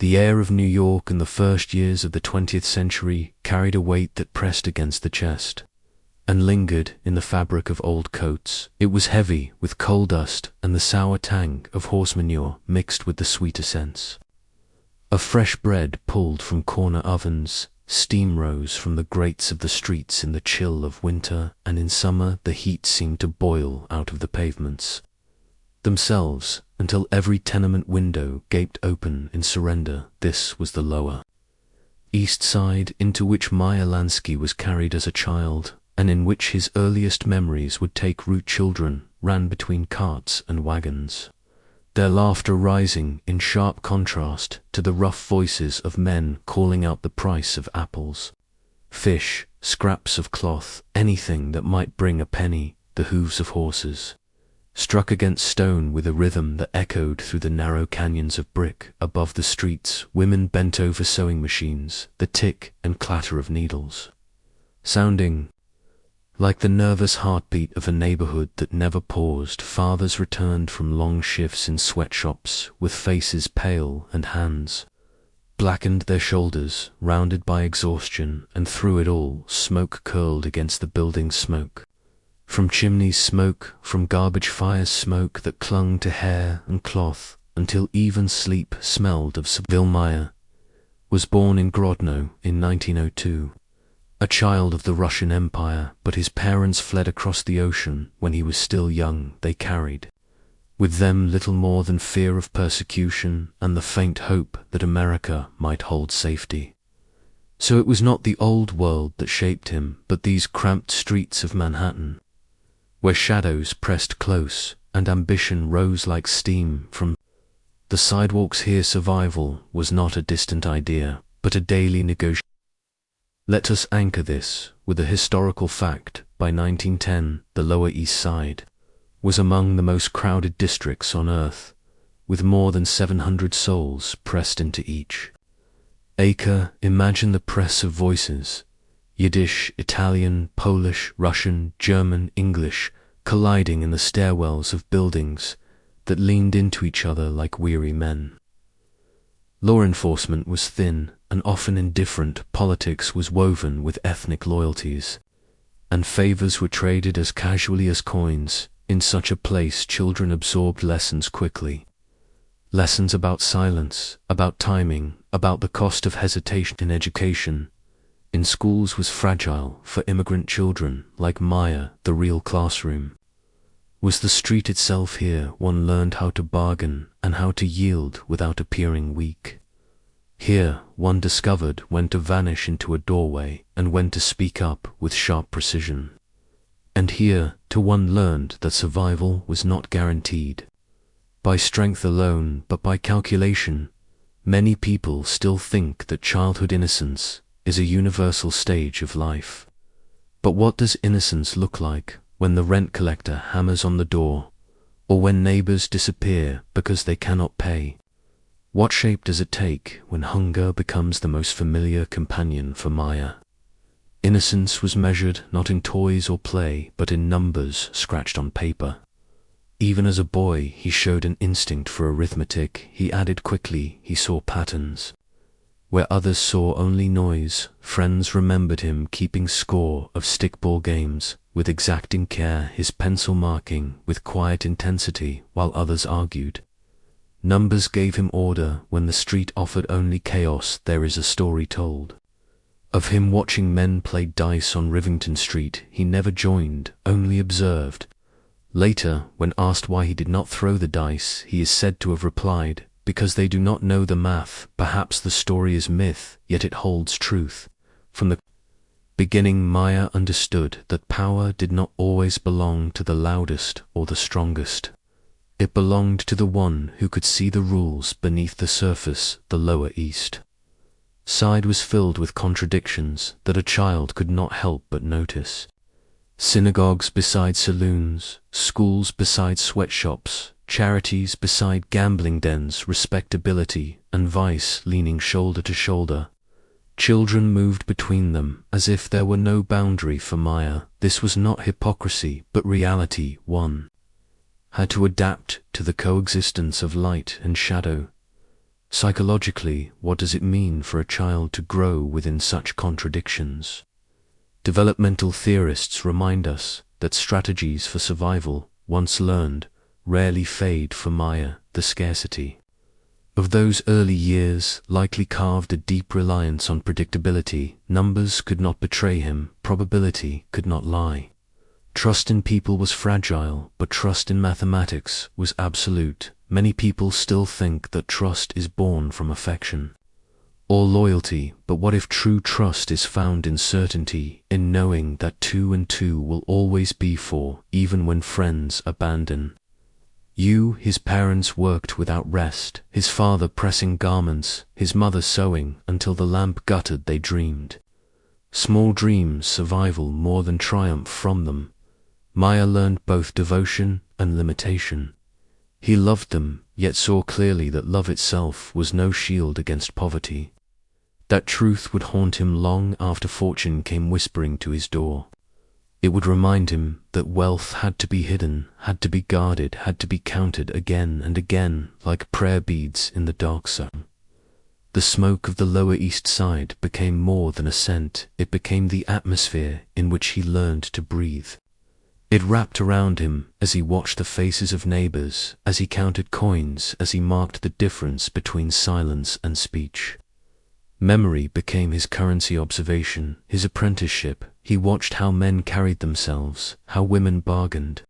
The air of New York in the first years of the 20th century carried a weight that pressed against the chest and lingered in the fabric of old coats. It was heavy with coal dust and the sour tang of horse manure mixed with the sweeter scents of fresh bread pulled from corner ovens. Steam rose from the grates of the streets in the chill of winter, and in summer the heat seemed to boil out of the pavements themselves until every tenement window gaped open in surrender. This was the Lower East Side, into which Meyer Lansky was carried as a child, and in which his earliest memories would take root. Children ran between carts and wagons, their laughter rising in sharp contrast to the rough voices of men calling out the price of apples, fish, scraps of cloth, anything that might bring a penny. The hooves of horses struck against stone with a rhythm that echoed through the narrow canyons of brick above the streets. Women bent over sewing machines, the tick and clatter of needles sounding like the nervous heartbeat of a neighborhood that never paused. Fathers returned from long shifts in sweatshops with faces pale and hands blackened, their shoulders rounded by exhaustion, and through it all smoke curled against the building's smoke. From chimneys smoke, from garbage fires smoke that clung to hair and cloth until even sleep smelled of Seville. Meyer was born in Grodno in 1902. A child of the Russian Empire, but his parents fled across the ocean when he was still young. They carried with them little more than fear of persecution and the faint hope that America might hold safety. So it was not the old world that shaped him, but these cramped streets of Manhattan, where shadows pressed close and ambition rose like steam from the sidewalks. Here survival was not a distant idea, but a daily negotiation. Let us anchor this with a historical fact. By 1910, the Lower East Side was among the most crowded districts on earth, with more than 700 souls pressed into each acre. Imagine the press of voices, Yiddish, Italian, Polish, Russian, German, English, colliding in the stairwells of buildings that leaned into each other like weary men. Law enforcement was thin and often indifferent. Politics was woven with ethnic loyalties, and favors were traded as casually as coins. In such a place, children absorbed lessons quickly. Lessons about silence, about timing, about the cost of hesitation. In education, in schools was fragile for immigrant children like Meyer. The real classroom was the street itself. Here one learned how to bargain and how to yield without appearing weak. Here one discovered when to vanish into a doorway and when to speak up with sharp precision. And here one learned that survival was not guaranteed by strength alone, but by calculation. Many people still think that childhood innocence is a universal stage of life. But what does innocence look like when the rent collector hammers on the door, or when neighbors disappear because they cannot pay? What shape does it take when hunger becomes the most familiar companion for Meyer? Innocence was measured not in toys or play, but in numbers scratched on paper. Even as a boy, he showed an instinct for arithmetic. He added quickly. He saw patterns where others saw only noise. Friends remembered him keeping score of stickball games with exacting care, his pencil marking with quiet intensity while others argued. Numbers gave him order when the street offered only chaos. There is a story told of him watching men play dice on Rivington Street. He never joined, only observed. Later, when asked why he did not throw the dice, he is said to have replied, "Because they do not know the math." Perhaps the story is myth, yet it holds truth. From the beginning, Meyer understood that power did not always belong to the loudest or the strongest. It belonged to the one who could see the rules beneath the surface. The Lower East Side was filled with contradictions that a child could not help but notice. Synagogues beside saloons, schools beside sweatshops, charities beside gambling dens, respectability and vice leaning shoulder to shoulder. Children moved between them as if there were no boundary for Meyer. This was not hypocrisy, but reality. One had to adapt to the coexistence of light and shadow, Psychologically, what does it mean for a child to grow within such contradictions? Developmental theorists remind us that strategies for survival, once learned, rarely fade for Meyer. The scarcity of those early years likely carved a deep reliance on predictability. Numbers could not betray him, probability could not lie. Trust in people was fragile, but trust in mathematics was absolute. Many people still think that trust is born from affection or loyalty, but what if true trust is found in certainty, in knowing that 2 and 2 will always be 4, even when friends abandon you? His parents worked without rest, his father pressing garments, his mother sewing until the lamp guttered. They dreamed small dreams, survival more than triumph from them. Meyer learned both devotion and limitation. He loved them, yet saw clearly that love itself was no shield against poverty. That truth would haunt him long after fortune came whispering to his door. It would remind him that wealth had to be hidden, had to be guarded, had to be counted again and again, like prayer beads in the dark zone. The smoke of the Lower East Side became more than a scent, it became the atmosphere in which he learned to breathe. It wrapped around him as he watched the faces of neighbors, as he counted coins, as he marked the difference between silence and speech. Memory became his currency, observation, his apprenticeship. He watched how men carried themselves, how women bargained,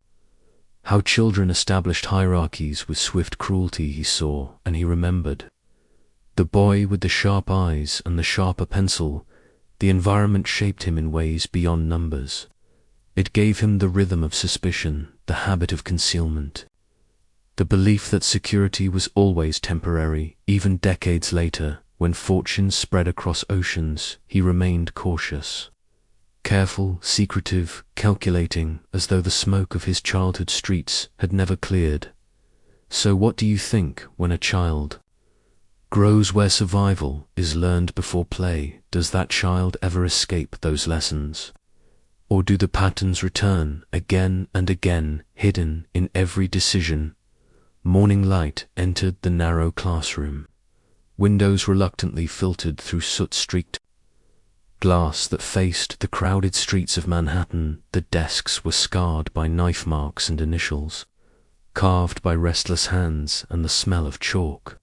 how children established hierarchies with swift cruelty. He saw, and he remembered. The boy with the sharp eyes and the sharper pencil. The environment shaped him in ways beyond numbers. It gave him the rhythm of suspicion, the habit of concealment, the belief that security was always temporary. Even decades later, when fortune spread across oceans, he remained cautious, careful, secretive, calculating, as though the smoke of his childhood streets had never cleared. So what do you think when a child grows where survival is learned before play? Does that child ever escape those lessons? Or do the patterns return again and again, hidden in every decision? Morning light entered the narrow classroom. Windows reluctantly filtered through soot-streaked glass that faced the crowded streets of Manhattan. The desks were scarred by knife marks and initials, carved by restless hands and the smell of chalk.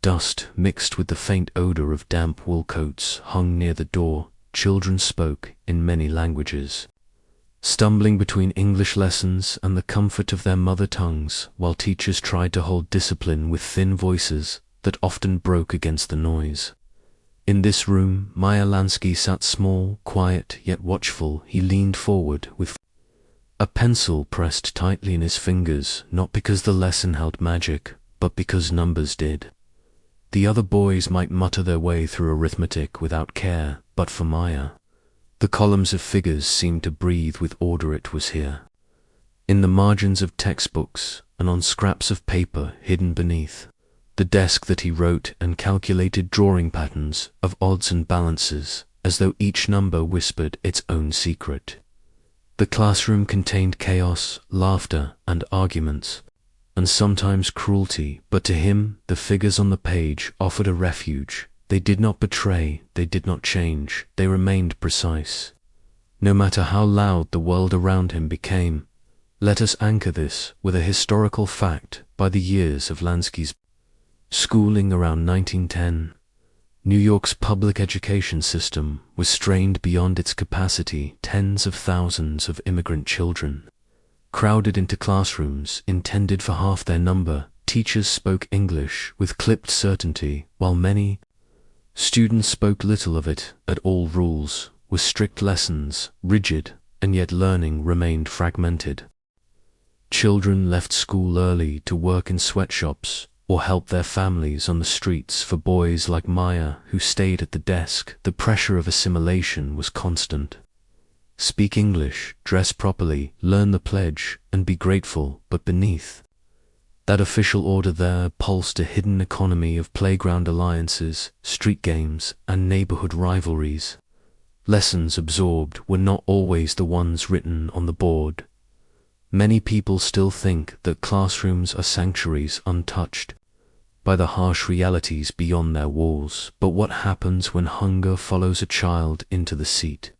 Dust mixed with the faint odor of damp wool coats hung near the door. Children spoke in many languages, stumbling between English lessons and the comfort of their mother tongues, while teachers tried to hold discipline with thin voices that often broke against the noise. In this room, Meyer Lansky sat small, quiet, yet watchful. He leaned forward with a pencil pressed tightly in his fingers, not because the lesson held magic, but because numbers did. The other boys might mutter their way through arithmetic without care, but for Meyer, the columns of figures seemed to breathe with order. It was here, in the margins of textbooks and on scraps of paper hidden beneath the desk, that he wrote and calculated drawing patterns of odds and balances, as though each number whispered its own secret. The classroom contained chaos, laughter, and arguments, and sometimes cruelty, but to him the figures on the page offered a refuge. They did not betray, they did not change, they remained precise. No matter how loud the world around him became, let us anchor this with a historical fact. By the years of Lansky's schooling around 1910, New York's public education system was strained beyond its capacity. Tens of thousands of immigrant children crowded into classrooms intended for half their number. Teachers spoke English with clipped certainty, while many students spoke little of it at all. Rules were strict, lessons rigid, and yet learning remained fragmented. Children left school early to work in sweatshops or help their families on the streets. For boys like Meyer, who stayed at the desk, the pressure of assimilation was constant. Speak English, dress properly, learn the pledge, and be grateful. But beneath that official order there pulsed a hidden economy of playground alliances, street games, and neighborhood rivalries. Lessons absorbed were not always the ones written on the board. Many people still think that classrooms are sanctuaries untouched by the harsh realities beyond their walls. But what happens when hunger follows a child into the seat?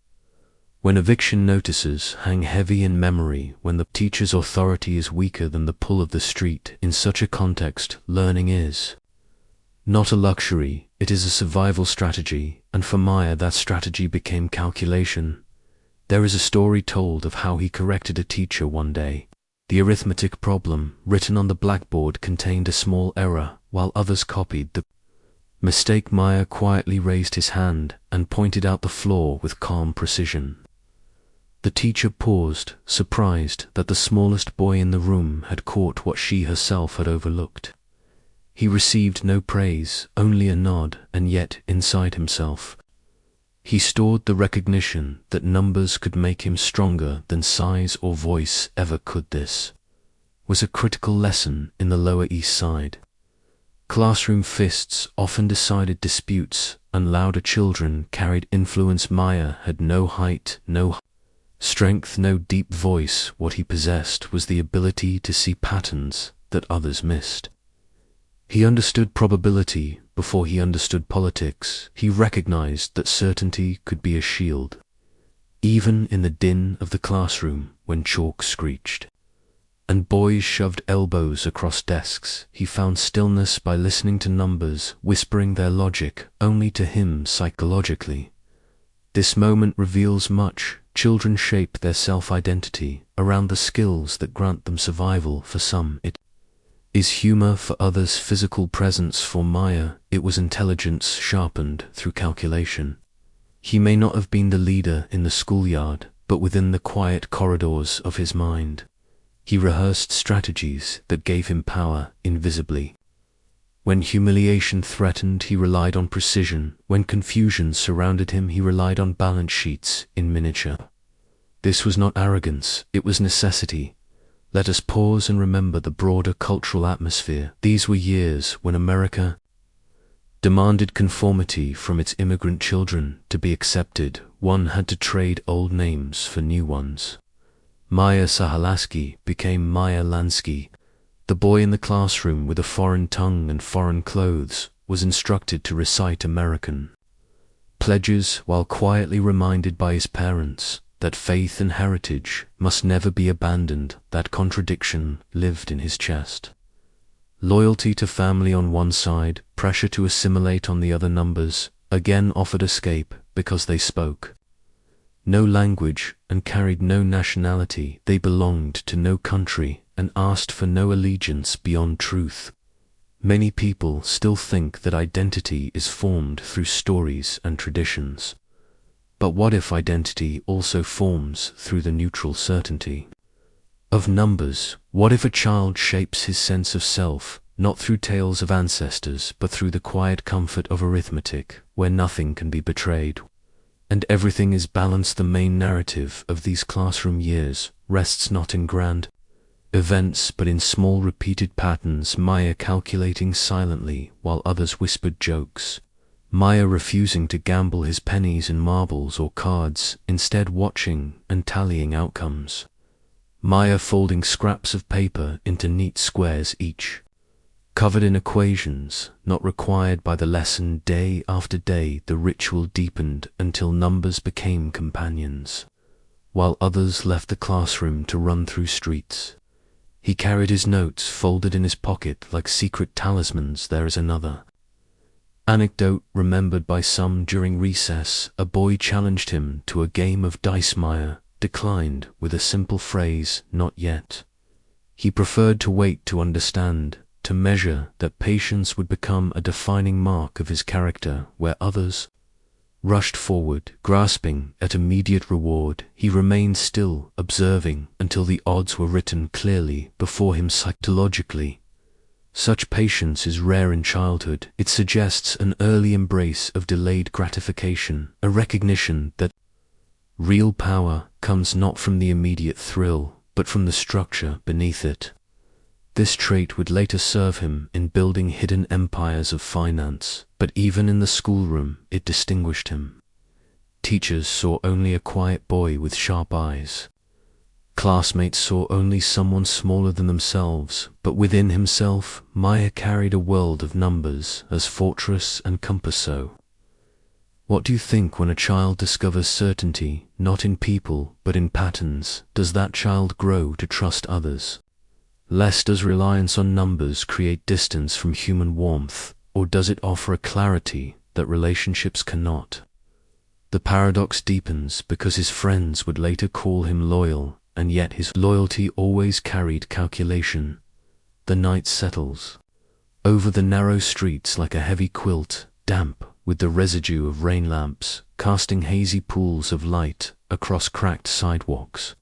When eviction notices hang heavy in memory, when the teacher's authority is weaker than the pull of the street, in such a context, learning is not a luxury, it is a survival strategy, and for Meyer that strategy became calculation. There is a story told of how he corrected a teacher one day. The arithmetic problem written on the blackboard contained a small error, while others copied the mistake. Meyer quietly raised his hand and pointed out the flaw with calm precision. The teacher paused, surprised that the smallest boy in the room had caught what she herself had overlooked. He received no praise, only a nod, and yet, inside himself, he stored the recognition that numbers could make him stronger than size or voice ever could. This was a critical lesson in the Lower East Side. Classroom fists often decided disputes, and louder children carried influence. Meyer had no height, no strength, no deep voice. What he possessed was the ability to see patterns that others missed. He understood probability before he understood politics. He recognized that certainty could be a shield, even in the din of the classroom when chalk screeched and boys shoved elbows across desks. He found stillness by listening to numbers, whispering their logic only to him psychologically. This moment reveals much. Children shape their self-identity around the skills that grant them survival. For some, it is humor, for others, physical presence. For Meyer, it was intelligence sharpened through calculation. He may not have been the leader in the schoolyard, but within the quiet corridors of his mind, he rehearsed strategies that gave him power invisibly. When humiliation threatened, he relied on precision. When confusion surrounded him, he relied on balance sheets in miniature. This was not arrogance, it was necessity. Let us pause and remember the broader cultural atmosphere. These were years when America demanded conformity from its immigrant children. To be accepted, one had to trade old names for new ones. Meyer Lansky became Meyer Lansky. The boy in the classroom with a foreign tongue and foreign clothes was instructed to recite American pledges while quietly reminded by his parents that faith and heritage must never be abandoned. That contradiction lived in his chest. Loyalty to family on one side, pressure to assimilate on the other. Numbers again offered escape because they spoke no language and carried no nationality. They belonged to no country and asked for no allegiance beyond truth. Many people still think that identity is formed through stories and traditions. But what if identity also forms through the neutral certainty of numbers? What if a child shapes his sense of self, not through tales of ancestors, but through the quiet comfort of arithmetic, where nothing can be betrayed and everything is balanced? The main narrative of these classroom years rests not in grand events, but in small repeated patterns. Meyer calculating silently while others whispered jokes. Meyer refusing to gamble his pennies in marbles or cards, instead watching and tallying outcomes. Meyer folding scraps of paper into neat squares, each covered in equations not required by the lesson. Day after day the ritual deepened until numbers became companions, while others left the classroom to run through streets. He carried his notes folded in his pocket like secret talismans. There is another anecdote remembered by some during recess. A boy challenged him to a game of dice. Meyer declined with a simple phrase, "Not yet." He preferred to wait to understand, to measure that patience would become a defining mark of his character. Where others rushed forward, grasping at immediate reward, he remained still, observing until the odds were written clearly before him psychologically. Such patience is rare in childhood. It suggests an early embrace of delayed gratification, a recognition that real power comes not from the immediate thrill, but from the structure beneath it. This trait would later serve him in building hidden empires of finance, but even in the schoolroom it distinguished him. Teachers saw only a quiet boy with sharp eyes. Classmates saw only someone smaller than themselves, but within himself, Meyer carried a world of numbers as fortress and compass. So, what do you think when a child discovers certainty, not in people, but in patterns? Does that child grow to trust others less? Does reliance on numbers create distance from human warmth, or does it offer a clarity that relationships cannot? The paradox deepens because his friends would later call him loyal, and yet his loyalty always carried calculation. The night settles over the narrow streets like a heavy quilt, damp with the residue of rain lamps, casting hazy pools of light across cracked sidewalks.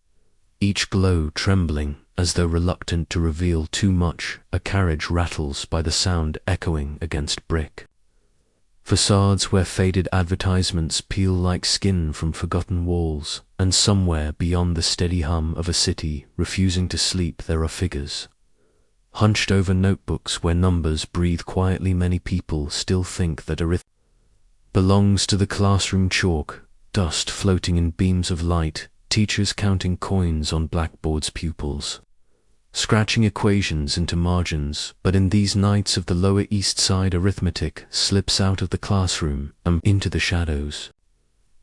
Each glow trembling as though reluctant to reveal too much. A carriage rattles by, the sound echoing against brick facades where faded advertisements peel like skin from forgotten walls, and somewhere beyond the steady hum of a city refusing to sleep there are figures hunched over notebooks where numbers breathe quietly. Many people still think that arithmetic belongs to the classroom. Chalk, dust floating in beams of light, teachers counting coins on blackboards, pupils scratching equations into margins. But in these nights of the Lower East Side, arithmetic slips out of the classroom and into the shadows,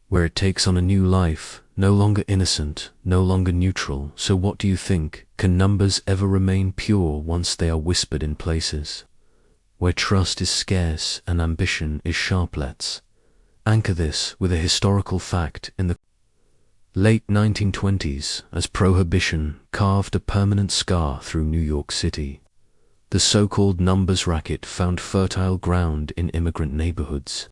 where it takes on a new life, no longer innocent, no longer neutral. So what do you think? Can numbers ever remain pure once they are whispered in places where trust is scarce and ambition is sharp? Let's anchor this with a historical fact. In the late 1920s, as prohibition carved a permanent scar through New York City, the so-called numbers racket found fertile ground in immigrant neighborhoods.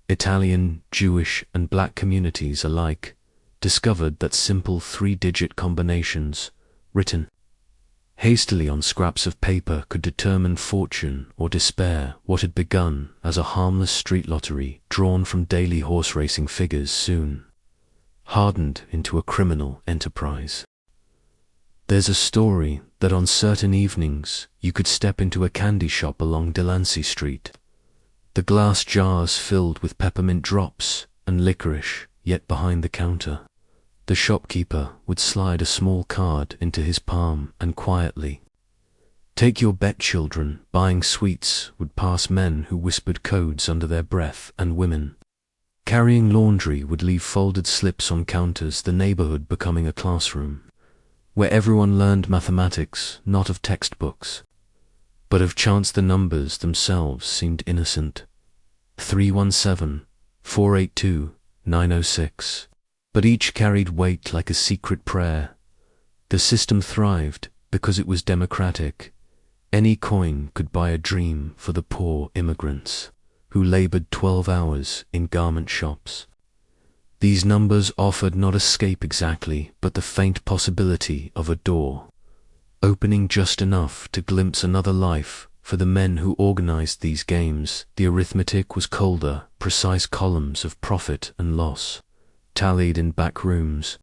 Italian, Jewish, and black communities alike discovered that simple three-digit combinations, written hastily on scraps of paper, could determine fortune or despair. What had begun as a harmless street lottery drawn from daily horse racing figures soon hardened into a criminal enterprise. There's a story that on certain evenings you could step into a candy shop along Delancey Street, the glass jars filled with peppermint drops and licorice, yet behind the counter, the shopkeeper would slide a small card into his palm and quietly take your bet. Children buying sweets would pass men who whispered codes under their breath, and women carrying laundry would leave folded slips on counters. The neighborhood becoming a classroom where everyone learned mathematics, not of textbooks, but of chance. The numbers themselves seemed innocent. 317, 482, 906. But each carried weight like a secret prayer. The system thrived because it was democratic. Any coin could buy a dream for the poor immigrants who labored 12 hours in garment shops. These numbers offered not escape exactly, but the faint possibility of a door opening just enough to glimpse another life. For the men who organized these games, the arithmetic was colder, precise columns of profit and loss, tallied in back rooms.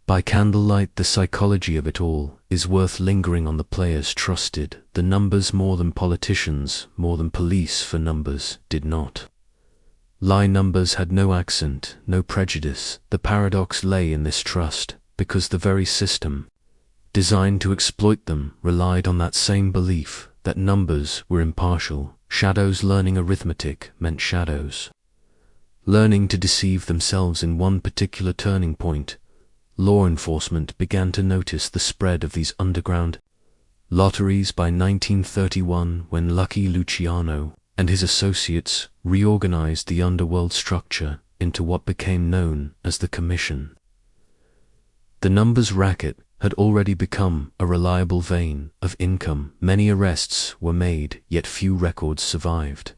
By candlelight, the psychology of it all is worth lingering on. The players trusted the numbers more than politicians, more than police, for numbers did not lie. Numbers had no accent, no prejudice. The paradox lay in this trust, because the very system designed to exploit them relied on that same belief that numbers were impartial. Shadows learning arithmetic meant shadows learning to deceive themselves. In one particular turning point, law enforcement began to notice the spread of these underground lotteries. By 1931, when Lucky Luciano and his associates reorganized the underworld structure into what became known as the Commission, the numbers racket had already become a reliable vein of income. Many arrests were made, yet few records survived.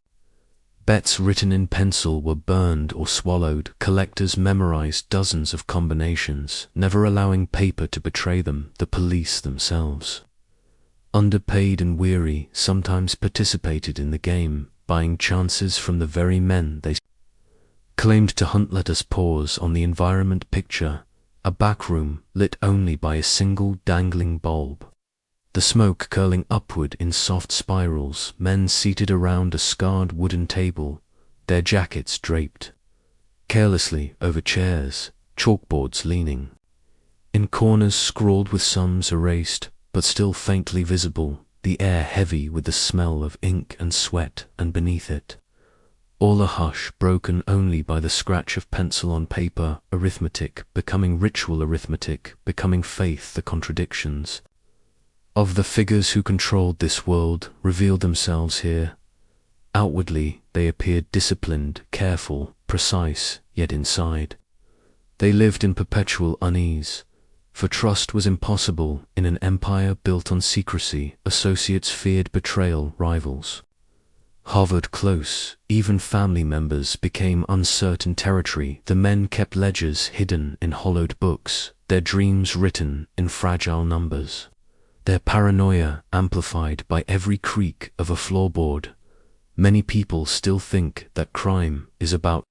Bets written in pencil were burned or swallowed. Collectors memorized dozens of combinations, never allowing paper to betray them. The police themselves, underpaid and weary, sometimes participated in the game, buying chances from the very men they claimed to hunt. Let us pause on the environment. Picture a back room lit only by a single dangling bulb, the smoke curling upward in soft spirals. Men seated around a scarred wooden table, their jackets draped carelessly over chairs, chalkboards leaning In corners scrawled with sums erased, but still faintly visible, the air heavy with the smell of ink and sweat, and beneath it, all a hush broken only by the scratch of pencil on paper, arithmetic, becoming ritual arithmetic, becoming faith, the contradictions of the figures who controlled this world revealed themselves here. Outwardly, they appeared disciplined, careful, precise, yet inside they lived in perpetual unease. For trust was impossible in an empire built on secrecy. Associates feared betrayal, rivals hovered close, even family members became uncertain territory. The men kept ledgers hidden in hollowed books, their dreams written in fragile numbers, their paranoia amplified by every creak of a floorboard. Many people still think that crime is about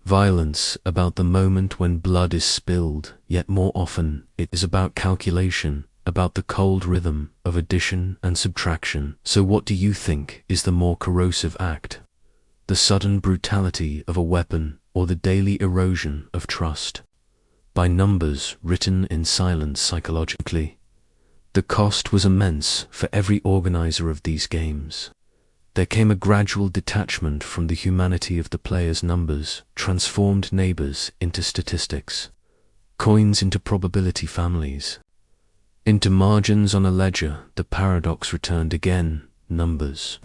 violence, about the moment when blood is spilled, yet more often it is about calculation, about the cold rhythm of addition and subtraction. So what do you think is the more corrosive act? The sudden brutality of a weapon, or the daily erosion of trust? By numbers written in silence psychologically. The cost was immense for every organizer of these games. There came a gradual detachment from the humanity of the players' numbers, transformed neighbors into statistics, coins into probability families, into margins on a ledger. The paradox returned again. Numbers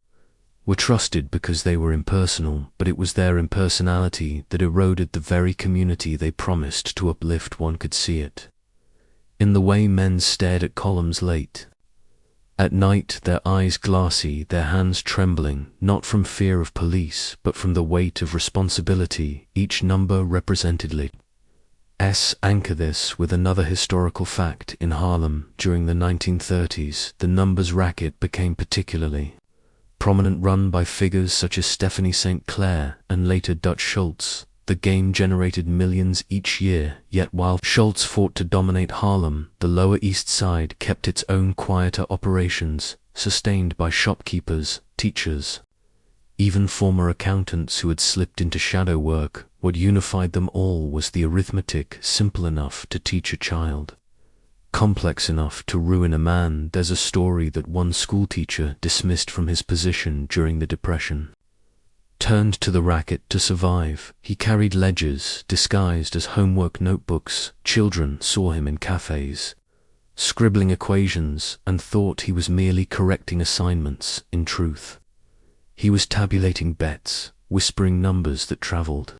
were trusted because they were impersonal, but it was their impersonality that eroded the very community they promised to uplift. One could see it in the way men stared at columns late at night, their eyes glassy, their hands trembling, not from fear of police, but from the weight of responsibility. Each number represented let's anchor this with another historical fact. In Harlem, during the 1930s, the numbers racket became particularly prominent, run by figures such as Stephanie St. Clair and later Dutch Schultz. The game generated millions each year, yet while Schultz fought to dominate Harlem, the Lower East Side kept its own quieter operations, sustained by shopkeepers, teachers, even former accountants who had slipped into shadow work. What unified them all was the arithmetic, simple enough to teach a child, complex enough to ruin a man. There's a story that one schoolteacher, dismissed from his position during the Depression, turned to the racket to survive. He carried ledgers disguised as homework notebooks. Children saw him in cafes, scribbling equations, and thought he was merely correcting assignments. In truth, he was tabulating bets, whispering numbers that traveled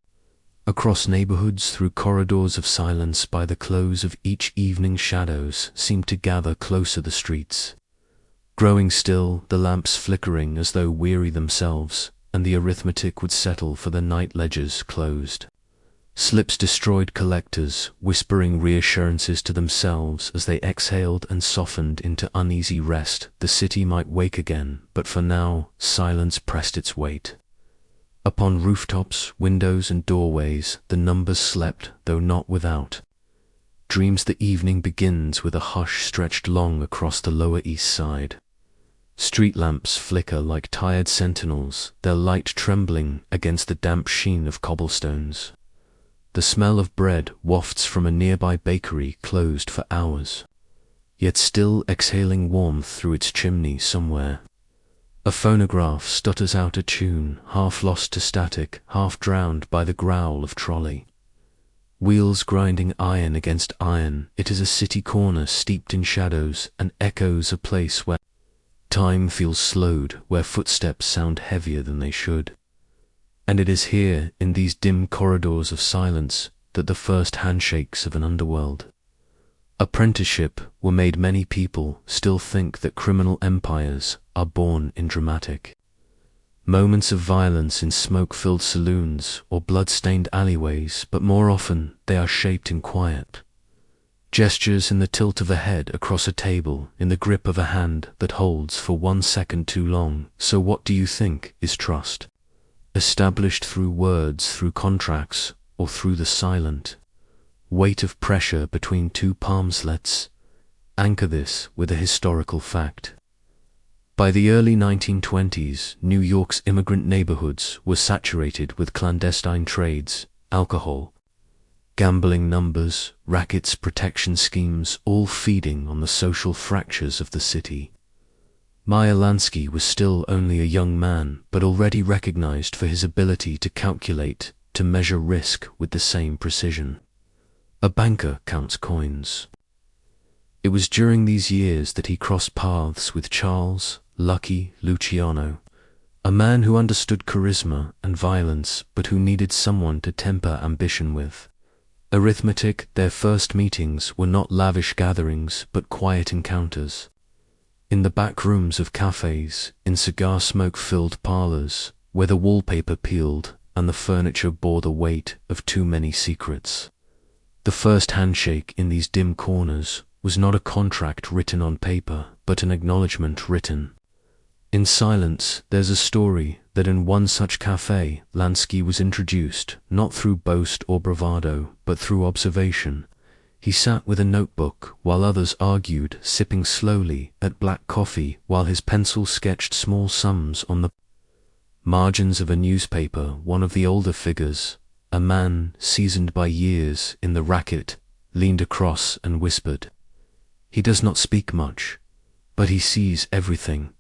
across neighborhoods, through corridors of silence. By the close of each evening, shadows seemed to gather closer, the streets growing still, the lamps flickering as though weary themselves, and the arithmetic would settle for the night. Ledgers closed, slips destroyed, collectors whispering reassurances to themselves as they exhaled and softened into uneasy rest. The city might wake again, but for now, silence pressed its weight upon rooftops, windows, and doorways. The numbers slept, though not without dreams. The evening begins with a hush stretched long across the Lower East Side. Street lamps flicker like tired sentinels, their light trembling against the damp sheen of cobblestones. The smell of bread wafts from a nearby bakery closed for hours, yet still exhaling warmth through its chimney. Somewhere a phonograph stutters out a tune, half lost to static, half drowned by the growl of trolley wheels grinding iron against iron. It is a city corner steeped in shadows, and echoes, a place where time feels slowed, where footsteps sound heavier than they should. And it is here, in these dim corridors of silence, that the first handshakes of an underworld apprenticeship were made. Many people still think that criminal empires are born in dramatic moments of violence in smoke-filled saloons or blood-stained alleyways, but more often they are shaped in quiet gestures, in the tilt of a head across a table, in the grip of a hand that holds for 1 second too long. So what do you think is trust? Established through words, through contracts, or through the silent weight of pressure between two palms? Let's anchor this with a historical fact. By the early 1920s, New York's immigrant neighborhoods were saturated with clandestine trades, alcohol, Gambling numbers, rackets, protection schemes, all feeding on the social fractures of the city. Meyer Lansky was still only a young man, but already recognized for his ability to calculate, to measure risk with the same precision. A banker counts coins. It was during these years that he crossed paths with Charles "Lucky" Luciano, a man who understood charisma and violence, but who needed someone to temper ambition with. Arithmetic, their first meetings were not lavish gatherings, but quiet encounters. In the back rooms of cafes, in cigar smoke-filled parlors, where the wallpaper peeled and the furniture bore the weight of too many secrets. The first handshake in these dim corners was not a contract written on paper, but an acknowledgement written. In silence, there's a story that in one such cafe, Lansky was introduced, not through boast or bravado, but through observation. He sat with a notebook while others argued, sipping slowly at black coffee while his pencil sketched small sums on the margins of a newspaper. One of the older figures, a man seasoned by years in the racket, leaned across and whispered, "He does not speak much, but he sees everything."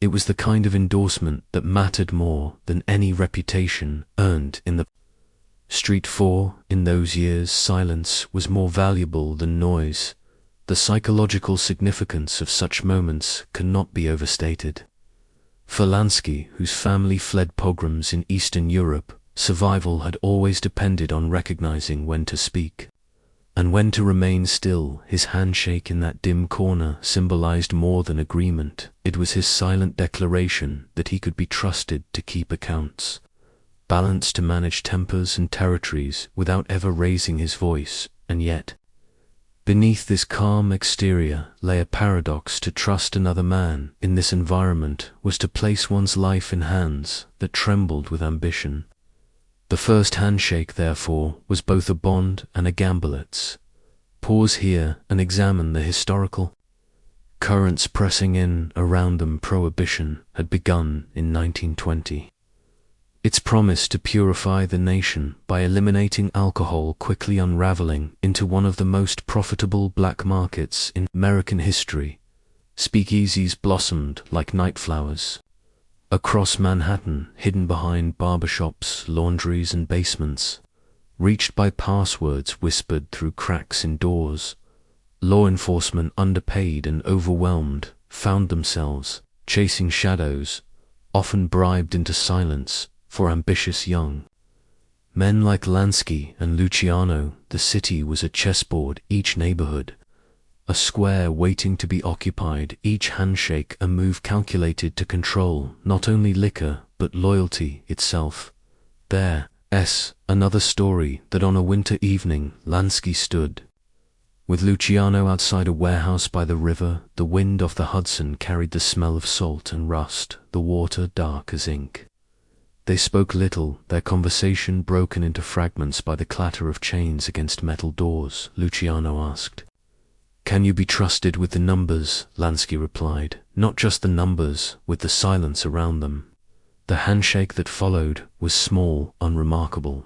It was the kind of endorsement that mattered more than any reputation earned in the street, for, in those years, silence was more valuable than noise. The psychological significance of such moments cannot be overstated. For Lansky, whose family fled pogroms in Eastern Europe, survival had always depended on recognizing when to speak and when to remain still. His handshake in that dim corner symbolized more than agreement. It was his silent declaration that he could be trusted to keep accounts, balanced to manage tempers and territories without ever raising his voice. And yet, beneath this calm exterior lay a paradox. To trust another man in this environment was to place one's life in hands that trembled with ambition. The first handshake, therefore, was both a bond and a gamble. Let's pause here and examine the historical currents pressing in around them. Prohibition had begun in 1920. Its promise to purify the nation by eliminating alcohol quickly unraveling into one of the most profitable black markets in American history. Speakeasies blossomed like night flowers across Manhattan, hidden behind barbershops, laundries, and basements, reached by passwords whispered through cracks in doors. Law enforcement, underpaid and overwhelmed, found themselves chasing shadows, often bribed into silence. For ambitious young men like Lansky and Luciano, the city was a chessboard, each neighborhood a square waiting to be occupied, each handshake a move calculated to control not only liquor but loyalty itself. There's another story that on a winter evening Lansky stood with Luciano outside a warehouse by the river. The wind off the Hudson carried the smell of salt and rust, the water dark as ink. They spoke little, their conversation broken into fragments by the clatter of chains against metal doors. Luciano asked, "Can you be trusted with the numbers?" Lansky replied, "Not just the numbers, with the silence around them." The handshake that followed was small, unremarkable,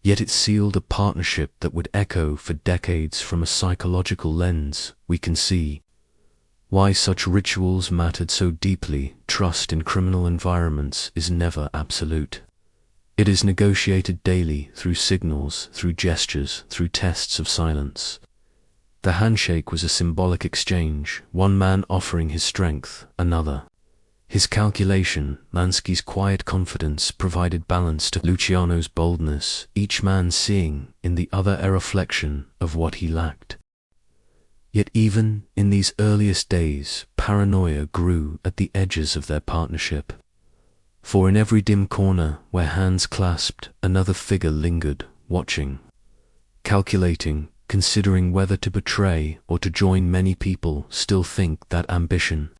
yet it sealed a partnership that would echo for decades. From a psychological lens, we can see why such rituals mattered so deeply. Trust in criminal environments is never absolute. It is negotiated daily, through signals, through gestures, through tests of silence. The handshake was a symbolic exchange, one man offering his strength, another his calculation. Lansky's quiet confidence provided balance to Luciano's boldness, each man seeing in the other a reflection of what he lacked. Yet even in these earliest days, paranoia grew at the edges of their partnership. For in every dim corner where hands clasped, another figure lingered, watching, calculating, considering whether to betray or to join. Many people still think that ambition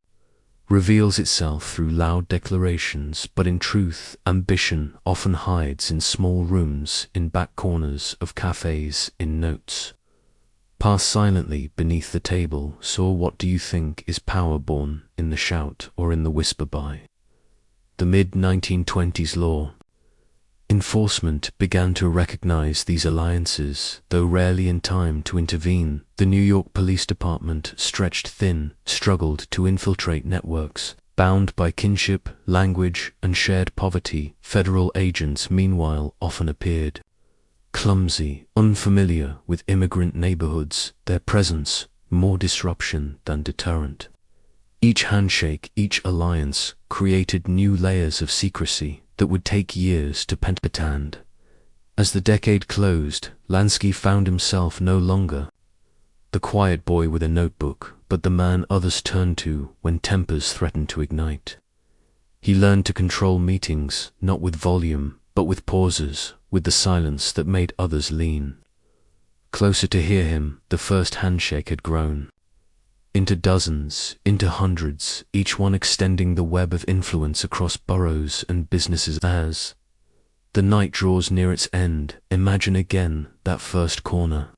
reveals itself through loud declarations, but in truth, ambition often hides in small rooms, in back corners of cafes, in notes passed silently beneath the table. So what do you think is power born in the shout or in the whisper? By the mid-1920s, law Enforcement began to recognize these alliances, though rarely in time to intervene. The New York Police Department, stretched thin, struggled to infiltrate networks. Bound by kinship, language, and shared poverty, federal agents meanwhile often appeared. Clumsy, unfamiliar with immigrant neighborhoods, their presence more disruption than deterrent. Each handshake, each alliance, created new layers of secrecy that would take years to penetrate. As the decade closed, Lansky found himself no longer the quiet boy with a notebook, but the man others turned to when tempers threatened to ignite. He learned to control meetings, not with volume, but with pauses, with the silence that made others lean. Closer to hear him, the first handshake had grown. Into dozens, into hundreds, each one extending the web of influence across boroughs and businesses. As the night draws near its end, imagine again that first corner.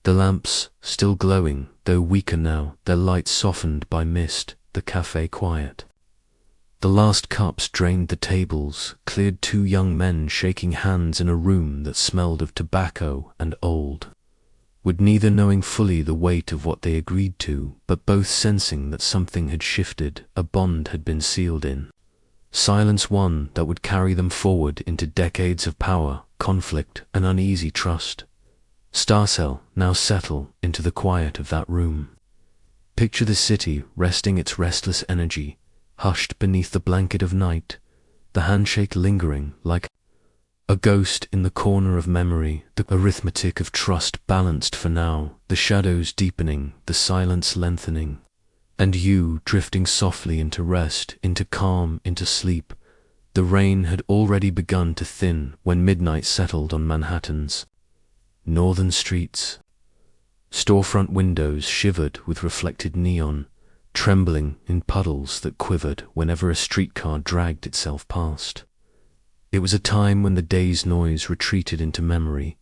The lamps, still glowing, though weaker now, their light softened by mist, the cafe quiet. The last cups drained the tables, cleared two young men shaking hands in a room that smelled of tobacco and old, with neither knowing fully the weight of what they agreed to, but both sensing that something had shifted, a bond had been sealed in. Silence one that would carry them forward into decades of power, conflict, and uneasy trust. Starcell, now settle into the quiet of that room. Picture the city resting its restless energy, hushed beneath the blanket of night, the handshake lingering like a ghost in the corner of memory, the arithmetic of trust balanced for now, the shadows deepening, the silence lengthening, and you drifting softly into rest, into calm, into sleep. The rain had already begun to thin when midnight settled on Manhattan's northern streets. Storefront windows shivered with reflected neon, trembling in puddles that quivered whenever a streetcar dragged itself past. It was a time when the day's noise retreated into memory,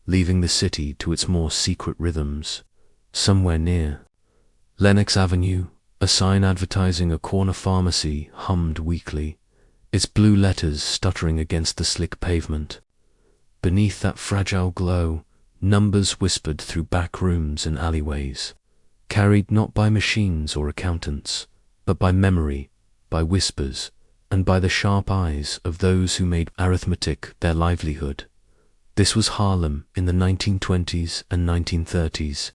leaving the city to its more secret rhythms. Somewhere near Lenox Avenue, a sign advertising a corner pharmacy hummed weakly, its blue letters stuttering against the slick pavement. Beneath that fragile glow, numbers whispered through back rooms and alleyways, carried not by machines or accountants, but by memory, by whispers, and by the sharp eyes of those who made arithmetic their livelihood. This was Harlem in the 1920s and 1930s,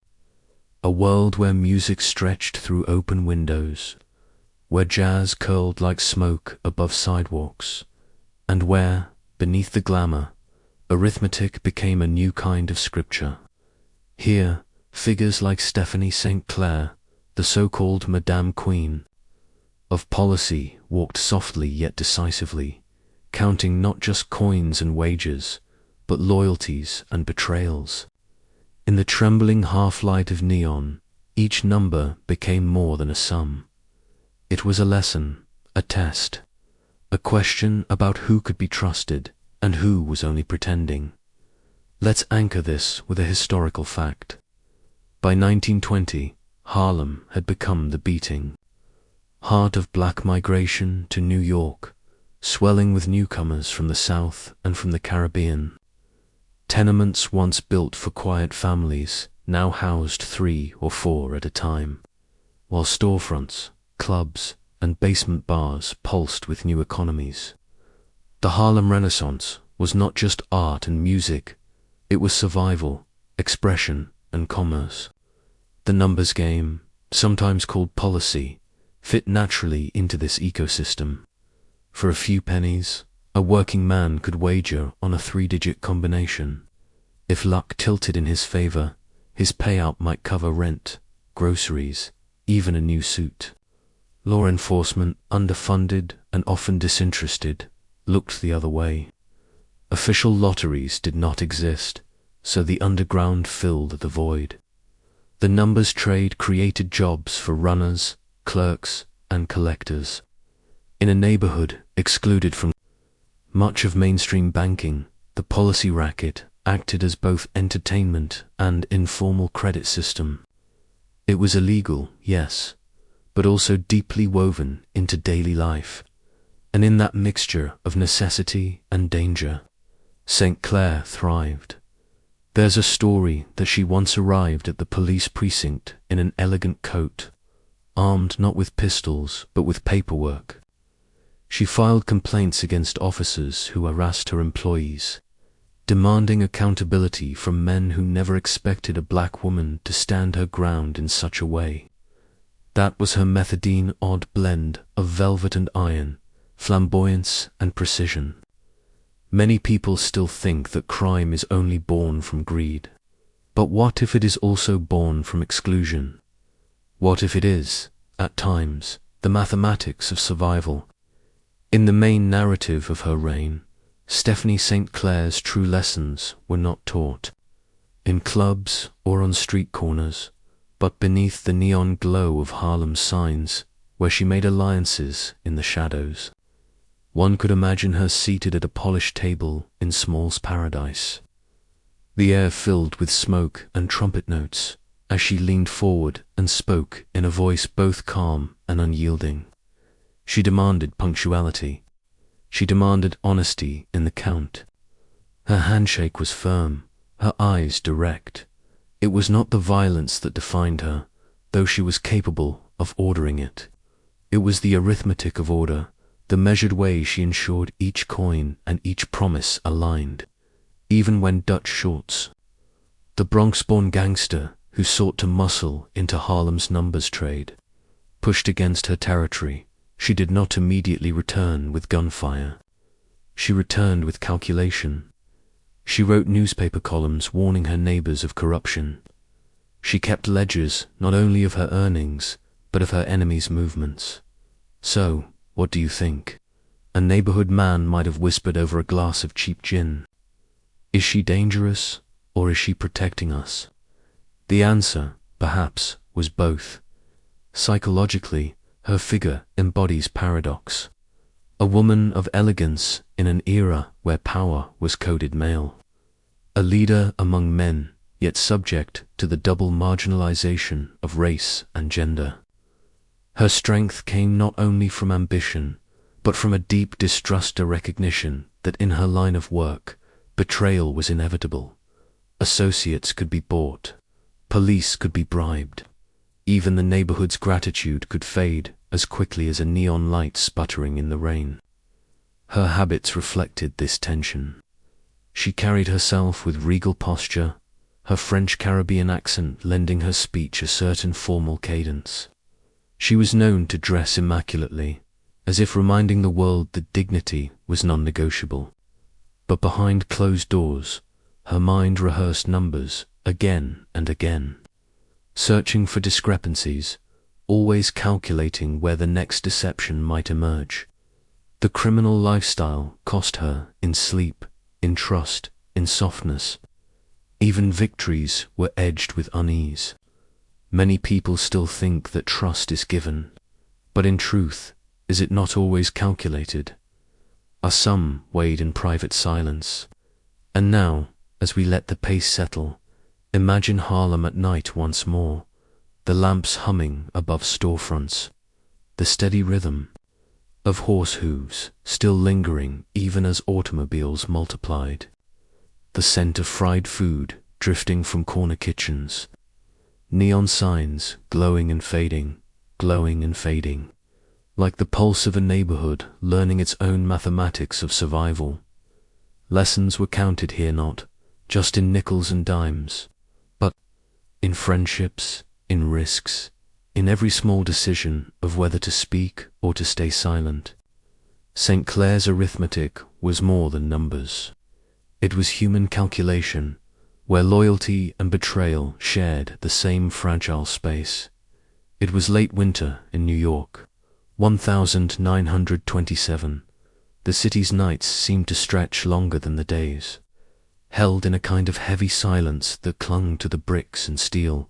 a world where music stretched through open windows, where jazz curled like smoke above sidewalks, and where, beneath the glamour, arithmetic became a new kind of scripture. Here, figures like Stephanie St. Clair, the so-called Madame Queen of policy, walked softly yet decisively, counting not just coins and wages, but loyalties and betrayals. In the trembling half-light of neon, each number became more than a sum. It was a lesson, a test, a question about who could be trusted and who was only pretending. Let's anchor this with a historical fact. By 1920, Harlem had become the beating heart of black migration to New York, swelling with newcomers from the South and from the Caribbean. Tenements once built for quiet families now housed 3 or 4 at a time, while storefronts, clubs, and basement bars pulsed with new economies. The Harlem Renaissance was not just art and music, it was survival, expression, and commerce. The numbers game, sometimes called policy, fit naturally into this ecosystem. For a few pennies, a working man could wager on a 3-digit combination. If luck tilted in his favor, his payout might cover rent, groceries, even a new suit. Law enforcement, underfunded and often disinterested, looked the other way. Official lotteries did not exist, so the underground filled the void. The numbers trade created jobs for runners, clerks, and collectors. In a neighborhood excluded from much of mainstream banking, the policy racket acted as both entertainment and informal credit system. It was illegal, yes, but also deeply woven into daily life, and in that mixture of necessity and danger, St. Clair thrived. There's a story that she once arrived at the police precinct in an elegant coat, armed not with pistols but with paperwork. She filed complaints against officers who harassed her employees, demanding accountability from men who never expected a black woman to stand her ground in such a way. That was her methadine odd blend of velvet and iron, flamboyance and precision. Many people still think that crime is only born from greed. But what if it is also born from exclusion? What if it is, at times, the mathematics of survival? In the main narrative of her reign, Stephanie St. Clair's true lessons were not taught in clubs or on street corners, but beneath the neon glow of Harlem's signs, where she made alliances in the shadows. One could imagine her seated at a polished table in Small's paradise, the air filled with smoke and trumpet notes, as she leaned forward and spoke in a voice both calm and unyielding. She demanded punctuality. She demanded honesty in the count. Her handshake was firm, her eyes direct. It was not the violence that defined her, though she was capable of ordering it. It was the arithmetic of order, the measured way she ensured each coin and each promise aligned, even when Dutch shorts. The Bronx-born gangster who sought to muscle into Harlem's numbers trade, pushed against her territory, she did not immediately return with gunfire. She returned with calculation. She wrote newspaper columns warning her neighbors of corruption. She kept ledgers not only of her earnings, but of her enemies' movements. So, what do you think? A neighborhood man might have whispered over a glass of cheap gin. Is she dangerous, or is she protecting us? The answer, perhaps, was both. Psychologically, her figure embodies paradox. A woman of elegance in an era where power was coded male. A leader among men, yet subject to the double marginalization of race and gender. Her strength came not only from ambition, but from a deep distrust or recognition that in her line of work, betrayal was inevitable. Associates could be bought. Police could be bribed. Even the neighborhood's gratitude could fade as quickly as a neon light sputtering in the rain. Her habits reflected this tension. She carried herself with regal posture, her French Caribbean accent lending her speech a certain formal cadence. She was known to dress immaculately, as if reminding the world that dignity was non-negotiable. But behind closed doors, her mind rehearsed numbers again and again, searching for discrepancies, always calculating where the next deception might emerge. The criminal lifestyle cost her in sleep, in trust, in softness. Even victories were edged with unease. Many people still think that trust is given, but in truth, is it not always calculated? Are some weighed in private silence? And now, as we let the pace settle, imagine Harlem at night once more, the lamps humming above storefronts, the steady rhythm of horse hooves still lingering even as automobiles multiplied, the scent of fried food drifting from corner kitchens, neon signs glowing and fading, like the pulse of a neighborhood learning its own mathematics of survival. Lessons were counted here not just in nickels and dimes, but in friendships, in risks, in every small decision of whether to speak or to stay silent. St. Clair's arithmetic was more than numbers. It was human calculation, where loyalty and betrayal shared the same fragile space. It was late winter in New York, 1927. The city's nights seemed to stretch longer than the days, held in a kind of heavy silence that clung to the bricks and steel.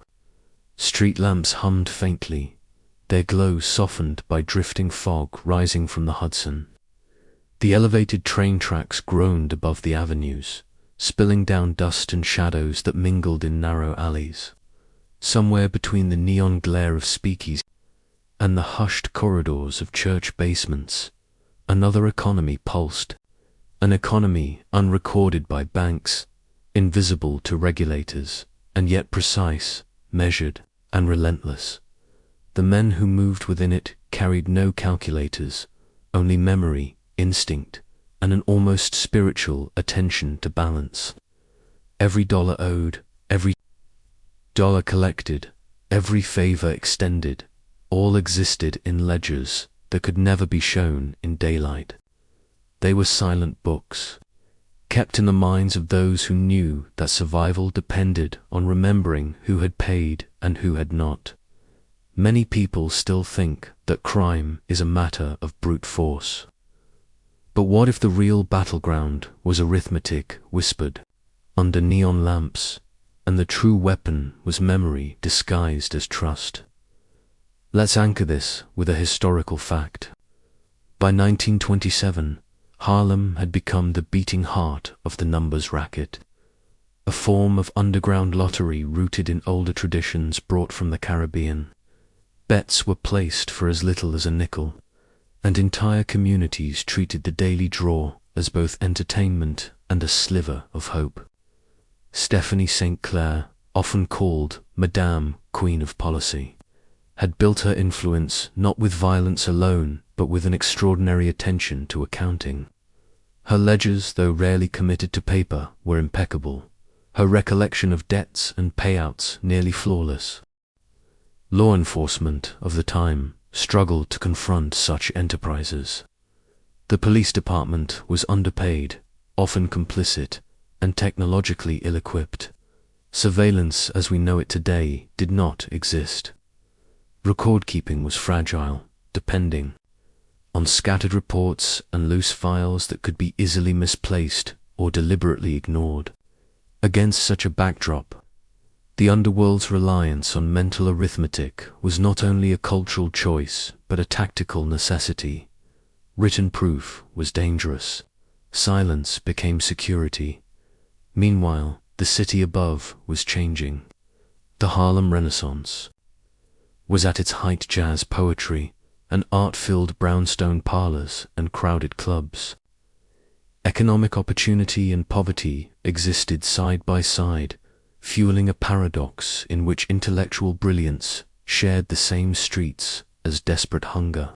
Street lamps hummed faintly, their glow softened by drifting fog rising from the Hudson. The elevated train tracks groaned above the avenues, spilling down dust and shadows that mingled in narrow alleys. Somewhere between the neon glare of speakeasies and the hushed corridors of church basements, another economy pulsed, An economy unrecorded by banks, invisible to regulators, and yet precise, measured, and relentless. The men who moved within it carried no calculators, only memory, instinct, and an almost spiritual attention to balance. Every dollar owed, every dollar collected, every favor extended, all existed in ledgers that could never be shown in daylight. They were silent books, kept in the minds of those who knew that survival depended on remembering who had paid and who had not. Many people still think that crime is a matter of brute force. But what if the real battleground was arithmetic whispered under neon lamps, and the true weapon was memory disguised as trust? Let's anchor this with a historical fact. By 1927, Harlem had become the beating heart of the numbers racket, a form of underground lottery rooted in older traditions brought from the Caribbean. Bets were placed for as little as a nickel, and entire communities treated the daily draw as both entertainment and a sliver of hope. Stephanie St. Clair, often called Madame Queen of Policy, had built her influence not with violence alone, but with an extraordinary attention to accounting. Her ledgers, though rarely committed to paper, were impeccable, her recollection of debts and payouts nearly flawless. Law enforcement of the time struggled to confront such enterprises. The police department was underpaid, often complicit, and technologically ill-equipped. Surveillance as we know it today did not exist. Record-keeping was fragile, depending on scattered reports and loose files that could be easily misplaced or deliberately ignored. Against such a backdrop, the underworld's reliance on mental arithmetic was not only a cultural choice, but a tactical necessity. Written proof was dangerous. Silence became security. Meanwhile, the city above was changing. The Harlem Renaissance was at its height. Jazz poetry and art-filled brownstone parlors and crowded clubs. Economic opportunity and poverty existed side by side, fueling a paradox in which intellectual brilliance shared the same streets as desperate hunger.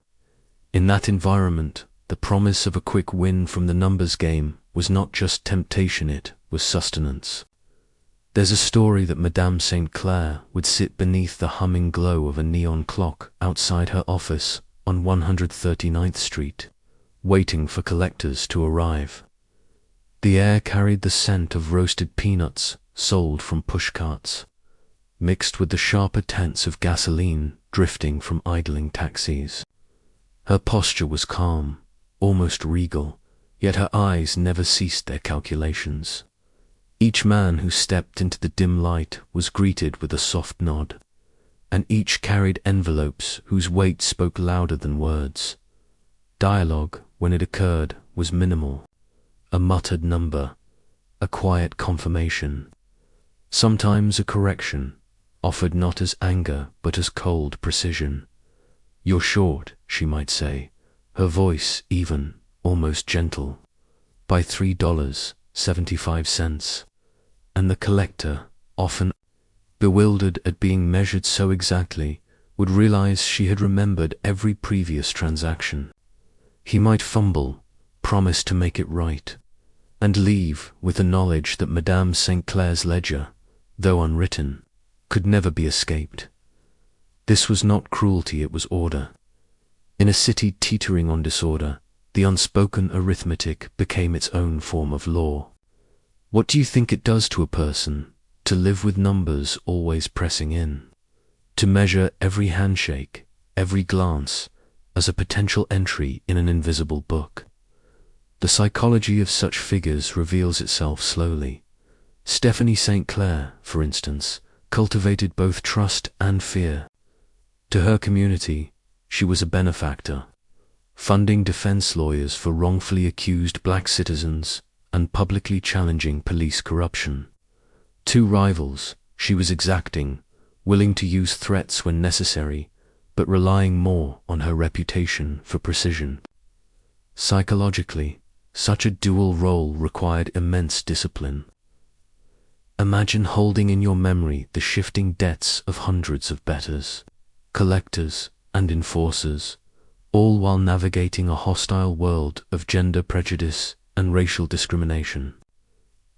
In that environment, the promise of a quick win from the numbers game was not just temptation, it was sustenance. There's a story that Madame St. Clair would sit beneath the humming glow of a neon clock outside her office on 139th Street, waiting for collectors to arrive. The air carried the scent of roasted peanuts sold from pushcarts, mixed with the sharper tints of gasoline drifting from idling taxis. Her posture was calm, almost regal, yet her eyes never ceased their calculations. Each man who stepped into the dim light was greeted with a soft nod, and each carried envelopes whose weight spoke louder than words. Dialogue, when it occurred, was minimal. A muttered number, a quiet confirmation, sometimes a correction, offered not as anger but as cold precision. "You're short," she might say, her voice even, almost gentle, "by $3.75. And the collector, often bewildered at being measured so exactly, would realize she had remembered every previous transaction. He might fumble, promise to make it right, and leave with the knowledge that Madame St. Clair's ledger, though unwritten, could never be escaped. This was not cruelty, it was order. In a city teetering on disorder, the unspoken arithmetic became its own form of law. What do you think it does to a person to live with numbers always pressing in? To measure every handshake, every glance, as a potential entry in an invisible book? The psychology of such figures reveals itself slowly. Stephanie St. Clair, for instance, cultivated both trust and fear. To her community, she was a benefactor, funding defense lawyers for wrongfully accused black citizens and publicly challenging police corruption. To rivals, she was exacting, willing to use threats when necessary, but relying more on her reputation for precision. Psychologically, Such a dual role required immense discipline. Imagine holding in your memory the shifting debts of hundreds of bettors, collectors, and enforcers, all while navigating a hostile world of gender prejudice and racial discrimination.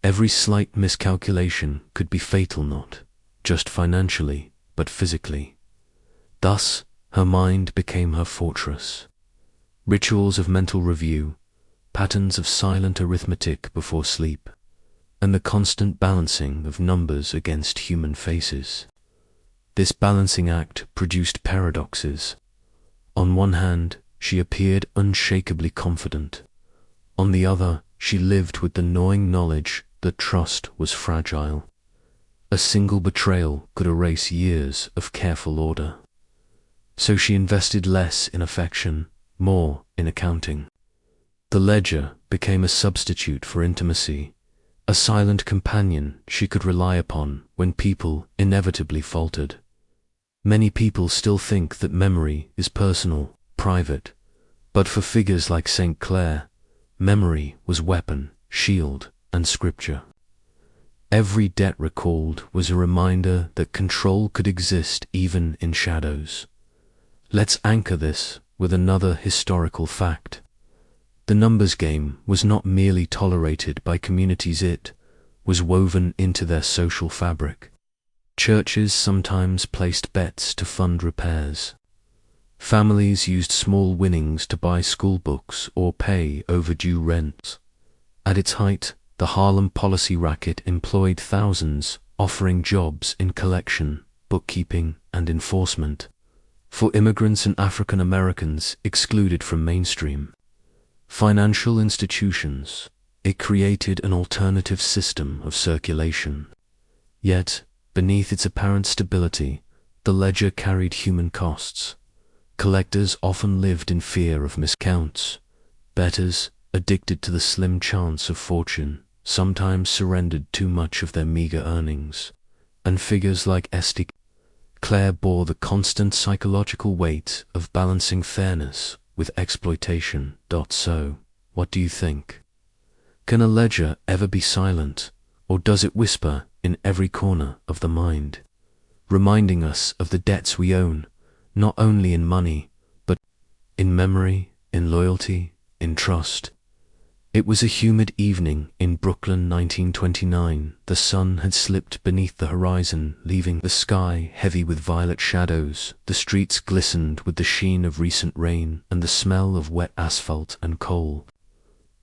Every slight miscalculation could be fatal, not just financially, but physically. Thus, her mind became her fortress. Rituals of mental review, patterns of silent arithmetic before sleep, and the constant balancing of numbers against human faces. This balancing act produced paradoxes. On one hand, she appeared unshakably confident. On the other, she lived with the gnawing knowledge that trust was fragile. A single betrayal could erase years of careful order. So she invested less in affection, more in accounting. The ledger became a substitute for intimacy, a silent companion she could rely upon when people inevitably faltered. Many people still think that memory is personal, private, but for figures like St. Clair, memory was weapon, shield, and scripture. Every debt recalled was a reminder that control could exist even in shadows. Let's anchor this with another historical fact. The numbers game was not merely tolerated by communities, it was woven into their social fabric. Churches sometimes placed bets to fund repairs. Families used small winnings to buy school books or pay overdue rent. At its height, the Harlem policy racket employed thousands, offering jobs in collection, bookkeeping, and enforcement for immigrants and African Americans excluded from mainstream financial institutions. It created an alternative system of circulation. Yet, beneath its apparent stability, the ledger carried human costs. Collectors often lived in fear of miscounts. Bettors, addicted to the slim chance of fortune, sometimes surrendered too much of their meager earnings. And figures like St. Clair bore the constant psychological weight of balancing fairness with exploitation. So, what do you think? Can a ledger ever be silent, or does it whisper in every corner of the mind, reminding us of the debts we own, not only in money, but in memory, in loyalty, in trust? It was a humid evening in Brooklyn, 1929. The sun had slipped beneath the horizon, leaving the sky heavy with violet shadows. The streets glistened with the sheen of recent rain and the smell of wet asphalt and coal.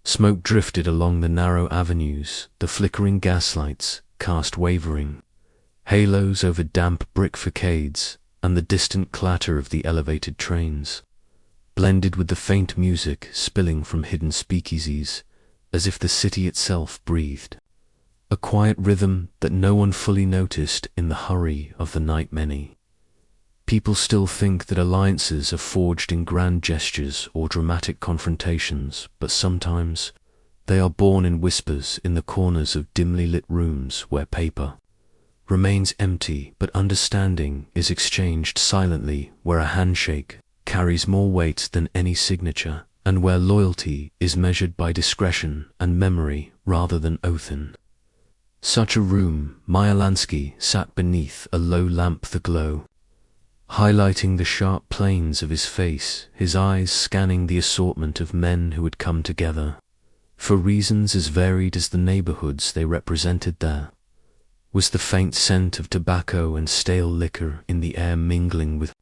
Smoke drifted along the narrow avenues. The flickering gaslights cast wavering halos over damp brick facades, and the distant clatter of the elevated trains blended with the faint music spilling from hidden speakeasies, as if the city itself breathed. A quiet rhythm that no one fully noticed in the hurry of the night. Many people still think that alliances are forged in grand gestures or dramatic confrontations, but sometimes they are born in whispers in the corners of dimly lit rooms where paper remains empty but understanding is exchanged silently, where a handshake carries more weight than any signature, and where loyalty is measured by discretion and memory rather than oathing. Such a room, Meyer Lansky sat beneath a low lamp, the glow highlighting the sharp planes of his face, his eyes scanning the assortment of men who had come together for reasons as varied as the neighborhoods they represented. There was the faint scent of tobacco and stale liquor in the air, mingling with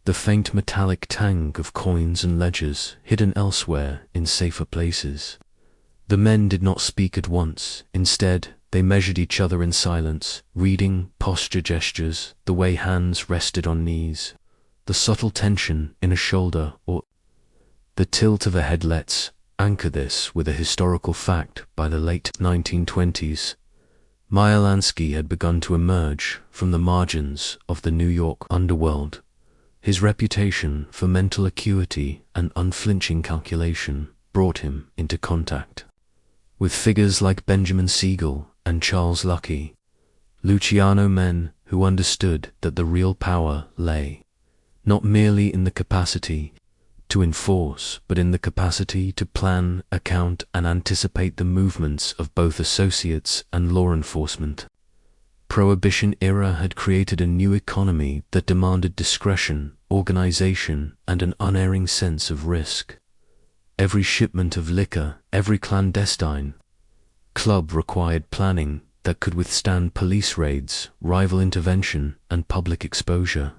the faint metallic tang of coins and ledgers hidden elsewhere in safer places. The men did not speak at once. Instead, they measured each other in silence, reading posture, gestures, the way hands rested on knees, the subtle tension in a shoulder or the tilt of a head. Let's anchor this with a historical fact. By the late 1920s, Meyer Lansky had begun to emerge from the margins of the New York underworld. His reputation for mental acuity and unflinching calculation brought him into contact with figures like Benjamin Siegel and Charles Luckey, Luciano, men who understood that the real power lay not merely in the capacity to enforce, but in the capacity to plan, account, and anticipate the movements of both associates and law enforcement. Prohibition era had created a new economy that demanded discretion, organization, and an unerring sense of risk. Every shipment of liquor, every clandestine club required planning that could withstand police raids, rival intervention, and public exposure.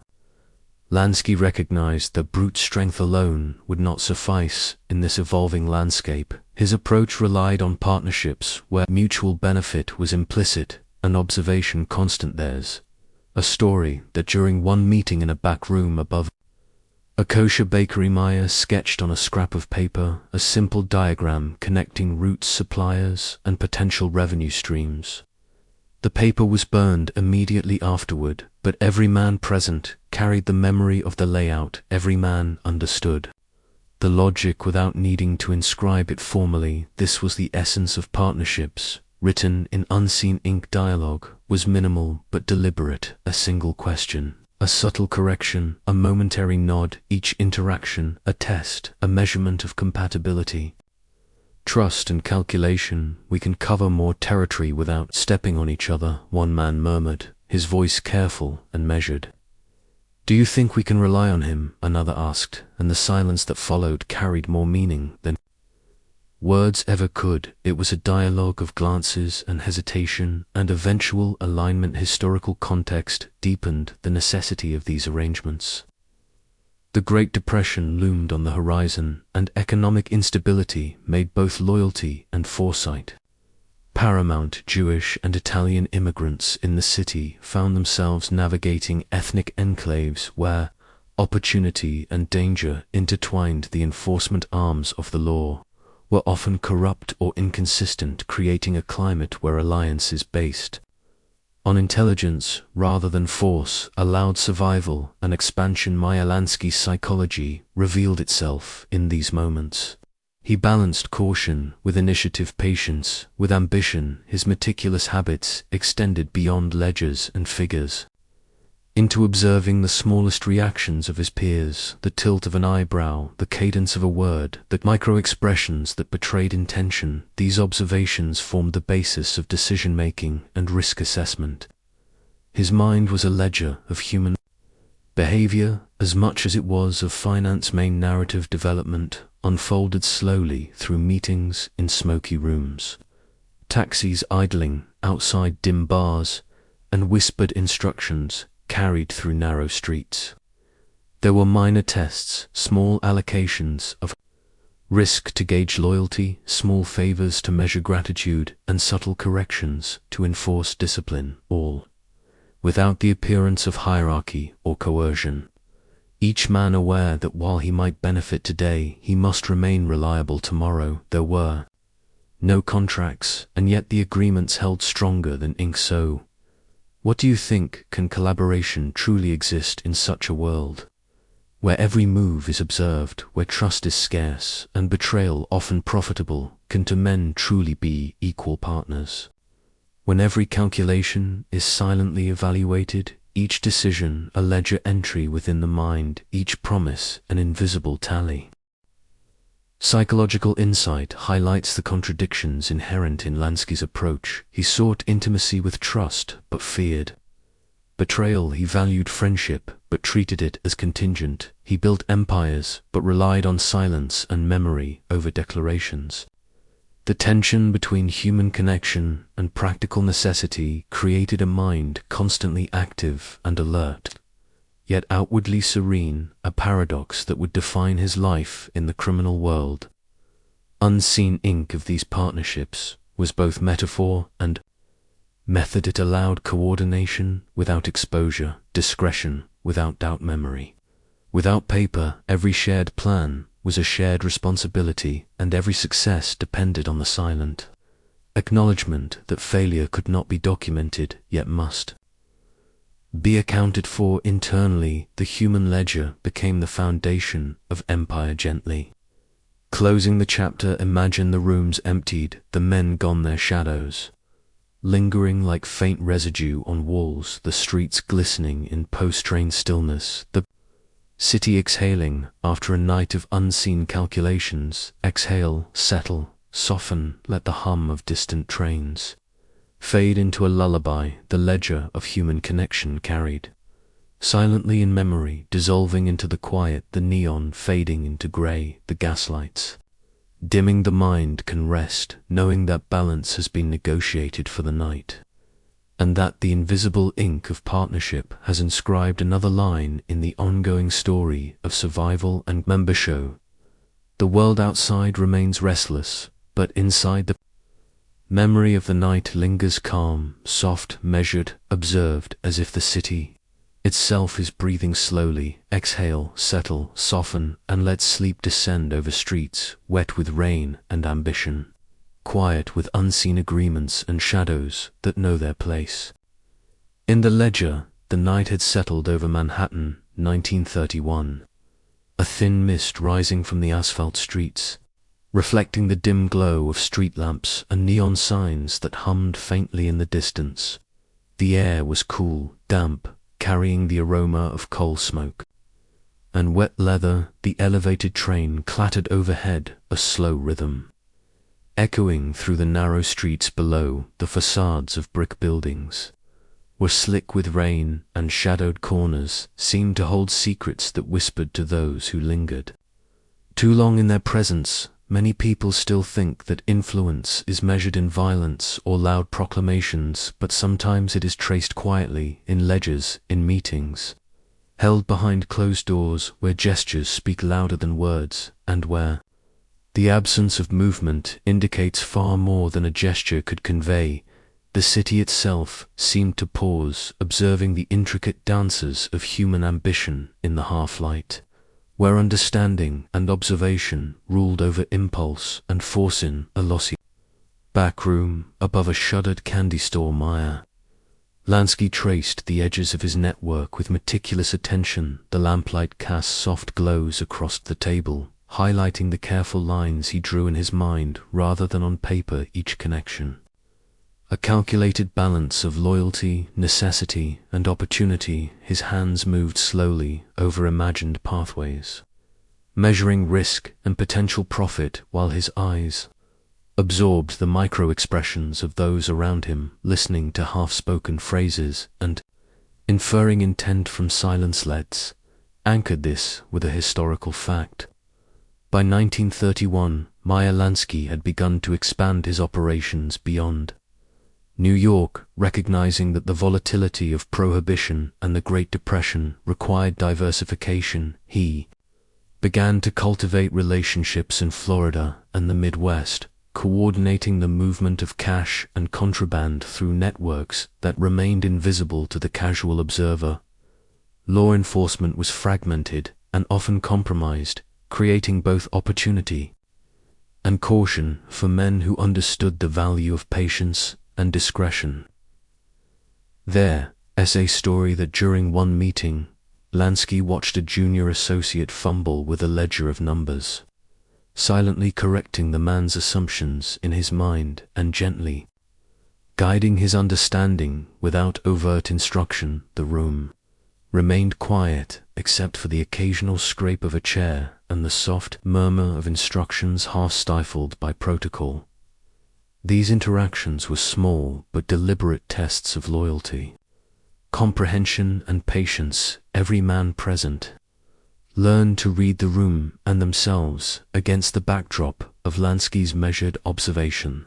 Lansky recognized that brute strength alone would not suffice in this evolving landscape. His approach relied on partnerships where mutual benefit was implicit and observation constant. There's a story that during one meeting in a back room above a kosher bakery, Meyer sketched on a scrap of paper a simple diagram connecting routes, suppliers, and potential revenue streams. The paper was burned immediately afterward, but every man present carried the memory of the layout. Every man understood the logic without needing to inscribe it formally. This was the essence of partnerships, written in unseen ink. Dialogue was minimal but deliberate. A single question, a subtle correction, a momentary nod, each interaction a test, a measurement of compatibility. Trust and calculation. We can cover more territory without stepping on each other, one man murmured, his voice careful and measured. Do you think we can rely on him? Another asked, and the silence that followed carried more meaning than words ever could. It was a dialogue of glances and hesitation and eventual alignment. Historical context deepened the necessity of these arrangements. The Great Depression loomed on the horizon, and economic instability made both loyalty and foresight paramount. Jewish and Italian immigrants in the city found themselves navigating ethnic enclaves where opportunity and danger intertwined. The enforcement arms of the law were often corrupt or inconsistent, creating a climate where alliances based on intelligence rather than force allowed survival and expansion. Meyer Lansky's psychology revealed itself in these moments. He balanced caution with initiative, patience with ambition. His meticulous habits extended beyond ledgers and figures into observing the smallest reactions of his peers, the tilt of an eyebrow, the cadence of a word, the micro-expressions that betrayed intention. These observations formed the basis of decision-making and risk assessment. His mind was a ledger of human behavior as much as it was of finance. Main narrative development unfolded slowly through meetings in smoky rooms, taxis idling outside dim bars, and whispered instructions carried through narrow streets. There were minor tests, small allocations of risk to gauge loyalty, small favors to measure gratitude, and subtle corrections to enforce discipline, all without the appearance of hierarchy or coercion. Each man aware that while he might benefit today, he must remain reliable tomorrow. There were no contracts, and yet the agreements held stronger than ink. So, what do you think? Can collaboration truly exist in such a world, where every move is observed, where trust is scarce and betrayal often profitable? Can two men truly be equal partners, when every calculation is silently evaluated, each decision a ledger entry within the mind, each promise an invisible tally? Psychological insight highlights the contradictions inherent in Lansky's approach. He sought intimacy with trust, but feared betrayal. He valued friendship, but treated it as contingent. He built empires, but relied on silence and memory over declarations. The tension between human connection and practical necessity created a mind constantly active and alert, yet outwardly serene, a paradox that would define his life in the criminal world. Unseen ink of these partnerships was both metaphor and method. It allowed coordination without exposure, discretion without doubt, memory without paper. Every shared plan was a shared responsibility, and every success depended on the silent acknowledgement that failure could not be documented, yet must be accounted for internally. The human ledger became the foundation of empire. Gently closing the chapter, imagine the rooms emptied, the men gone, their shadows lingering like faint residue on walls, the streets glistening in post-train stillness, the City exhaling after a night of unseen calculations. Exhale, settle, soften, let the hum of distant trains fade into a lullaby the ledger of human connection carried. Silently in memory, dissolving into the quiet, the neon fading into grey, the gaslights dimming, the mind can rest, knowing that balance has been negotiated for the night, and that the invisible ink of partnership has inscribed another line in the ongoing story of survival and member show. The world outside remains restless, but inside the memory of the night lingers calm, soft, measured, observed, as if the city itself is breathing slowly. Exhale, settle, soften, and let sleep descend over streets wet with rain and ambition, quiet with unseen agreements and shadows that know their place. In the ledger, the night had settled over Manhattan, 1931. A thin mist rising from the asphalt streets, reflecting the dim glow of street lamps and neon signs that hummed faintly in the distance. The air was cool, damp, carrying the aroma of coal smoke and wet leather. The elevated train clattered overhead, a slow rhythm echoing through the narrow streets below. The facades of brick buildings were slick with rain, and shadowed corners seemed to hold secrets that whispered to those who lingered too long in their presence. Many people still think that influence is measured in violence or loud proclamations, but sometimes it is traced quietly in ledgers, in meetings held behind closed doors, where gestures speak louder than words, and where the absence of movement indicates far more than a gesture could convey. The city itself seemed to pause, observing the intricate dances of human ambition in the half-light, where understanding and observation ruled over impulse and force. In a lossy back room above a shuttered candy store, Meyer Lansky traced the edges of his network with meticulous attention. The lamplight cast soft glows across the table, highlighting the careful lines he drew in his mind rather than on paper, each connection a calculated balance of loyalty, necessity, and opportunity. His hands moved slowly over imagined pathways, measuring risk and potential profit, while his eyes absorbed the micro-expressions of those around him, listening to half-spoken phrases and inferring intent from silence. Let's anchor this with a historical fact. By 1931, Meyer Lansky had begun to expand his operations beyond New York, recognizing that the volatility of Prohibition and the Great Depression required diversification. He began to cultivate relationships in Florida and the Midwest, coordinating the movement of cash and contraband through networks that remained invisible to the casual observer. Law enforcement was fragmented and often compromised, creating both opportunity and caution for men who understood the value of patience and discretion. There is a story that during one meeting, Lansky watched a junior associate fumble with a ledger of numbers, silently correcting the man's assumptions in his mind and gently guiding his understanding without overt instruction. The room remained quiet except for the occasional scrape of a chair and the soft murmur of instructions half stifled by protocol. These interactions were small but deliberate tests of loyalty, comprehension, and patience. Every man present learned to read the room and themselves against the backdrop of Lansky's measured observation.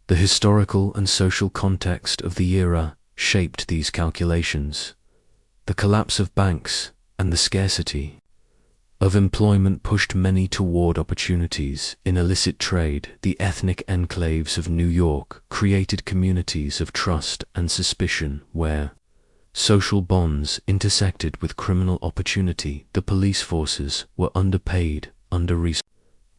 The historical and social context of the era shaped these calculations. The collapse of banks and the scarcity of employment pushed many toward opportunities in illicit trade. The ethnic enclaves of New York created communities of trust and suspicion where social bonds intersected with criminal opportunity. The police forces were underpaid, under-resourced,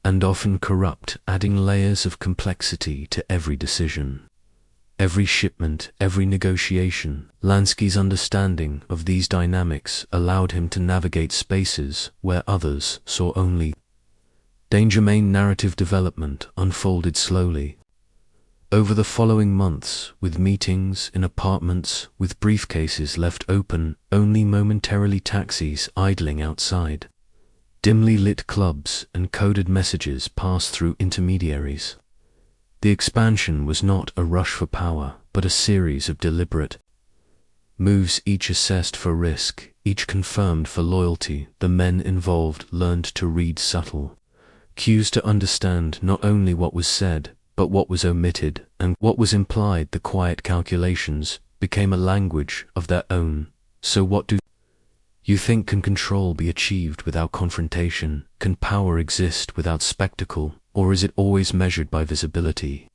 and often corrupt, adding layers of complexity to every decision, every shipment, every negotiation. Lansky's understanding of these dynamics allowed him to navigate spaces where others saw only danger. Main narrative development unfolded slowly. Over the following months, with meetings in apartments, with briefcases left open, only momentarily taxis idling outside, dimly lit clubs and coded messages passed through intermediaries. The expansion was not a rush for power, but a series of deliberate moves, each assessed for risk, each confirmed for loyalty. The men involved learned to read subtle cues, to understand not only what was said, but what was omitted, and what was implied. The quiet calculations became a language of their own. So what do you think? Can control be achieved without confrontation? Can power exist without spectacle? Or is it always measured by visibility?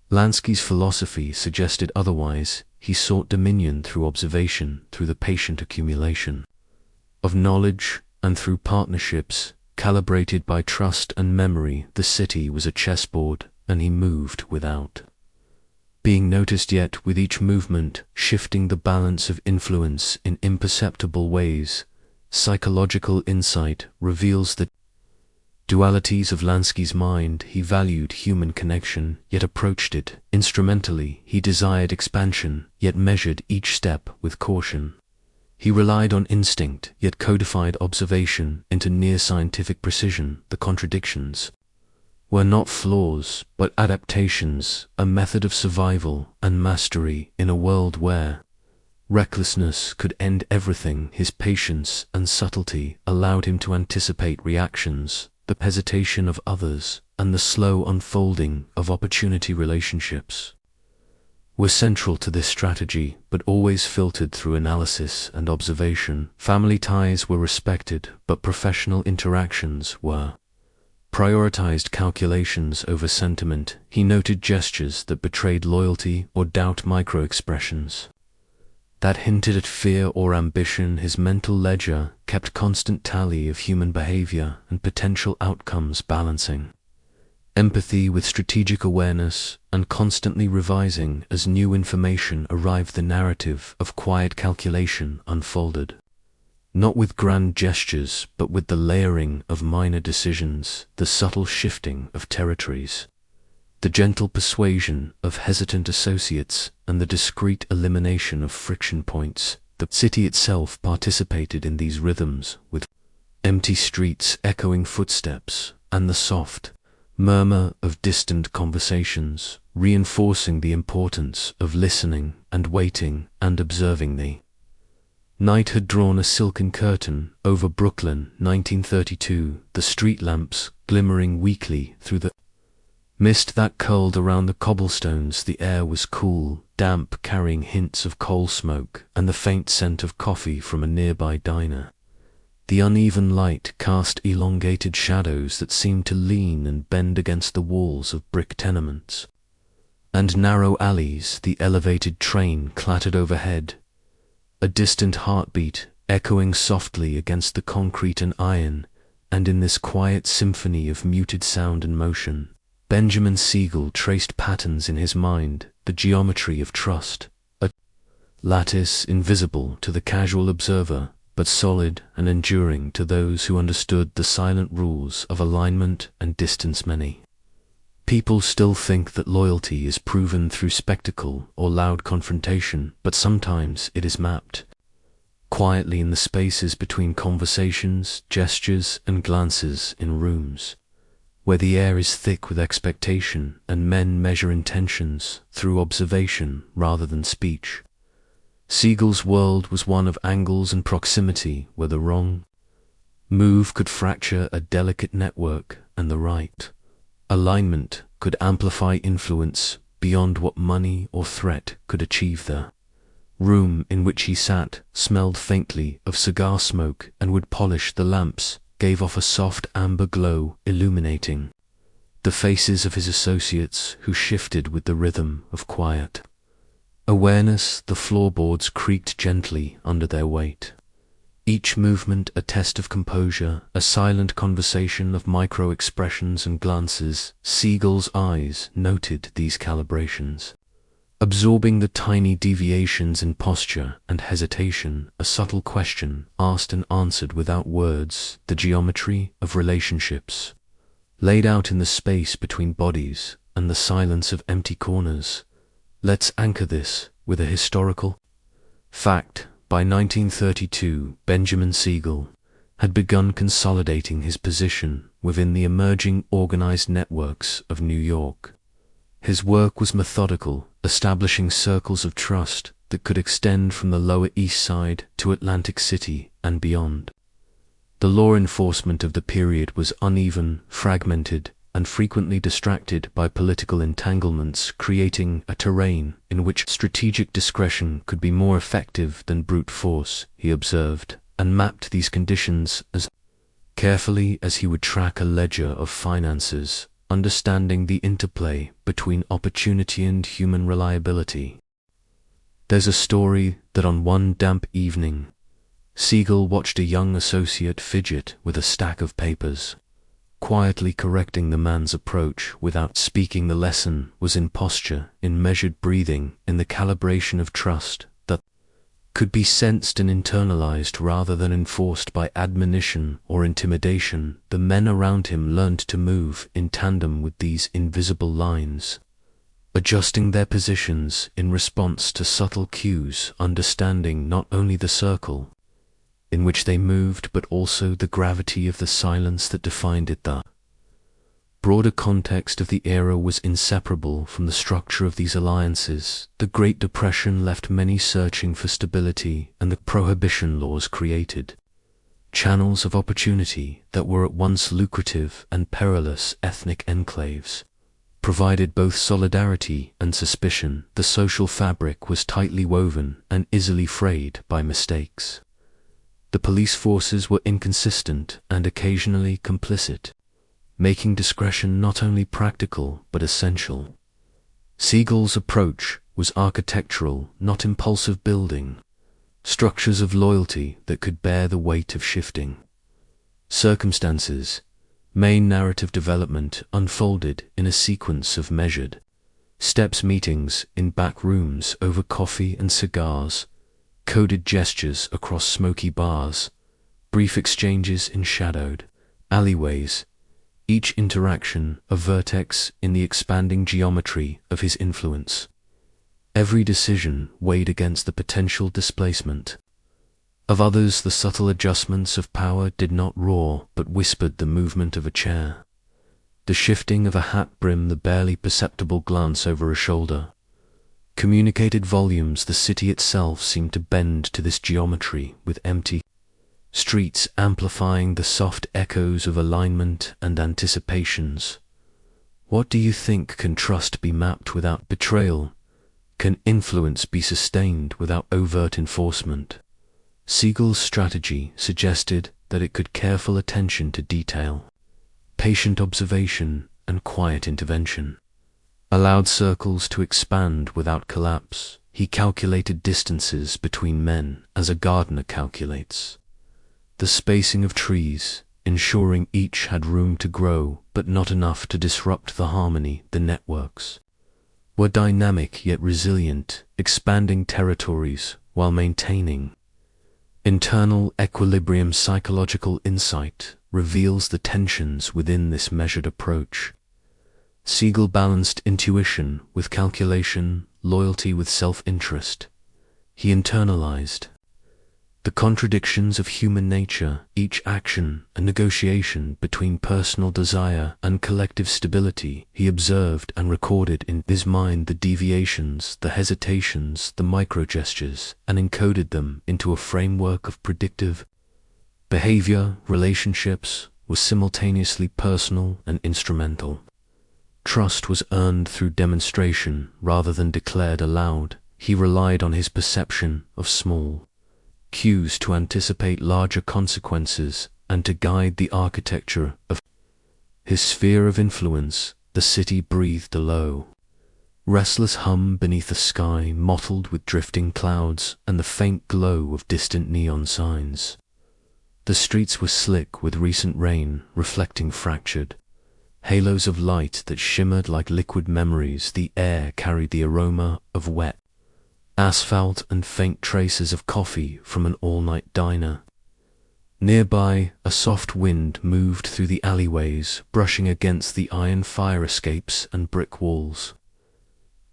Lansky's philosophy suggested otherwise. He sought dominion through observation, through the patient accumulation of knowledge, and through partnerships calibrated by trust and memory. The city was a chessboard, and he moved without being noticed, yet with each movement shifting the balance of influence in imperceptible ways. Psychological insight reveals the dualities of Lansky's mind. He valued human connection, yet approached it instrumentally. He desired expansion, yet measured each step with caution. He relied on instinct, yet codified observation into near-scientific precision. The contradictions were not flaws, but adaptations, a method of survival and mastery in a world where recklessness could end everything. His patience and subtlety allowed him to anticipate reactions, the hesitation of others, and the slow unfolding of opportunity. Relationships were central to this strategy, but always filtered through analysis and observation. Family ties were respected, but professional interactions were prioritized. Calculations over sentiment. He noted gestures that betrayed loyalty or doubt, micro-expressions that hinted at fear or ambition. His mental ledger kept constant tally of human behavior and potential outcomes, balancing empathy with strategic awareness and constantly revising as new information arrived. The narrative of quiet calculation unfolded, not with grand gestures, but with the layering of minor decisions, the subtle shifting of territories, the gentle persuasion of hesitant associates, and the discreet elimination of friction points. The city itself participated in these rhythms, with empty streets echoing footsteps, and the soft murmur of distant conversations, reinforcing the importance of listening and waiting and observing. The night had drawn a silken curtain over Brooklyn, 1932, the street lamps glimmering weakly through the mist that curled around the cobblestones. The air was cool, damp, carrying hints of coal smoke and the faint scent of coffee from a nearby diner. The uneven light cast elongated shadows that seemed to lean and bend against the walls of brick tenements and narrow alleys. The elevated train clattered overhead, a distant heartbeat echoing softly against the concrete and iron. And in this quiet symphony of muted sound and motion, Benjamin Siegel traced patterns in his mind, the geometry of trust, a lattice invisible to the casual observer, but solid and enduring to those who understood the silent rules of alignment and distance. Many people still think that loyalty is proven through spectacle or loud confrontation, but sometimes it is mapped quietly in the spaces between conversations, gestures, and glances, in rooms where the air is thick with expectation and men measure intentions through observation rather than speech. Siegel's world was one of angles and proximity, where the wrong move could fracture a delicate network and the right alignment could amplify influence beyond what money or threat could achieve. The room in which he sat smelled faintly of cigar smoke, and wood polished the lamps gave off a soft amber glow, illuminating the faces of his associates who shifted with the rhythm of quiet awareness. The floorboards creaked gently under their weight, each movement a test of composure, a silent conversation of micro-expressions and glances. Siegel's eyes noted these calibrations, absorbing the tiny deviations in posture and hesitation, a subtle question asked and answered without words, the geometry of relationships laid out in the space between bodies, and the silence of empty corners. Let's anchor this with a historical fact. By 1932, Benjamin Siegel had begun consolidating his position within the emerging organized networks of New York. His work was methodical, establishing circles of trust that could extend from the Lower East Side to Atlantic City and beyond. The law enforcement of the period was uneven, fragmented, and frequently distracted by political entanglements, creating a terrain in which strategic discretion could be more effective than brute force, he observed, and mapped these conditions as carefully as he would track a ledger of finances, understanding the interplay between opportunity and human reliability. There's a story that on one damp evening, Siegel watched a young associate fidget with a stack of papers, quietly correcting the man's approach without speaking. The lesson was in posture, in measured breathing, in the calibration of trust that could be sensed and internalized rather than enforced by admonition or intimidation. The men around him learned to move in tandem with these invisible lines, adjusting their positions in response to subtle cues, understanding not only the circle in which they moved, but also the gravity of the silence that defined it. The broader context of the era was inseparable from the structure of these alliances. The Great Depression left many searching for stability, and the prohibition laws created channels of opportunity that were at once lucrative and perilous. Ethnic enclaves provided both solidarity and suspicion. The social fabric was tightly woven and easily frayed by mistakes. The police forces were inconsistent and occasionally complicit, making discretion not only practical but essential. Siegel's approach was architectural, not impulsive, building structures of loyalty that could bear the weight of shifting circumstances. Main narrative development unfolded in a sequence of measured steps: meetings in back rooms over coffee and cigars, coded gestures across smoky bars, brief exchanges in shadowed alleyways, each interaction a vertex in the expanding geometry of his influence. Every decision weighed against the potential displacement of others. The subtle adjustments of power did not roar, but whispered. The movement of a chair, the shifting of a hat brim, the barely perceptible glance over a shoulder communicated volumes. The city itself seemed to bend to this geometry, with empty streets amplifying the soft echoes of alignment and anticipations. What do you think? Can trust be mapped without betrayal? Can influence be sustained without overt enforcement? Siegel's strategy suggested that it could careful attention to detail, patient observation, and quiet intervention allowed circles to expand without collapse. He calculated distances between men as a gardener calculates the spacing of trees, ensuring each had room to grow but not enough to disrupt the harmony. The networks were dynamic yet resilient, expanding territories while maintaining internal equilibrium. Psychological insight reveals the tensions within this measured approach. Siegel balanced intuition with calculation, loyalty with self-interest. He internalized the contradictions of human nature, each action a negotiation between personal desire and collective stability. He observed and recorded in his mind the deviations, the hesitations, the micro-gestures, and encoded them into a framework of predictive behavior. Relationships were simultaneously personal and instrumental. Trust was earned through demonstration rather than declared aloud. He relied on his perception of small cues to anticipate larger consequences and to guide the architecture of his sphere of influence. The city breathed a low, restless hum beneath a sky mottled with drifting clouds and the faint glow of distant neon signs. The streets were slick with recent rain, reflecting fractured halos of light that shimmered like liquid memories. The air carried the aroma of wet asphalt and faint traces of coffee from an all-night diner. Nearby, a soft wind moved through the alleyways, brushing against the iron fire escapes and brick walls.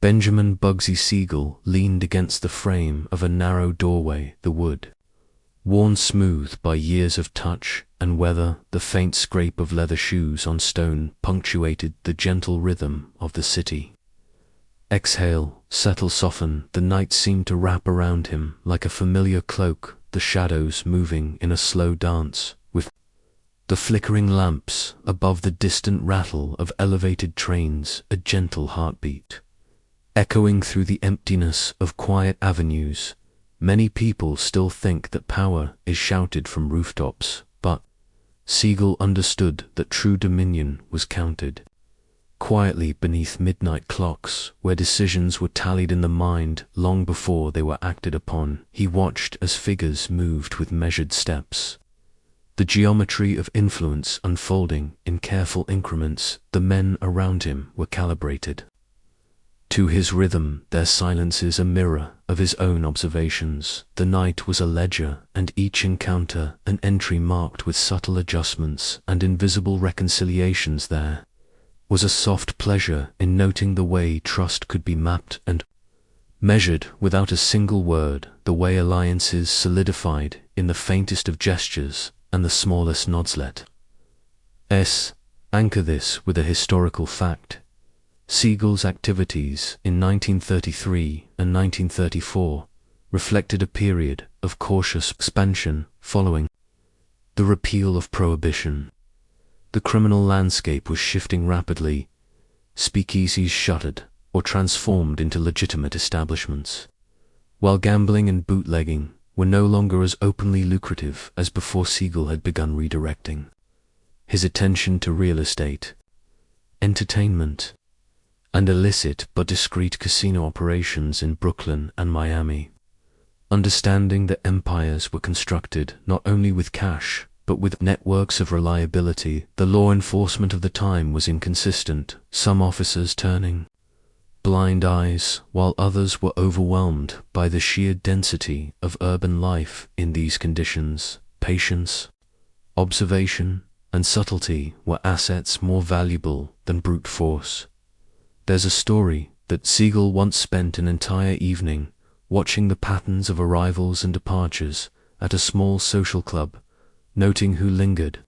Benjamin Bugsy Siegel leaned against the frame of a narrow doorway, the wood, worn smooth by years of touch and weather. The faint scrape of leather shoes on stone punctuated the gentle rhythm of the city. Exhale, settle, soften. The night seemed to wrap around him like a familiar cloak, the shadows moving in a slow dance, with the flickering lamps above the distant rattle of elevated trains, a gentle heartbeat echoing through the emptiness of quiet avenues. Many people still think that power is shouted from rooftops, but Siegel understood that true dominion was counted quietly beneath midnight clocks, where decisions were tallied in the mind long before they were acted upon. He watched as figures moved with measured steps, the geometry of influence unfolding in careful increments. The men around him were calibrated to his rhythm, their silences a mirror of his own observations. The night was a ledger, and each encounter an entry marked with subtle adjustments and invisible reconciliations. There was a soft pleasure in noting the way trust could be mapped and measured without a single word, the way alliances solidified in the faintest of gestures and the smallest nods. Let us anchor this with a historical fact. Siegel's activities in 1933 and 1934 reflected a period of cautious expansion following the repeal of prohibition. The criminal landscape was shifting rapidly. Speakeasies shuttered or transformed into legitimate establishments, while gambling and bootlegging were no longer as openly lucrative as before. Siegel had begun redirecting his attention to real estate, entertainment, and illicit but discreet casino operations in Brooklyn and Miami. Understanding that empires were constructed not only with cash, but with networks of reliability, the law enforcement of the time was inconsistent, some officers turning blind eyes, while others were overwhelmed by the sheer density of urban life. In these conditions, patience, observation, and subtlety were assets more valuable than brute force. There's a story that Siegel once spent an entire evening watching the patterns of arrivals and departures at a small social club, noting who lingered,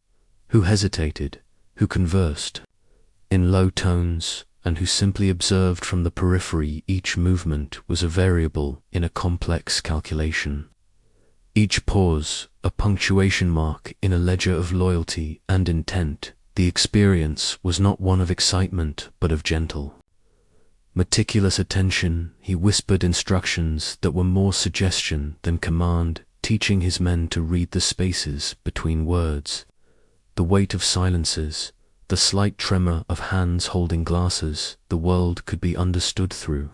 who hesitated, who conversed in low tones, and who simply observed from the periphery. Each movement was a variable in a complex calculation, each pause a punctuation mark in a ledger of loyalty and intent. The experience was not one of excitement, but of gentle, meticulous attention. He whispered instructions that were more suggestion than command, teaching his men to read the spaces between words, the weight of silences, the slight tremor of hands holding glasses. The world could be understood through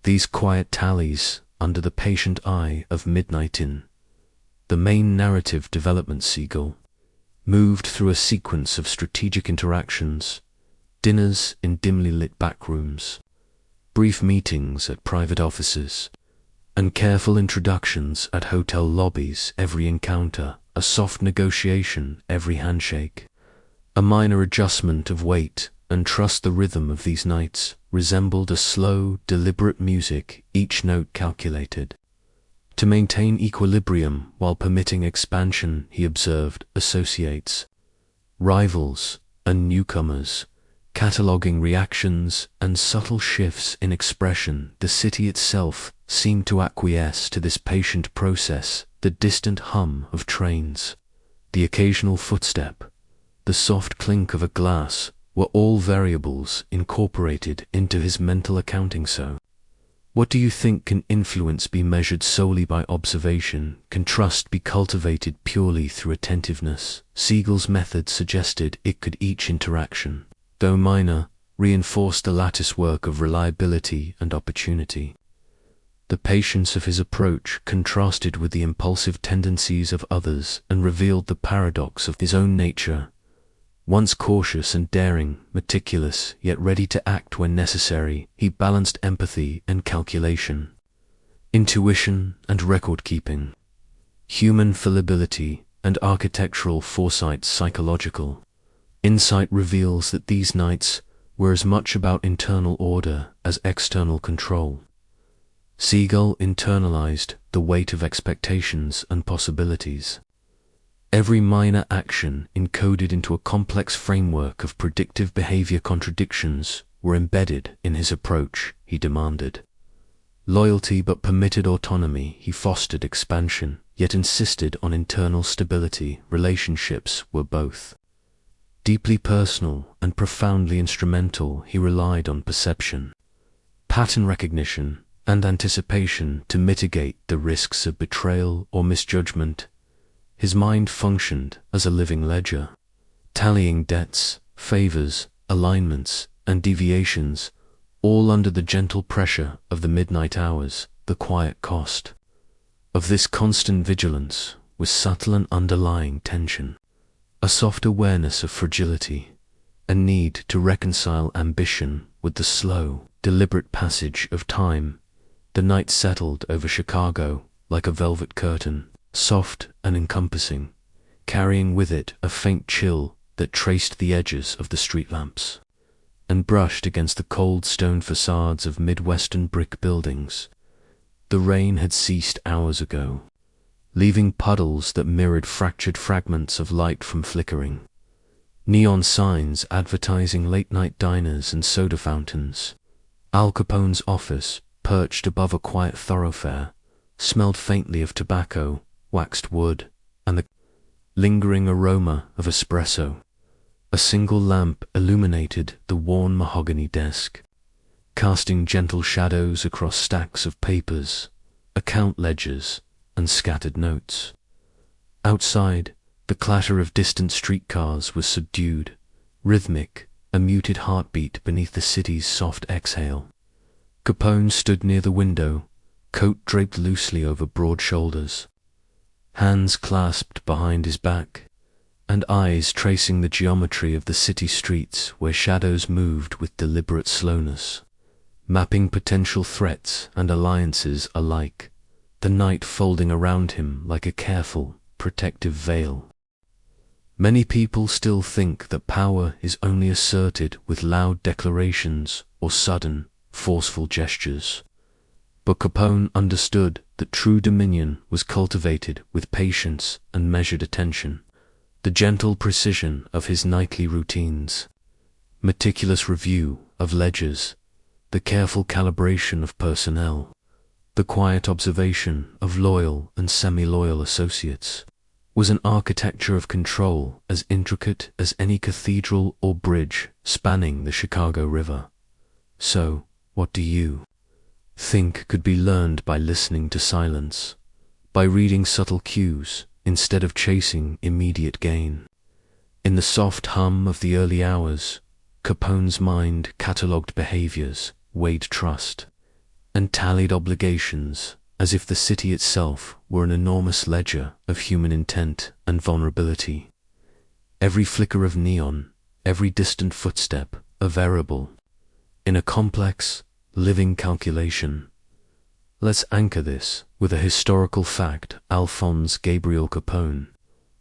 these quiet tallies under the patient eye of midnight. In the main narrative development, Siegel moved through a sequence of strategic interactions, dinners in dimly lit back rooms, brief meetings at private offices, and careful introductions at hotel lobbies. Every encounter, a soft negotiation, every handshake, a minor adjustment of weight and trust. The rhythm of these nights resembled a slow, deliberate music, each note calculated to maintain equilibrium while permitting expansion. He observed associates, rivals, and newcomers, cataloging reactions and subtle shifts in expression. The city itself seemed to acquiesce to this patient process. The distant hum of trains, the occasional footstep, the soft clink of a glass were all variables incorporated into his mental accounting. So, what do you think? Can influence be measured solely by observation? Can trust be cultivated purely through attentiveness? Siegel's method suggested it could. Each interaction, though minor, reinforced the lattice work of reliability and opportunity. The patience of his approach contrasted with the impulsive tendencies of others and revealed the paradox of his own nature. Once cautious and daring, meticulous, yet ready to act when necessary, he balanced empathy and calculation, intuition and record-keeping, human fallibility and architectural foresight psychological. Insight reveals that these nights were as much about internal order as external control. Siegel internalized the weight of expectations and possibilities. Every minor action encoded into a complex framework of predictive behavior contradictions were embedded in his approach, he demanded. Loyalty but permitted autonomy, he fostered expansion, yet insisted on internal stability. Relationships were both deeply personal and profoundly instrumental. He relied on perception, pattern recognition, and anticipation to mitigate the risks of betrayal or misjudgment. His mind functioned as a living ledger, tallying debts, favors, alignments, and deviations, all under the gentle pressure of the midnight hours. The quiet cost of this constant vigilance was subtle and underlying tension, a soft awareness of fragility, a need to reconcile ambition with the slow, deliberate passage of time. The night settled over Chicago like a velvet curtain, soft and encompassing, carrying with it a faint chill that traced the edges of the street lamps and brushed against the cold stone facades of Midwestern brick buildings. The rain had ceased hours ago, leaving puddles that mirrored fractured fragments of light from flickering. Neon signs advertising late-night diners and soda fountains. Al Capone's office, perched above a quiet thoroughfare, smelled faintly of tobacco, waxed wood, and the lingering aroma of espresso. A single lamp illuminated the worn mahogany desk, casting gentle shadows across stacks of papers, account ledgers, and scattered notes. Outside, the clatter of distant streetcars was subdued, rhythmic, a muted heartbeat beneath the city's soft exhale. Capone stood near the window, coat draped loosely over broad shoulders, hands clasped behind his back, and eyes tracing the geometry of the city streets where shadows moved with deliberate slowness, mapping potential threats and alliances alike, the night folding around him like a careful, protective veil. Many people still think that power is only asserted with loud declarations or sudden, forceful gestures. But Capone understood that true dominion was cultivated with patience and measured attention. The gentle precision of his nightly routines, meticulous review of ledgers, the careful calibration of personnel, the quiet observation of loyal and semi-loyal associates, was an architecture of control as intricate as any cathedral or bridge spanning the Chicago River. So, what do you think could be learned by listening to silence, by reading subtle cues, instead of chasing immediate gain? In the soft hum of the early hours, Capone's mind catalogued behaviors, weighed trust, and tallied obligations as if the city itself were an enormous ledger of human intent and vulnerability. Every flicker of neon, every distant footstep, a variable in a complex, living calculation. Let's anchor this with a historical fact. Alphonse Gabriel Capone,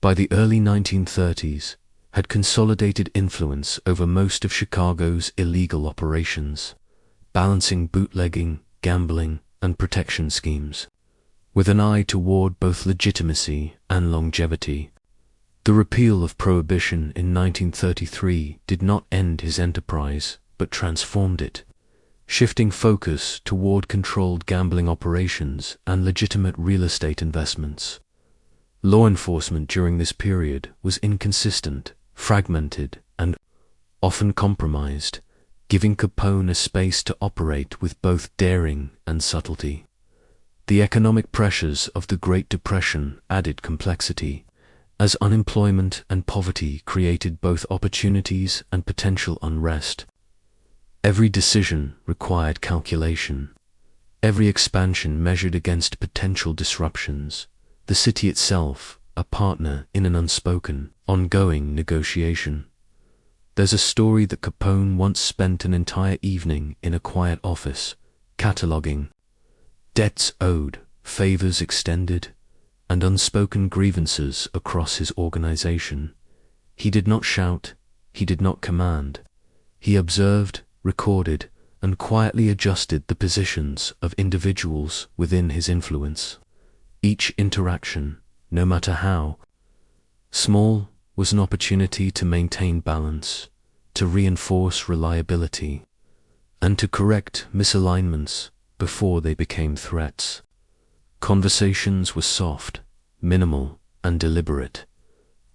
by the early 1930s, had consolidated influence over most of Chicago's illegal operations, balancing bootlegging, gambling, and protection schemes, with an eye toward both legitimacy and longevity. The repeal of Prohibition in 1933 did not end his enterprise, but transformed it, shifting focus toward controlled gambling operations and legitimate real estate investments. Law enforcement during this period was inconsistent, fragmented, and often compromised, giving Capone a space to operate with both daring and subtlety. The economic pressures of the Great Depression added complexity, as unemployment and poverty created both opportunities and potential unrest. Every decision required calculation, every expansion measured against potential disruptions, the city itself a partner in an unspoken, ongoing negotiation. There's a story that Capone once spent an entire evening in a quiet office, cataloguing debts owed, favors extended, and unspoken grievances across his organization. He did not shout, he did not command. He observed, recorded, and quietly adjusted the positions of individuals within his influence. Each interaction, no matter how small, was an opportunity to maintain balance, to reinforce reliability, and to correct misalignments before they became threats. Conversations were soft, minimal, and deliberate.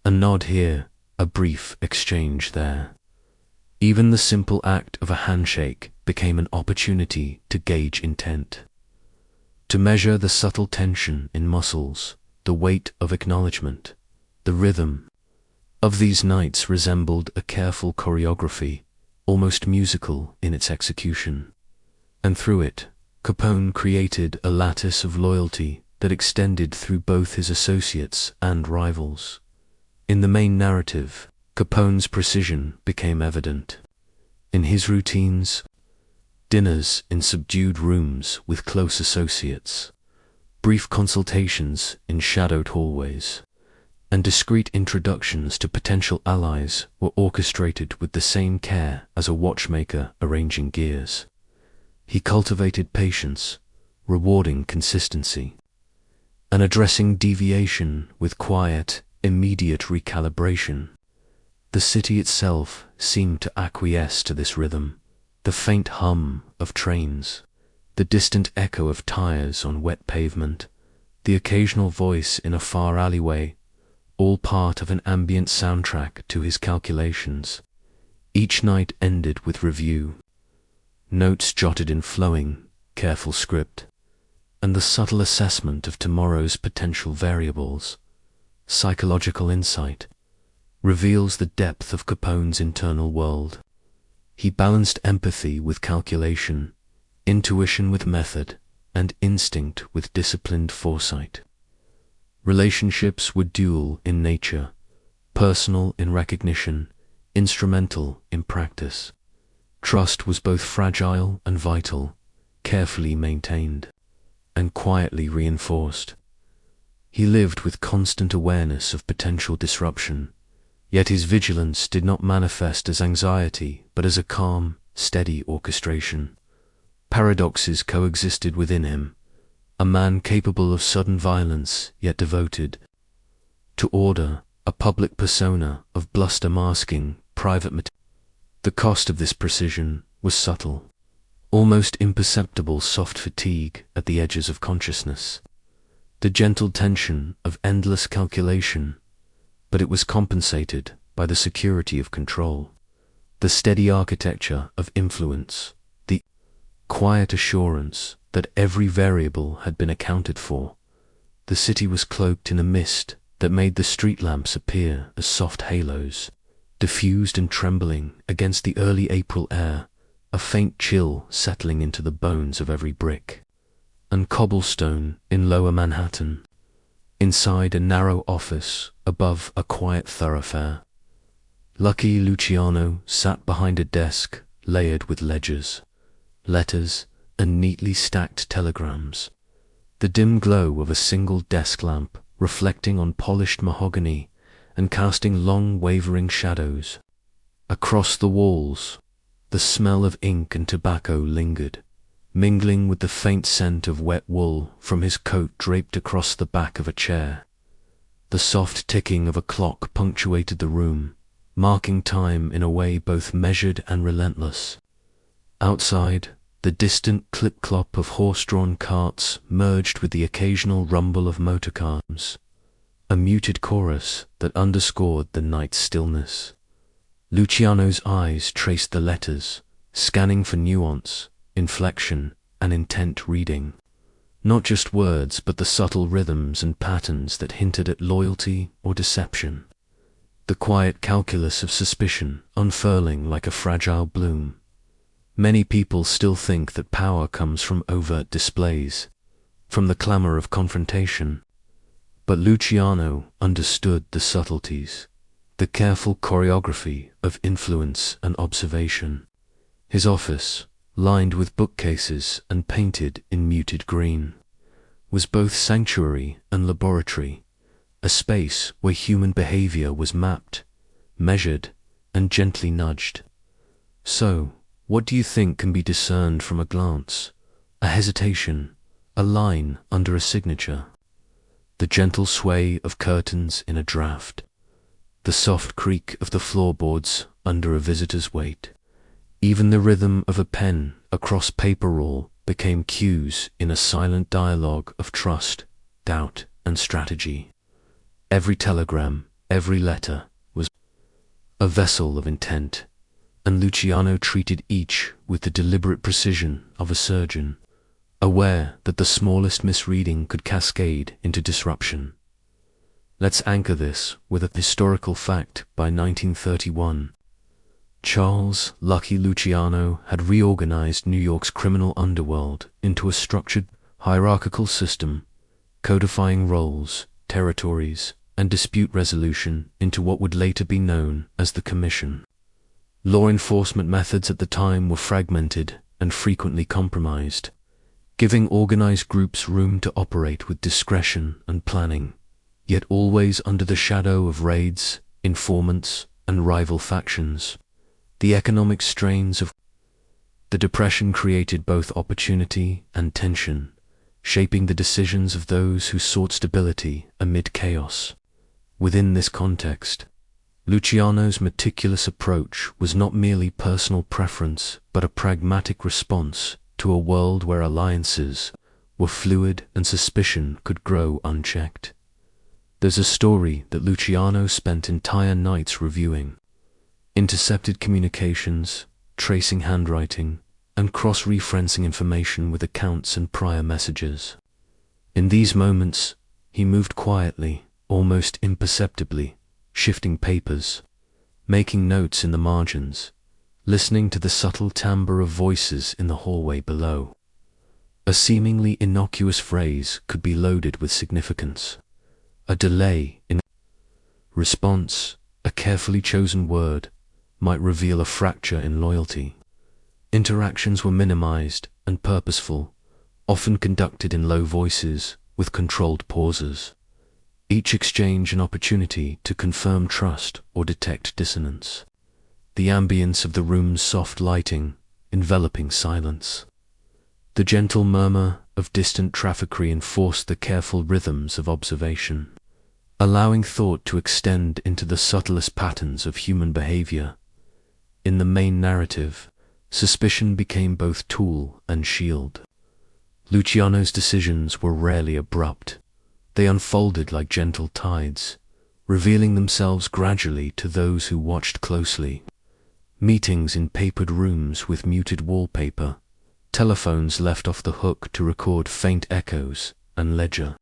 A nod here, a brief exchange there. Even the simple act of a handshake became an opportunity to gauge intent, to measure the subtle tension in muscles, the weight of acknowledgement. The rhythm of these nights resembled a careful choreography, almost musical in its execution. And through it, Capone created a lattice of loyalty that extended through both his associates and rivals. In the main narrative, Capone's precision became evident. In his routines, dinners in subdued rooms with close associates, brief consultations in shadowed hallways, and discreet introductions to potential allies were orchestrated with the same care as a watchmaker arranging gears. He cultivated patience, rewarding consistency, and addressing deviation with quiet, immediate recalibration. The city itself seemed to acquiesce to this rhythm, the faint hum of trains, the distant echo of tires on wet pavement, the occasional voice in a far alleyway, all part of an ambient soundtrack to his calculations. Each night ended with review, notes jotted in flowing, careful script, and the subtle assessment of tomorrow's potential variables. Psychological insight reveals the depth of Capone's internal world. He balanced empathy with calculation, intuition with method, and instinct with disciplined foresight. Relationships were dual in nature, personal in recognition, instrumental in practice. Trust was both fragile and vital, carefully maintained, and quietly reinforced. He lived with constant awareness of potential disruption, yet his vigilance did not manifest as anxiety, but as a calm, steady orchestration. Paradoxes coexisted within him, a man capable of sudden violence, yet devoted to order, a public persona of bluster masking private material. The cost of this precision was subtle, almost imperceptible soft fatigue at the edges of consciousness, the gentle tension of endless calculation, but it was compensated by the security of control, the steady architecture of influence, the quiet assurance that every variable had been accounted for. The city was cloaked in a mist that made the street lamps appear as soft halos, diffused and trembling against the early April air, a faint chill settling into the bones of every brick and cobblestone in lower Manhattan. Inside a narrow office above a quiet thoroughfare, Lucky Luciano sat behind a desk layered with ledgers, letters, and neatly stacked telegrams. The dim glow of a single desk lamp reflecting on polished mahogany and casting long wavering shadows. Across the walls, the smell of ink and tobacco lingered, mingling with the faint scent of wet wool from his coat draped across the back of a chair. The soft ticking of a clock punctuated the room, marking time in a way both measured and relentless. Outside, the distant clip-clop of horse-drawn carts merged with the occasional rumble of motorcars, a muted chorus that underscored the night's stillness. Luciano's eyes traced the letters, scanning for nuance, inflection, and intent reading. Not just words, but the subtle rhythms and patterns that hinted at loyalty or deception. The quiet calculus of suspicion unfurling like a fragile bloom. Many people still think that power comes from overt displays, from the clamor of confrontation. But Luciano understood the subtleties, the careful choreography of influence and observation. His office, lined with bookcases and painted in muted green, was both sanctuary and laboratory, a space where human behavior was mapped, measured, and gently nudged. So, what do you think can be discerned from a glance, a hesitation, a line under a signature? The gentle sway of curtains in a draft, the soft creak of the floorboards under a visitor's weight. Even the rhythm of a pen across paper roll became cues in a silent dialogue of trust, doubt, and strategy. Every telegram, every letter was a vessel of intent, and Luciano treated each with the deliberate precision of a surgeon, aware that the smallest misreading could cascade into disruption. Let's anchor this with a historical fact. By 1931, Charles "Lucky" Luciano had reorganized New York's criminal underworld into a structured, hierarchical system, codifying roles, territories, and dispute resolution into what would later be known as the Commission. Law enforcement methods at the time were fragmented and frequently compromised, giving organized groups room to operate with discretion and planning, yet always under the shadow of raids, informants, and rival factions. The economic strains of the Depression created both opportunity and tension, shaping the decisions of those who sought stability amid chaos. Within this context, Luciano's meticulous approach was not merely personal preference, but a pragmatic response to a world where alliances were fluid and suspicion could grow unchecked. There's a story that Luciano spent entire nights reviewing intercepted communications, tracing handwriting, and cross-referencing information with accounts and prior messages. In these moments, he moved quietly, almost imperceptibly, shifting papers, making notes in the margins, listening to the subtle timbre of voices in the hallway below. A seemingly innocuous phrase could be loaded with significance. A delay in response, a carefully chosen word, might reveal a fracture in loyalty. Interactions were minimized and purposeful, often conducted in low voices with controlled pauses. Each exchange an opportunity to confirm trust or detect dissonance. The ambience of the room's soft lighting, enveloping silence. The gentle murmur of distant traffic reinforced the careful rhythms of observation, allowing thought to extend into the subtlest patterns of human behavior. In the main narrative, suspicion became both tool and shield. Luciano's decisions were rarely abrupt. They unfolded like gentle tides, revealing themselves gradually to those who watched closely. Meetings in papered rooms with muted wallpaper, telephones left off the hook to record faint echoes and ledger.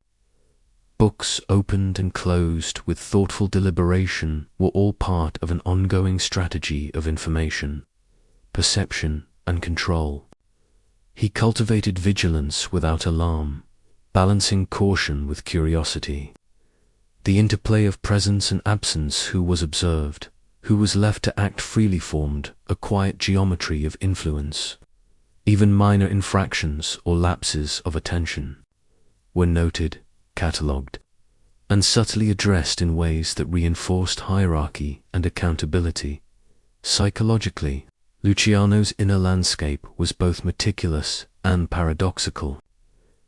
Books opened and closed with thoughtful deliberation were all part of an ongoing strategy of information, perception, and control. He cultivated vigilance without alarm, balancing caution with curiosity. The interplay of presence and absence, who was observed, who was left to act freely, formed a quiet geometry of influence. Even minor infractions or lapses of attention were noted, catalogued, and subtly addressed in ways that reinforced hierarchy and accountability. Psychologically, Luciano's inner landscape was both meticulous and paradoxical.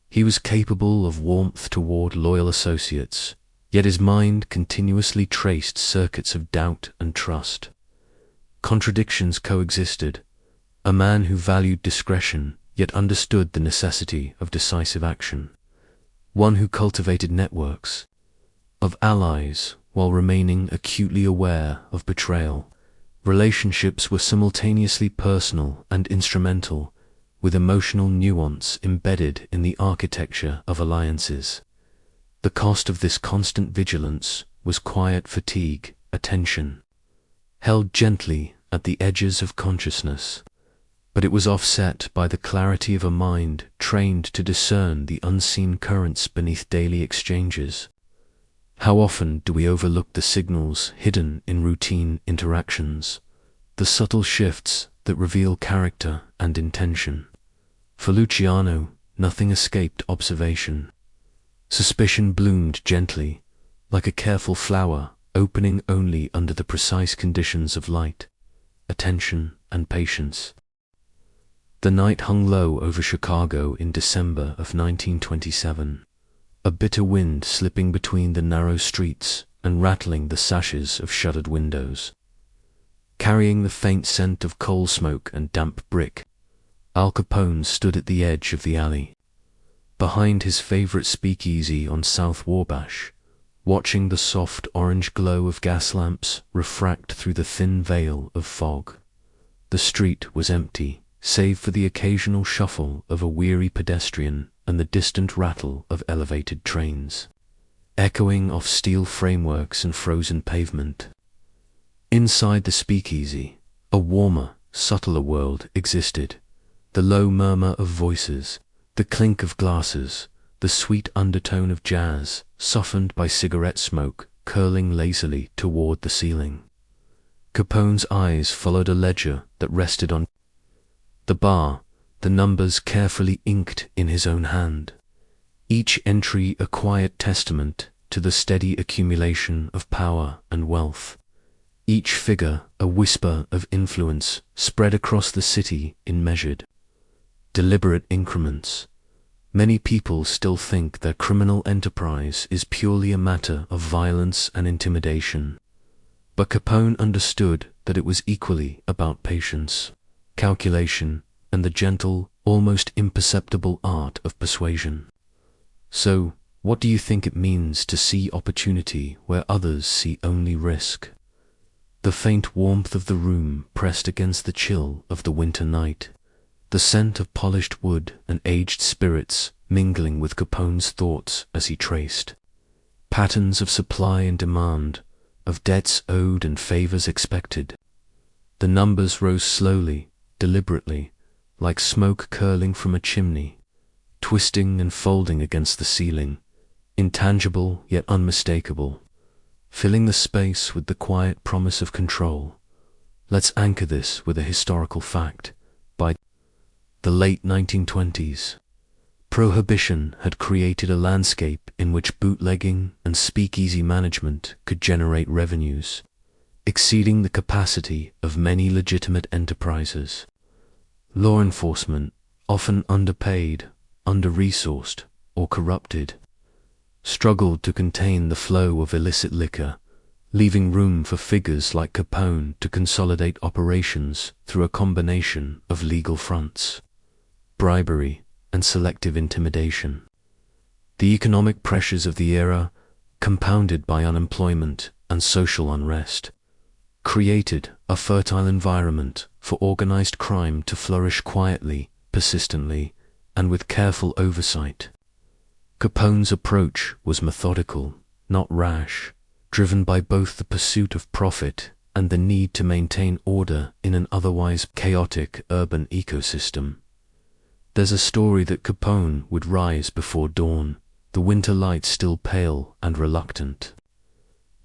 He was capable of warmth toward loyal associates, yet his mind continuously traced circuits of doubt and trust. Contradictions coexisted. A man who valued discretion, yet understood the necessity of decisive action. One who cultivated networks of allies while remaining acutely aware of betrayal. Relationships were simultaneously personal and instrumental, with emotional nuance embedded in the architecture of alliances. The cost of this constant vigilance was quiet fatigue, attention, held gently at the edges of consciousness, but it was offset by the clarity of a mind trained to discern the unseen currents beneath daily exchanges. How often do we overlook the signals hidden in routine interactions, the subtle shifts that reveal character and intention? For Luciano, nothing escaped observation. Suspicion bloomed gently, like a careful flower, opening only under the precise conditions of light, attention, and patience. The night hung low over Chicago in December of 1927, a bitter wind slipping between the narrow streets and rattling the sashes of shuttered windows. Carrying the faint scent of coal smoke and damp brick, Al Capone stood at the edge of the alley, behind his favorite speakeasy on South Wabash, watching the soft orange glow of gas lamps refract through the thin veil of fog. The street was empty, save for the occasional shuffle of a weary pedestrian and the distant rattle of elevated trains, echoing off steel frameworks and frozen pavement. Inside the speakeasy, a warmer, subtler world existed. The low murmur of voices, the clink of glasses, the sweet undertone of jazz, softened by cigarette smoke curling lazily toward the ceiling. Capone's eyes followed a ledger that rested on the bar, the numbers carefully inked in his own hand, each entry a quiet testament to the steady accumulation of power and wealth, each figure a whisper of influence spread across the city in measured, deliberate increments. Many people still think their criminal enterprise is purely a matter of violence and intimidation, but Capone understood that it was equally about patience, calculation, and the gentle, almost imperceptible art of persuasion. So, what do you think it means to see opportunity where others see only risk? The faint warmth of the room pressed against the chill of the winter night, the scent of polished wood and aged spirits mingling with Capone's thoughts as he traced patterns of supply and demand, of debts owed and favors expected. The numbers rose slowly, deliberately, like smoke curling from a chimney, twisting and folding against the ceiling, intangible yet unmistakable, filling the space with the quiet promise of control. Let's anchor this with a historical fact. By the late 1920s, Prohibition had created a landscape in which bootlegging and speakeasy management could generate revenues, exceeding the capacity of many legitimate enterprises. Law enforcement, often underpaid, under-resourced, or corrupted, struggled to contain the flow of illicit liquor, leaving room for figures like Capone to consolidate operations through a combination of legal fronts, bribery, and selective intimidation. The economic pressures of the era, compounded by unemployment and social unrest, created a fertile environment for organized crime to flourish quietly, persistently, and with careful oversight. Capone's approach was methodical, not rash, driven by both the pursuit of profit and the need to maintain order in an otherwise chaotic urban ecosystem. There's a story that Capone would rise before dawn, the winter light still pale and reluctant,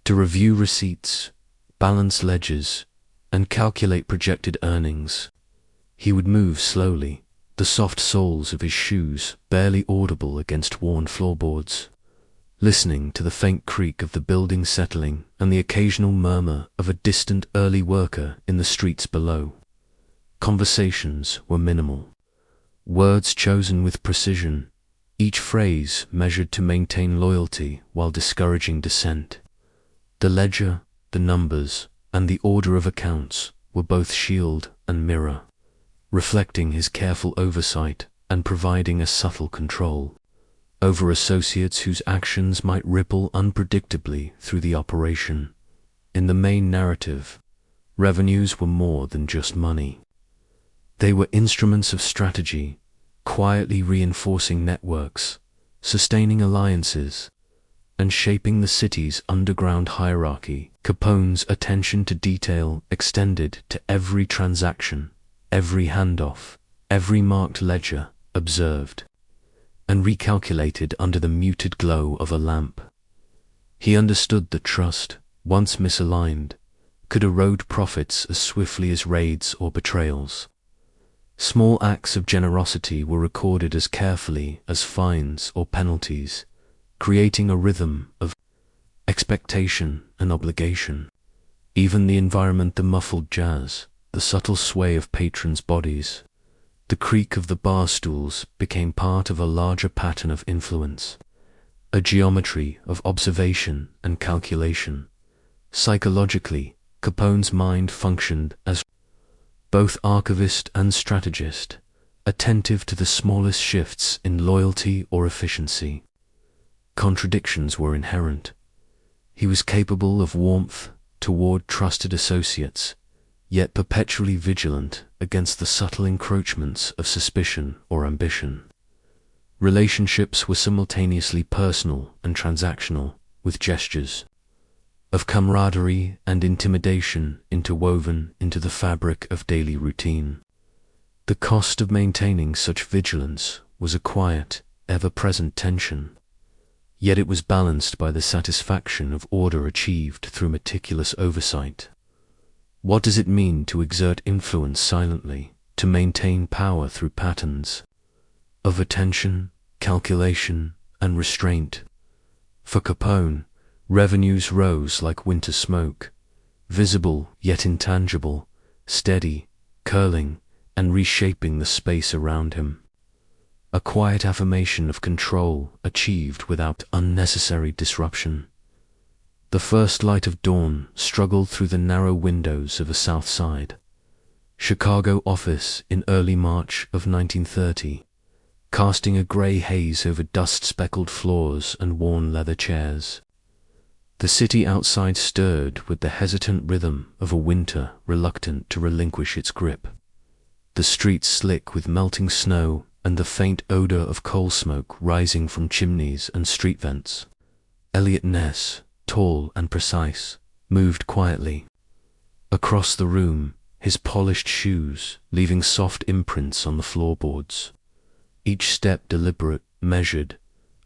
to review receipts, balance ledgers, and calculate projected earnings. He would move slowly, the soft soles of his shoes barely audible against worn floorboards, listening to the faint creak of the building settling and the occasional murmur of a distant early worker in the streets below. Conversations were minimal, words chosen with precision, each phrase measured to maintain loyalty while discouraging dissent. The ledger, the numbers, and the order of accounts were both shield and mirror, reflecting his careful oversight and providing a subtle control over associates whose actions might ripple unpredictably through the operation. In the main narrative, revenues were more than just money. They were instruments of strategy, quietly reinforcing networks, sustaining alliances, and shaping the city's underground hierarchy. Capone's attention to detail extended to every transaction, every handoff, every marked ledger observed and recalculated under the muted glow of a lamp. He understood that trust, once misaligned, could erode profits as swiftly as raids or betrayals. Small acts of generosity were recorded as carefully as fines or penalties, creating a rhythm of expectation and obligation. Even the environment, the muffled jazz, the subtle sway of patrons' bodies, the creak of the bar stools became part of a larger pattern of influence, a geometry of observation and calculation. Psychologically, Capone's mind functioned as both archivist and strategist, attentive to the smallest shifts in loyalty or efficiency. Contradictions were inherent. He was capable of warmth toward trusted associates, yet perpetually vigilant against the subtle encroachments of suspicion or ambition. Relationships were simultaneously personal and transactional, with gestures of camaraderie and intimidation interwoven into the fabric of daily routine. The cost of maintaining such vigilance was a quiet, ever-present tension, yet it was balanced by the satisfaction of order achieved through meticulous oversight. What does it mean to exert influence silently, to maintain power through patterns of attention, calculation, and restraint? For Capone, revenues rose like winter smoke, visible yet intangible, steady, curling, and reshaping the space around him. A quiet affirmation of control achieved without unnecessary disruption. The first light of dawn struggled through the narrow windows of a South Side Chicago office in early March of 1930, casting a gray haze over dust-speckled floors and worn leather chairs. The city outside stirred with the hesitant rhythm of a winter reluctant to relinquish its grip. The streets slick with melting snow and the faint odor of coal smoke rising from chimneys and street vents. Elliot Ness, tall and precise, moved quietly across the room, his polished shoes leaving soft imprints on the floorboards. Each step deliberate, measured,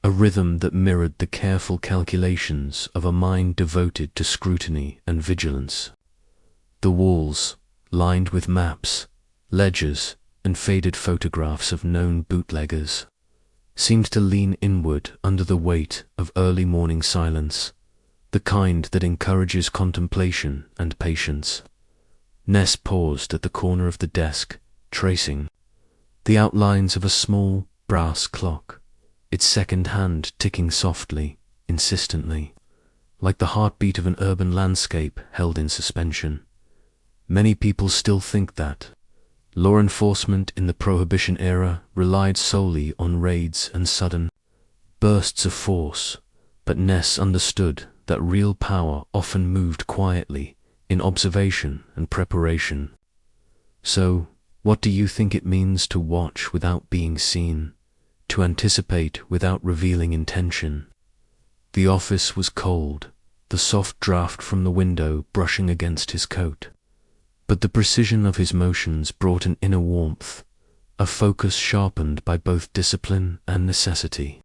a rhythm that mirrored the careful calculations of a mind devoted to scrutiny and vigilance. The walls, lined with maps, ledgers, and faded photographs of known bootleggers, seemed to lean inward under the weight of early morning silence, the kind that encourages contemplation and patience. Ness paused at the corner of the desk, tracing the outlines of a small brass clock, its second hand ticking softly, insistently, like the heartbeat of an urban landscape held in suspension. Many people still think that law enforcement in the Prohibition era relied solely on raids and sudden bursts of force, but Ness understood that real power often moved quietly in observation and preparation. So, what do you think it means to watch without being seen, to anticipate without revealing intention? The office was cold, the soft draft from the window brushing against his coat. But the precision of his motions brought an inner warmth, a focus sharpened by both discipline and necessity.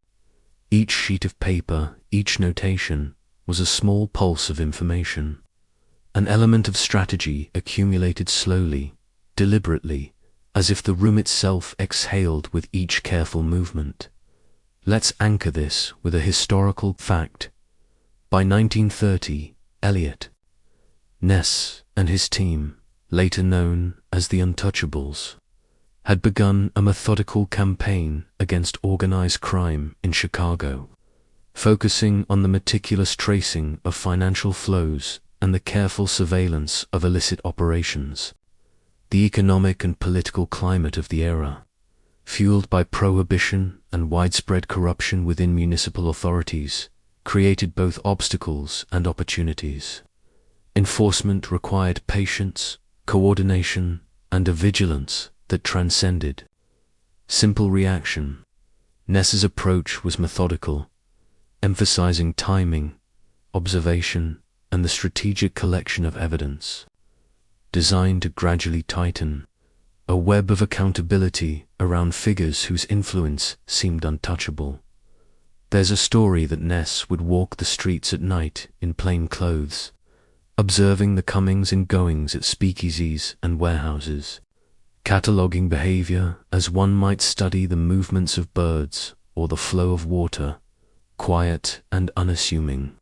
Each sheet of paper, each notation, was a small pulse of information, an element of strategy accumulated slowly, deliberately, as if the room itself exhaled with each careful movement. Let's anchor this with a historical fact. By 1930, Elliot Ness and his team, later known as the Untouchables, had begun a methodical campaign against organized crime in Chicago, focusing on the meticulous tracing of financial flows and the careful surveillance of illicit operations. The economic and political climate of the era, fueled by prohibition and widespread corruption within municipal authorities, created both obstacles and opportunities. Enforcement required patience, coordination, and a vigilance that transcended simple reaction. Ness's approach was methodical, emphasizing timing, observation, and the strategic collection of evidence, designed to gradually tighten a web of accountability around figures whose influence seemed untouchable. There's a story that Ness would walk the streets at night in plain clothes, observing the comings and goings at speakeasies and warehouses, cataloging behavior as one might study the movements of birds or the flow of water, quiet and unassuming.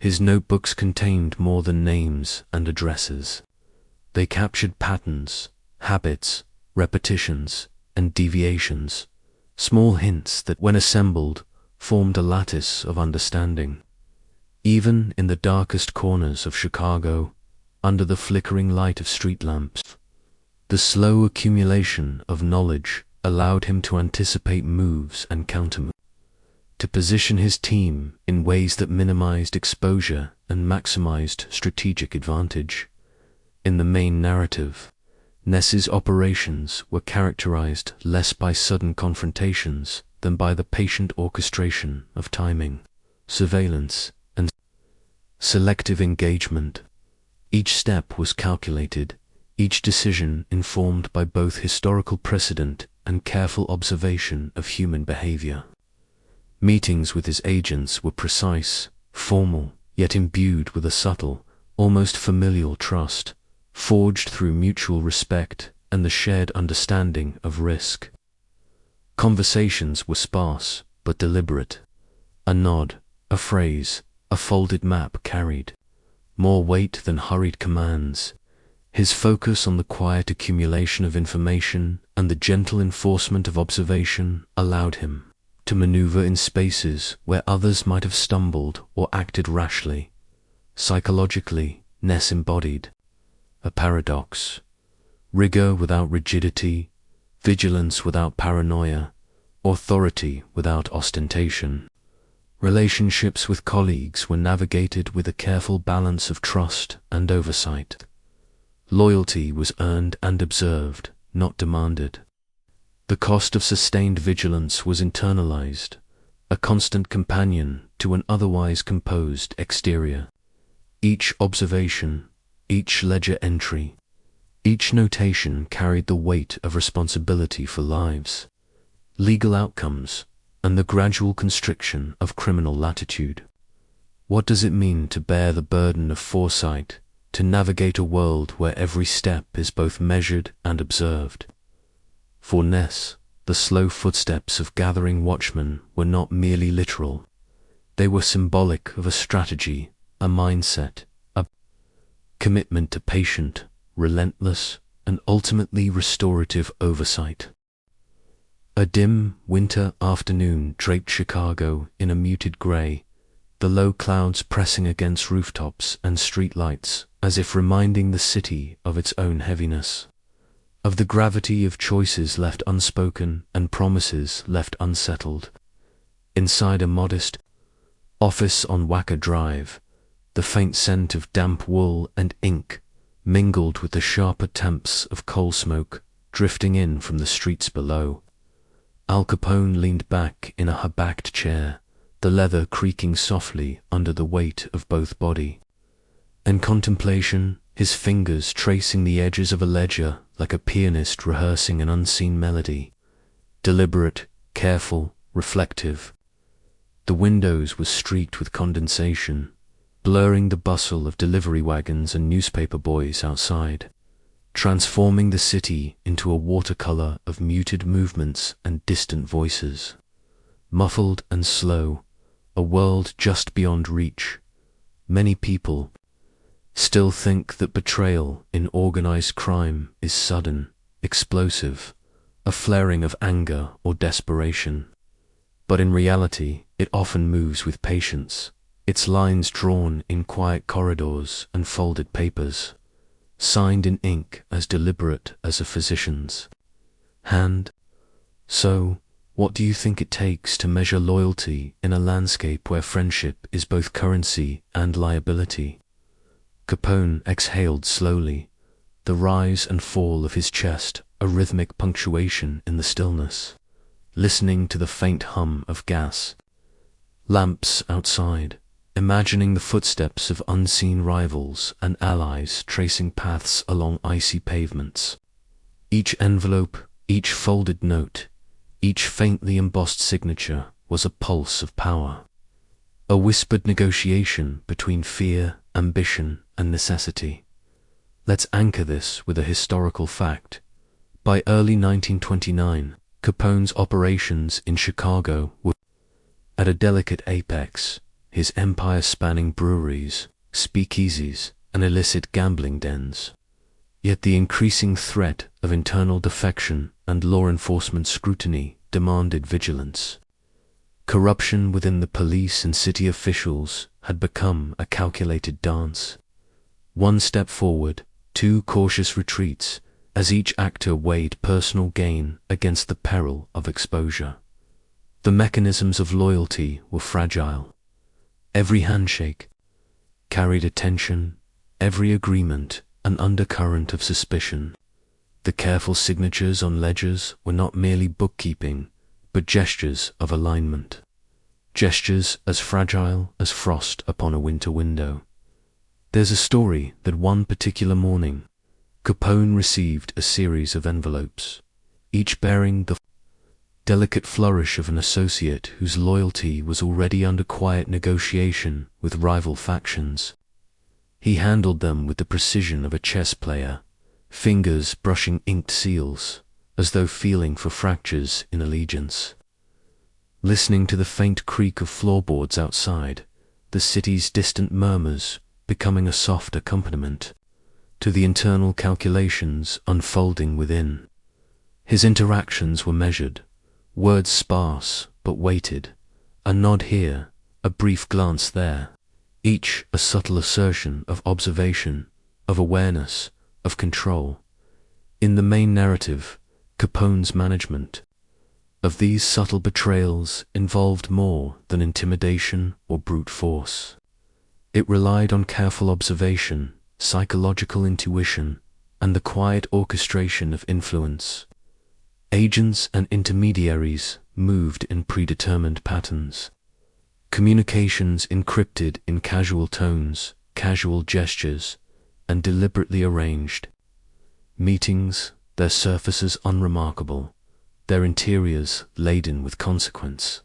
His notebooks contained more than names and addresses. They captured patterns, habits, repetitions, and deviations, small hints that, when assembled, formed a lattice of understanding. Even in the darkest corners of Chicago, under the flickering light of street lamps, the slow accumulation of knowledge allowed him to anticipate moves and countermoves, to position his team in ways that minimized exposure and maximized strategic advantage. In the main narrative, Ness's operations were characterized less by sudden confrontations than by the patient orchestration of timing, surveillance, and selective engagement. Each step was calculated, each decision informed by both historical precedent and careful observation of human behavior. Meetings with his agents were precise, formal, yet imbued with a subtle, almost familial trust, forged through mutual respect and the shared understanding of risk. Conversations were sparse but deliberate. A nod, a phrase, a folded map carried more weight than hurried commands. His focus on the quiet accumulation of information and the gentle enforcement of observation allowed him to maneuver in spaces where others might have stumbled or acted rashly. Psychologically, Ness embodied a paradox: rigor without rigidity, vigilance without paranoia, authority without ostentation. Relationships with colleagues were navigated with a careful balance of trust and oversight. Loyalty was earned and observed, not demanded. The cost of sustained vigilance was internalized, a constant companion to an otherwise composed exterior. Each observation, each ledger entry, each notation carried the weight of responsibility for lives, legal outcomes, and the gradual constriction of criminal latitude. What does it mean to bear the burden of foresight, to navigate a world where every step is both measured and observed? For Ness, the slow footsteps of gathering watchmen were not merely literal. They were symbolic of a strategy, a mindset, a commitment to patient, relentless, and ultimately restorative oversight. A dim winter afternoon draped Chicago in a muted gray, the low clouds pressing against rooftops and streetlights as if reminding the city of its own heaviness, of the gravity of choices left unspoken and promises left unsettled. Inside a modest office on Wacker Drive, the faint scent of damp wool and ink mingled with the sharper temps of coal smoke drifting in from the streets below. Al Capone leaned back in a high-backed chair, the leather creaking softly under the weight of both body. In contemplation, his fingers tracing the edges of a ledger like a pianist rehearsing an unseen melody. Deliberate, careful, reflective. The windows were streaked with condensation, blurring the bustle of delivery wagons and newspaper boys outside, transforming the city into a watercolor of muted movements and distant voices. Muffled and slow, a world just beyond reach. Many people still think that betrayal in organized crime is sudden, explosive, a flaring of anger or desperation. But in reality, it often moves with patience, its lines drawn in quiet corridors and folded papers, signed in ink as deliberate as a physician's hand. So, what do you think it takes to measure loyalty in a landscape where friendship is both currency and liability? Capone exhaled slowly, the rise and fall of his chest a rhythmic punctuation in the stillness, listening to the faint hum of gas lamps outside, imagining the footsteps of unseen rivals and allies tracing paths along icy pavements. Each envelope, each folded note, each faintly embossed signature was a pulse of power, a whispered negotiation between fear, ambition, and necessity. Let's anchor this with a historical fact. By early 1929, Capone's operations in Chicago were At a delicate apex, his empire spanning breweries, speakeasies, and illicit gambling dens. Yet the increasing threat of internal defection and law enforcement scrutiny demanded vigilance. Corruption within the police and city officials had become a calculated dance. One step forward, two cautious retreats, as each actor weighed personal gain against the peril of exposure. The mechanisms of loyalty were fragile. Every handshake carried a tension, every agreement an undercurrent of suspicion. The careful signatures on ledgers were not merely bookkeeping, but gestures of alignment. Gestures as fragile as frost upon a winter window. There's a story that one particular morning, Capone received a series of envelopes, each bearing the delicate flourish of an associate whose loyalty was already under quiet negotiation with rival factions. He handled them with the precision of a chess player, fingers brushing inked seals, as though feeling for fractures in allegiance. Listening to the faint creak of floorboards outside, the city's distant murmurs becoming a soft accompaniment to the internal calculations unfolding within. His interactions were measured, words sparse but weighted, a nod here, a brief glance there, each a subtle assertion of observation, of awareness, of control. In the main narrative, Capone's management of these subtle betrayals involved more than intimidation or brute force. It relied on careful observation, psychological intuition, and the quiet orchestration of influence. Agents and intermediaries moved in predetermined patterns. Communications encrypted in casual tones, casual gestures, and deliberately arranged. Meetings, their surfaces unremarkable, their interiors laden with consequence.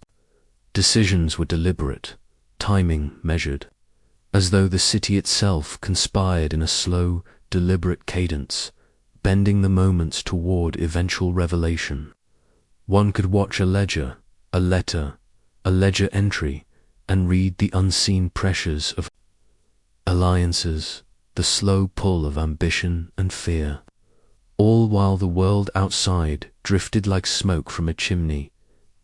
Decisions were deliberate, timing measured, as though the city itself conspired in a slow, deliberate cadence, bending the moments toward eventual revelation. One could watch a ledger, a letter, a ledger entry, and read the unseen pressures of alliances, the slow pull of ambition and fear, all while the world outside drifted like smoke from a chimney,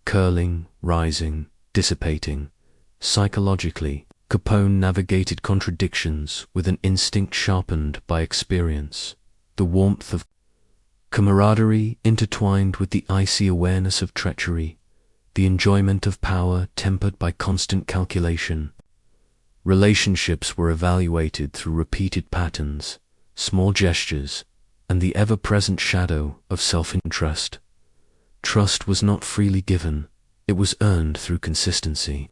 curling, rising, dissipating. Psychologically, Capone navigated contradictions with an instinct sharpened by experience, the warmth of camaraderie intertwined with the icy awareness of treachery, the enjoyment of power tempered by constant calculation. Relationships were evaluated through repeated patterns, small gestures, and the ever-present shadow of self-interest. Trust was not freely given, it was earned through consistency.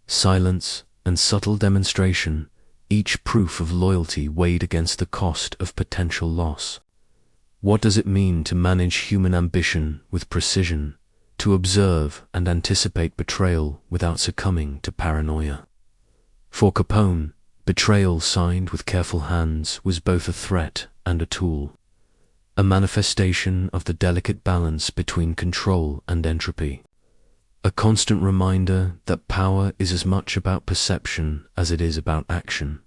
Silence and subtle demonstration, each proof of loyalty weighed against the cost of potential loss. What does it mean to manage human ambition with precision, to observe and anticipate betrayal without succumbing to paranoia? For Capone, betrayal signed with careful hands was both a threat and a tool, a manifestation of the delicate balance between control and entropy, a constant reminder that power is as much about perception as it is about action.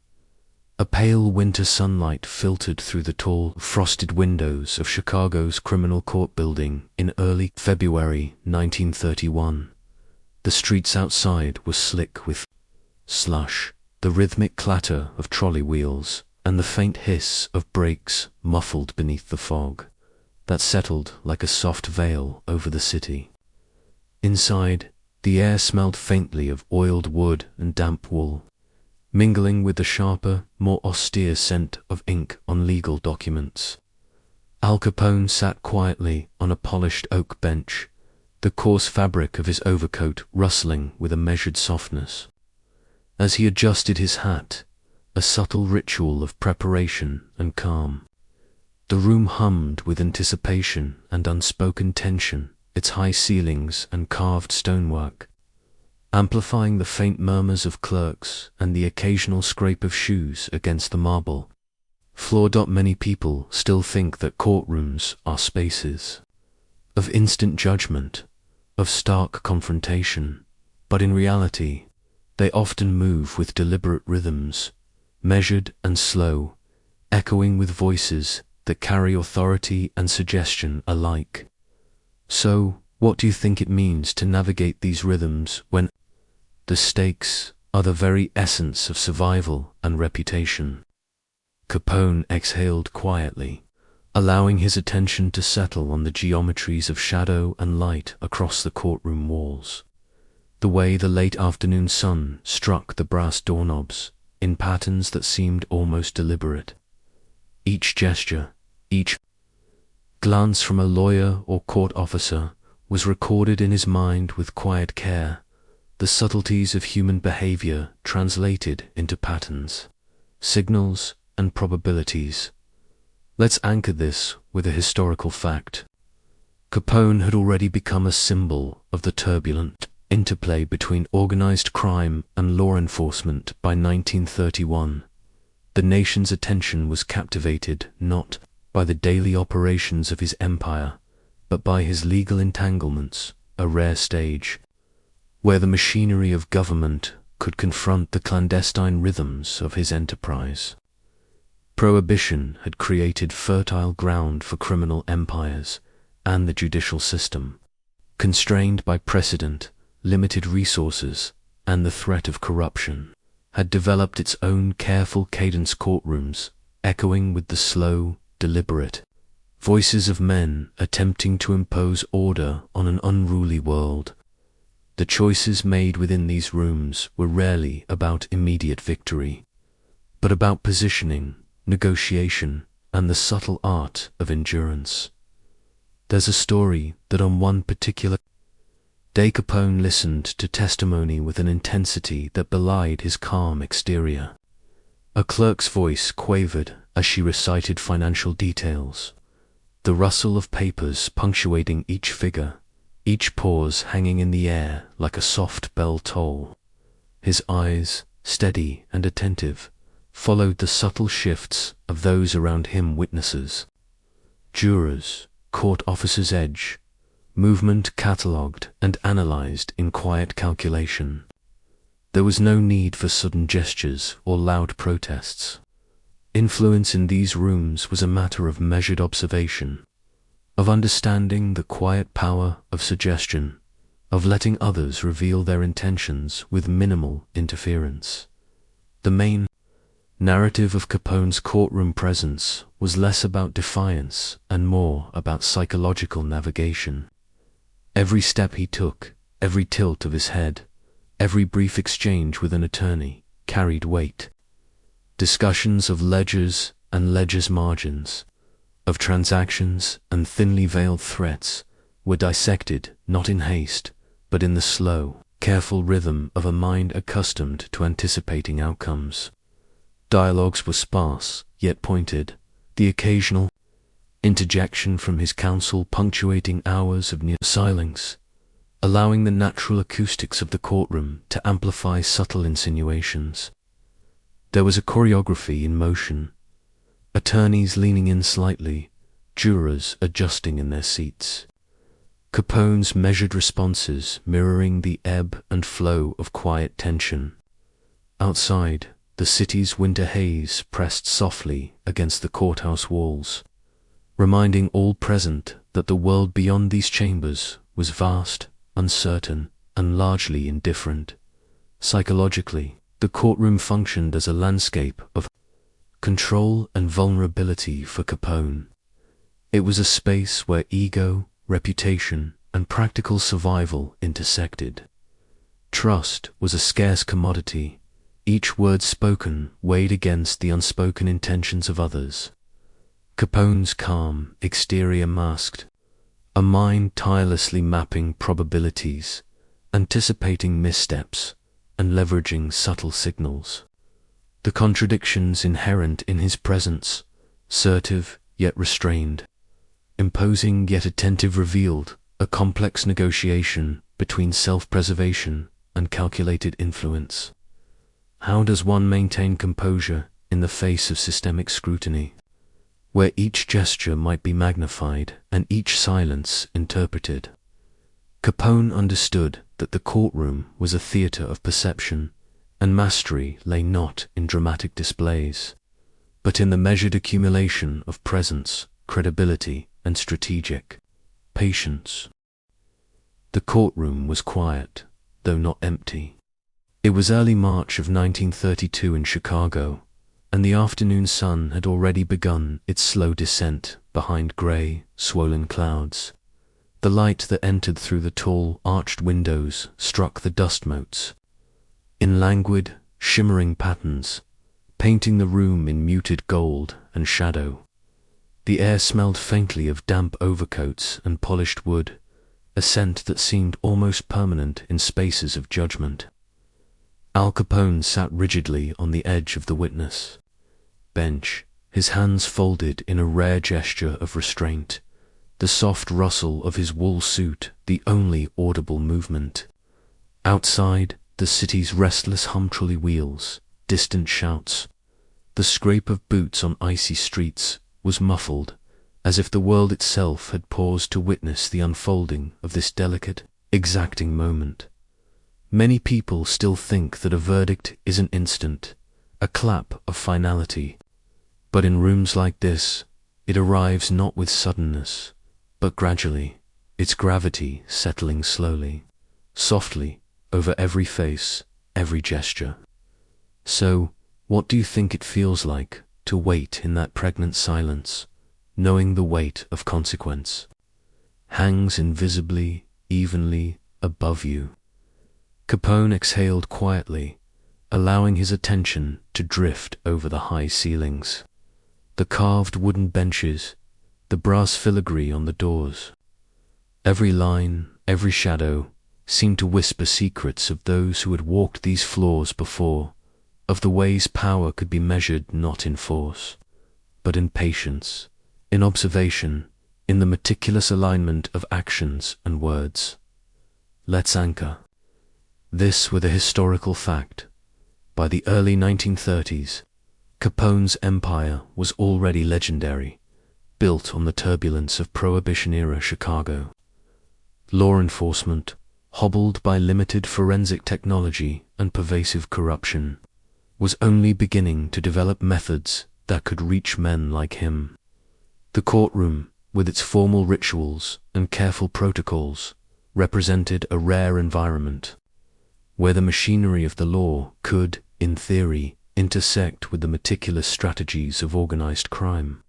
A pale winter sunlight filtered through the tall, frosted windows of Chicago's criminal court building in early February 1931. The streets outside were slick with slush, the rhythmic clatter of trolley wheels, and the faint hiss of brakes muffled beneath the fog that settled like a soft veil over the city. Inside, the air smelled faintly of oiled wood and damp wool, mingling with the sharper, more austere scent of ink on legal documents. Al Capone sat quietly on a polished oak bench, the coarse fabric of his overcoat rustling with a measured softness. As he adjusted his hat, a subtle ritual of preparation and calm. The room hummed with anticipation and unspoken tension, its high ceilings and carved stonework, amplifying the faint murmurs of clerks and the occasional scrape of shoes against the marble floor. Many people still think that courtrooms are spaces of instant judgment, of stark confrontation, but in reality, they often move with deliberate rhythms, measured and slow, echoing with voices that carry authority and suggestion alike. So, what do you think it means to navigate these rhythms when the stakes are the very essence of survival and reputation? Capone exhaled quietly, allowing his attention to settle on the geometries of shadow and light across the courtroom walls. The way the late afternoon sun struck the brass doorknobs in patterns that seemed almost deliberate. Each gesture, each glance from a lawyer or court officer was recorded in his mind with quiet care, the subtleties of human behavior translated into patterns, signals, and probabilities. Let's anchor this with a historical fact. Capone had already become a symbol of the turbulent interplay between organized crime and law enforcement by 1931. The nation's attention was captivated not by the daily operations of his empire, but by his legal entanglements, a rare stage where the machinery of government could confront the clandestine rhythms of his enterprise. Prohibition had created fertile ground for criminal empires, and the judicial system, constrained by precedent, limited resources, and the threat of corruption, had developed its own careful cadence courtrooms, echoing with the slow, deliberate voices of men attempting to impose order on an unruly world. The choices made within these rooms were rarely about immediate victory, but about positioning, negotiation, and the subtle art of endurance. There's a story that on one particular day Capone listened to testimony with an intensity that belied his calm exterior. A clerk's voice quavered as she recited financial details, the rustle of papers punctuating each figure, each pause hanging in the air like a soft bell toll. His eyes, steady and attentive, followed the subtle shifts of those around him, witnesses, jurors, court officers' edge, movement catalogued and analyzed in quiet calculation. There was no need for sudden gestures or loud protests. Influence in these rooms was a matter of measured observation, of understanding the quiet power of suggestion, of letting others reveal their intentions with minimal interference. The main narrative of Capone's courtroom presence was less about defiance and more about psychological navigation. Every step he took, every tilt of his head, every brief exchange with an attorney carried weight. Discussions of ledgers and ledgers margins, of transactions and thinly veiled threats were dissected not in haste, but in the slow, careful rhythm of a mind accustomed to anticipating outcomes. Dialogues were sparse, yet pointed, the occasional interjection from his counsel punctuating hours of near silence, allowing the natural acoustics of the courtroom to amplify subtle insinuations. There was a choreography in motion, attorneys leaning in slightly, jurors adjusting in their seats. Capone's measured responses mirroring the ebb and flow of quiet tension. Outside, the city's winter haze pressed softly against the courthouse walls, reminding all present that the world beyond these chambers was vast, uncertain, and largely indifferent. Psychologically, the courtroom functioned as a landscape of control and vulnerability for Capone. It was a space where ego, reputation, and practical survival intersected. Trust was a scarce commodity, each word spoken weighed against the unspoken intentions of others. Capone's calm exterior masked a mind tirelessly mapping probabilities, anticipating missteps, and leveraging subtle signals. The contradictions inherent in his presence, assertive yet restrained, imposing yet attentive, revealed a complex negotiation between self-preservation and calculated influence. How does one maintain composure in the face of systemic scrutiny, where each gesture might be magnified and each silence interpreted? Capone understood that the courtroom was a theater of perception, and mastery lay not in dramatic displays, but in the measured accumulation of presence, credibility, and strategic patience. The courtroom was quiet, though not empty. It was early March of 1932 in Chicago, and the afternoon sun had already begun its slow descent behind grey, swollen clouds. The light that entered through the tall, arched windows struck the dust motes in languid, shimmering patterns, painting the room in muted gold and shadow. The air smelled faintly of damp overcoats and polished wood, a scent that seemed almost permanent in spaces of judgment. Al Capone sat rigidly on the edge of the witness bench, his hands folded in a rare gesture of restraint, the soft rustle of his wool suit the only audible movement. Outside, the city's restless hum trolley wheels, distant shouts, the scrape of boots on icy streets was muffled, as if the world itself had paused to witness the unfolding of this delicate, exacting moment. Many people still think that a verdict is an instant, a clap of finality, but in rooms like this, it arrives not with suddenness, but gradually, its gravity settling slowly, softly, over every face, every gesture. So, what do you think it feels like to wait in that pregnant silence, knowing the weight of consequence hangs invisibly, evenly above you? Capone exhaled quietly, allowing his attention to drift over the high ceilings, the carved wooden benches, the brass filigree on the doors. Every line, every shadow, seemed to whisper secrets of those who had walked these floors before, of the ways power could be measured not in force, but in patience, in observation, in the meticulous alignment of actions and words. Let's anchor this with a historical fact. By the early 1930s, Capone's empire was already legendary, built on the turbulence of Prohibition-era Chicago. Law enforcement, hobbled by limited forensic technology and pervasive corruption, was only beginning to develop methods that could reach men like him. The courtroom, with its formal rituals and careful protocols, represented a rare environment, where the machinery of the law could, in theory, intersect with the meticulous strategies of organized crime.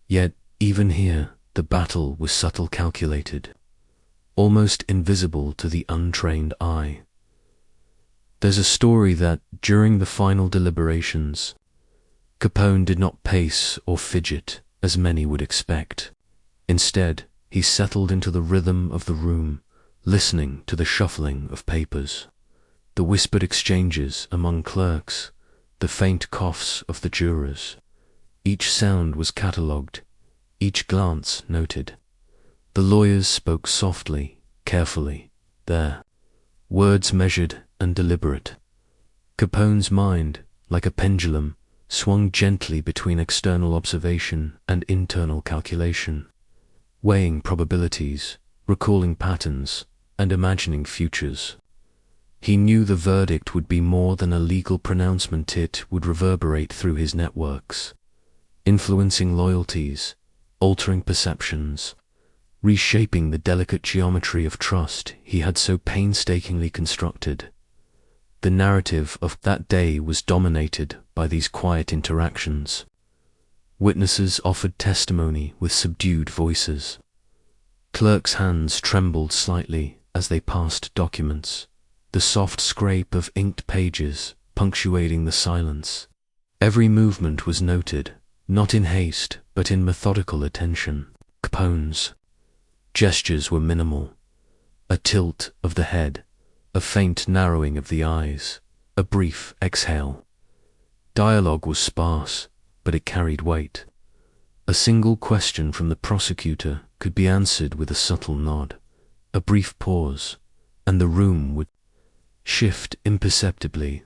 Yet, even here, the battle was subtle, calculated, almost invisible to the untrained eye. There's a story that, during the final deliberations, Capone did not pace or fidget as many would expect. Instead, he settled into the rhythm of the room, listening to the shuffling of papers, the whispered exchanges among clerks, the faint coughs of the jurors. Each sound was catalogued, each glance noted. The lawyers spoke softly, carefully, their words measured and deliberate. Capone's mind, like a pendulum, swung gently between external observation and internal calculation, weighing probabilities, recalling patterns, and imagining futures. He knew the verdict would be more than a legal pronouncement. It would reverberate through his networks, influencing loyalties, altering perceptions, reshaping the delicate geometry of trust he had so painstakingly constructed. The narrative of that day was dominated by these quiet interactions. Witnesses offered testimony with subdued voices. Clerks' hands trembled slightly as they passed documents, the soft scrape of inked pages punctuating the silence. Every movement was noted, not in haste, but in methodical attention. Capone's gestures were minimal. A tilt of the head, a faint narrowing of the eyes, a brief exhale. Dialogue was sparse, but it carried weight. A single question from the prosecutor could be answered with a subtle nod, a brief pause, and the room would shift imperceptibly.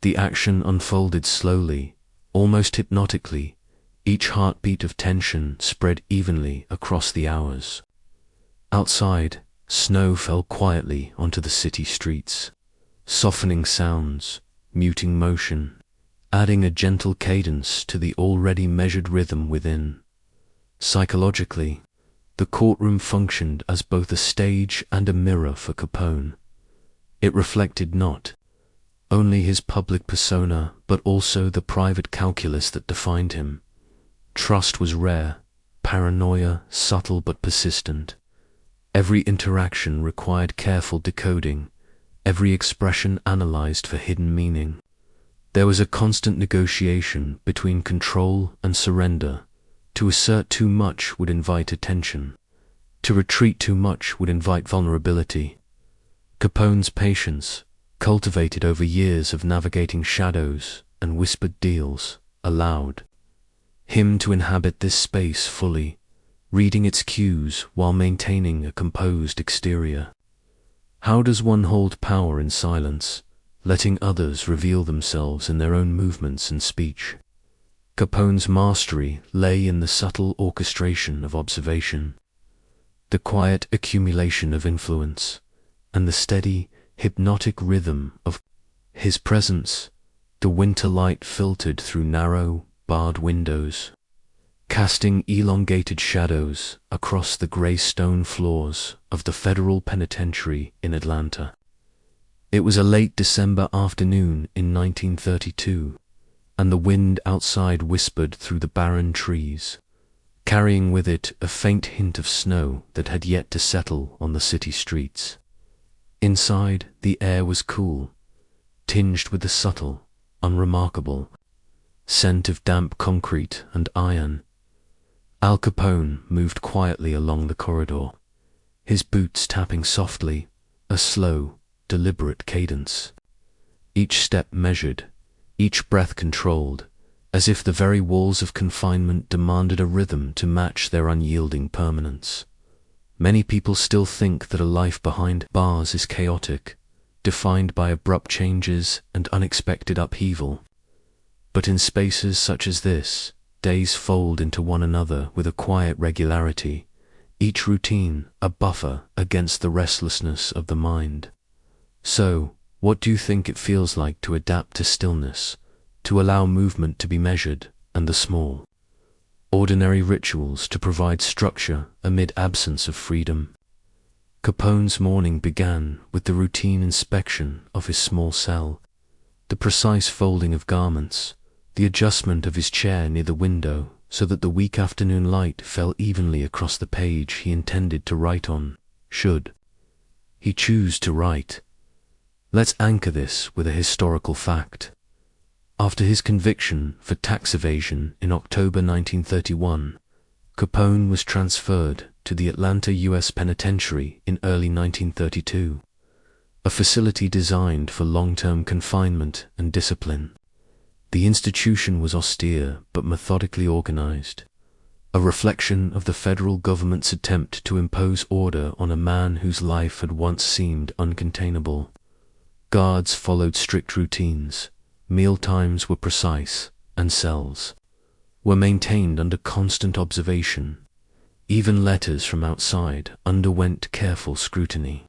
The action unfolded slowly, almost hypnotically, each heartbeat of tension spread evenly across the hours. Outside, Snow fell quietly onto the city streets, softening sounds, muting motion, adding a gentle cadence to the already measured rhythm within. Psychologically, the courtroom functioned as both a stage and a mirror for Capone. It reflected not only his public persona, but also the private calculus that defined him. Trust was rare, paranoia subtle but persistent. Every interaction required careful decoding, every expression analyzed for hidden meaning. There was a constant negotiation between control and surrender. To assert too much would invite attention. To retreat too much would invite vulnerability. Capone's patience, cultivated over years of navigating shadows and whispered deals, allowed him to inhabit this space fully, reading its cues while maintaining a composed exterior. How does one hold power in silence, letting others reveal themselves in their own movements and speech? Capone's mastery lay in the subtle orchestration of observation, the quiet accumulation of influence, and the steady, hypnotic rhythm of his presence. The winter light filtered through narrow, barred windows, casting elongated shadows across the gray stone floors of the federal penitentiary in Atlanta. It was a late December afternoon in 1932, and the wind outside whispered through the barren trees, carrying with it a faint hint of snow that had yet to settle on the city streets. Inside, the air was cool, tinged with the subtle, unremarkable scent of damp concrete and iron. Al Capone moved quietly along the corridor, his boots tapping softly, a slow, deliberate cadence. Each step measured, each breath controlled, as if the very walls of confinement demanded a rhythm to match their unyielding permanence. Many people still think that a life behind bars is chaotic, defined by abrupt changes and unexpected upheaval. But in spaces such as this, days fold into one another with a quiet regularity, each routine a buffer against the restlessness of the mind. So, what do you think it feels like to adapt to stillness, to allow movement to be measured, and the small, ordinary rituals to provide structure amid absence of freedom? Capone's morning began with the routine inspection of his small cell, the precise folding of garments, the adjustment of his chair near the window so that the weak afternoon light fell evenly across the page he intended to write on, should he choose to write. Let's anchor this with a historical fact. After his conviction for tax evasion in October 1931, Capone was transferred to the Atlanta U.S. Penitentiary in early 1932, a facility designed for long-term confinement and discipline. The institution was austere but methodically organized, a reflection of the federal government's attempt to impose order on a man whose life had once seemed uncontainable. Guards followed strict routines, meal times were precise, and cells were maintained under constant observation. Even letters from outside underwent careful scrutiny.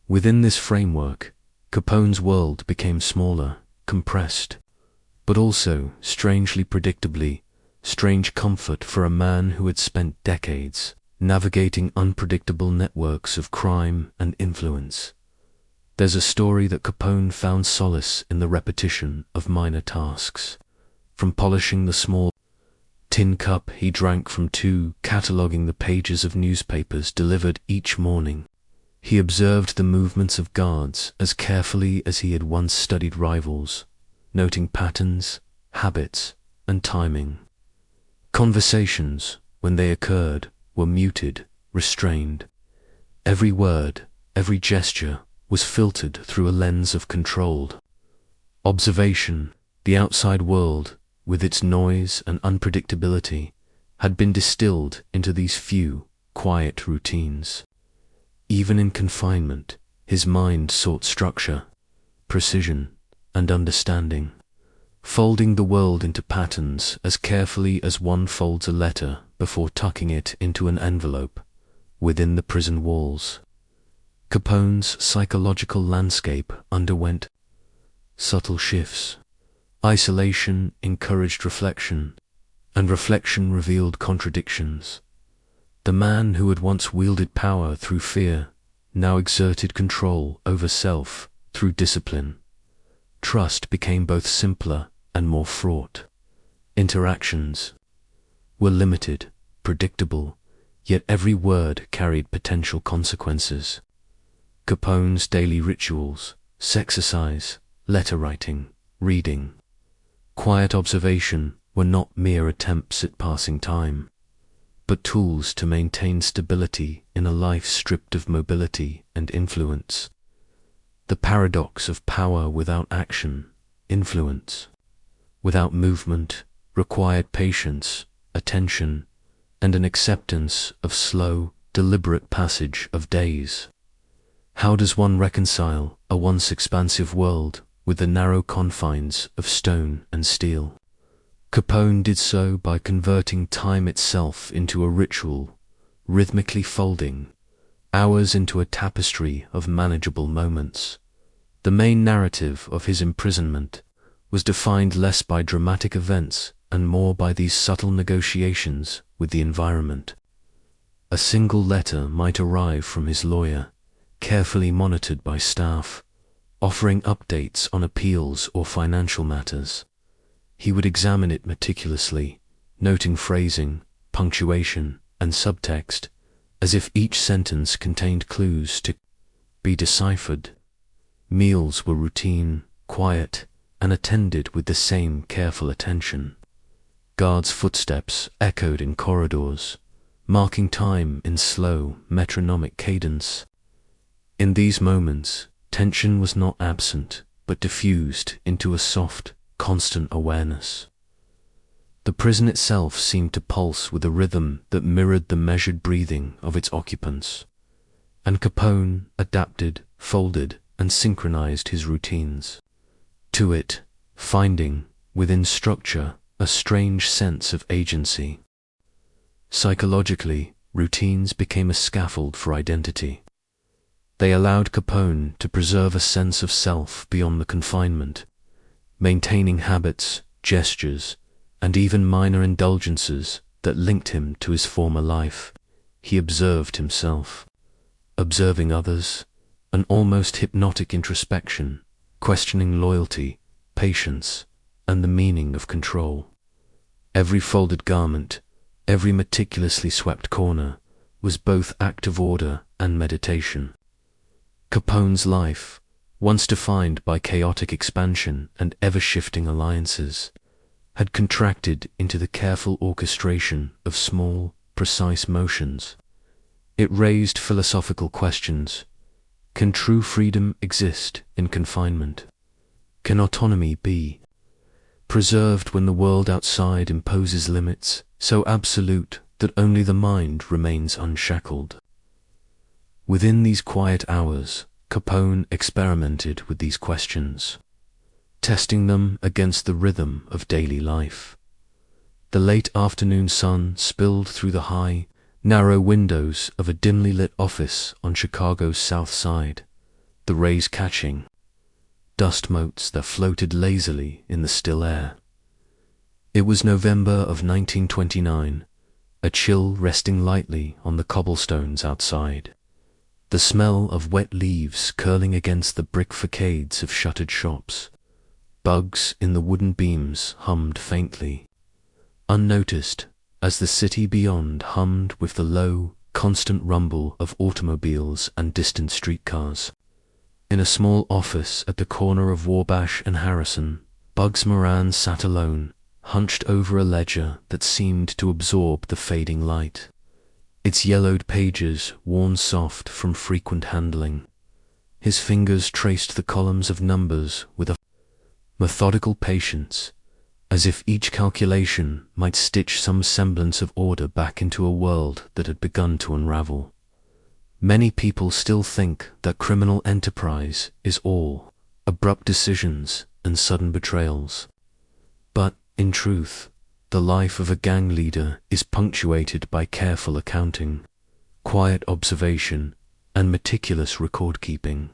Within this framework, Capone's world became smaller, compressed, but also, strangely predictably, strange comfort for a man who had spent decades navigating unpredictable networks of crime and influence. There's a story that Capone found solace in the repetition of minor tasks, from polishing the small tin cup he drank from to cataloguing the pages of newspapers delivered each morning. He observed the movements of guards as carefully as he had once studied rivals, noting patterns, habits, and timing. Conversations, when they occurred, were muted, restrained. Every word, every gesture was filtered through a lens of controlled observation. The outside world, with its noise and unpredictability, had been distilled into these few, quiet routines. Even in confinement, his mind sought structure, precision, and understanding, folding the world into patterns as carefully as one folds a letter before tucking it into an envelope within the prison walls. Capone's psychological landscape underwent subtle shifts. Isolation encouraged reflection, and reflection revealed contradictions. The man who had once wielded power through fear now exerted control over self through discipline. Trust became both simpler and more fraught. Interactions were limited, predictable, yet every word carried potential consequences. Capone's daily rituals, sexercise, letter writing, reading, quiet observation were not mere attempts at passing time, but tools to maintain stability in a life stripped of mobility and influence. The paradox of power without action, influence without movement, required patience, attention, and an acceptance of slow, deliberate passage of days. How does one reconcile a once expansive world with the narrow confines of stone and steel? Capone did so by converting time itself into a ritual, rhythmically folding hours into a tapestry of manageable moments. The main narrative of his imprisonment was defined less by dramatic events and more by these subtle negotiations with the environment. A single letter might arrive from his lawyer, carefully monitored by staff, offering updates on appeals or financial matters. He would examine it meticulously, noting phrasing, punctuation, and subtext, as if each sentence contained clues to be deciphered. Meals were routine, quiet, and attended with the same careful attention. Guards' footsteps echoed in corridors, marking time in slow, metronomic cadence. In these moments, tension was not absent, but diffused into a soft, constant awareness. The prison itself seemed to pulse with a rhythm that mirrored the measured breathing of its occupants, and Capone adapted, folded, and synchronized his routines to it, finding, within structure, a strange sense of agency. Psychologically, routines became a scaffold for identity. They allowed Capone to preserve a sense of self beyond the confinement, maintaining habits, gestures, and even minor indulgences that linked him to his former life. He observed himself, observing others, an almost hypnotic introspection, questioning loyalty, patience, and the meaning of control. Every folded garment, every meticulously swept corner, was both act of order and meditation. Capone's life, once defined by chaotic expansion and ever-shifting alliances, had contracted into the careful orchestration of small, precise motions. It raised philosophical questions. Can true freedom exist in confinement? Can autonomy be preserved when the world outside imposes limits so absolute that only the mind remains unshackled? Within these quiet hours, Capone experimented with these questions, testing them against the rhythm of daily life. The late afternoon sun spilled through the high, narrow windows of a dimly lit office on Chicago's South Side, the rays catching dust motes that floated lazily in the still air. It was November of 1929, a chill resting lightly on the cobblestones outside, the smell of wet leaves curling against the brick facades of shuttered shops. Bugs in the wooden beams hummed faintly, unnoticed, as the city beyond hummed with the low, constant rumble of automobiles and distant streetcars. In a small office at the corner of Wabash and Harrison, Bugs Moran sat alone, hunched over a ledger that seemed to absorb the fading light, its yellowed pages worn soft from frequent handling. His fingers traced the columns of numbers with a methodical patience, as if each calculation might stitch some semblance of order back into a world that had begun to unravel. Many people still think that criminal enterprise is all abrupt decisions and sudden betrayals. But, in truth, the life of a gang leader is punctuated by careful accounting, quiet observation, and meticulous record-keeping.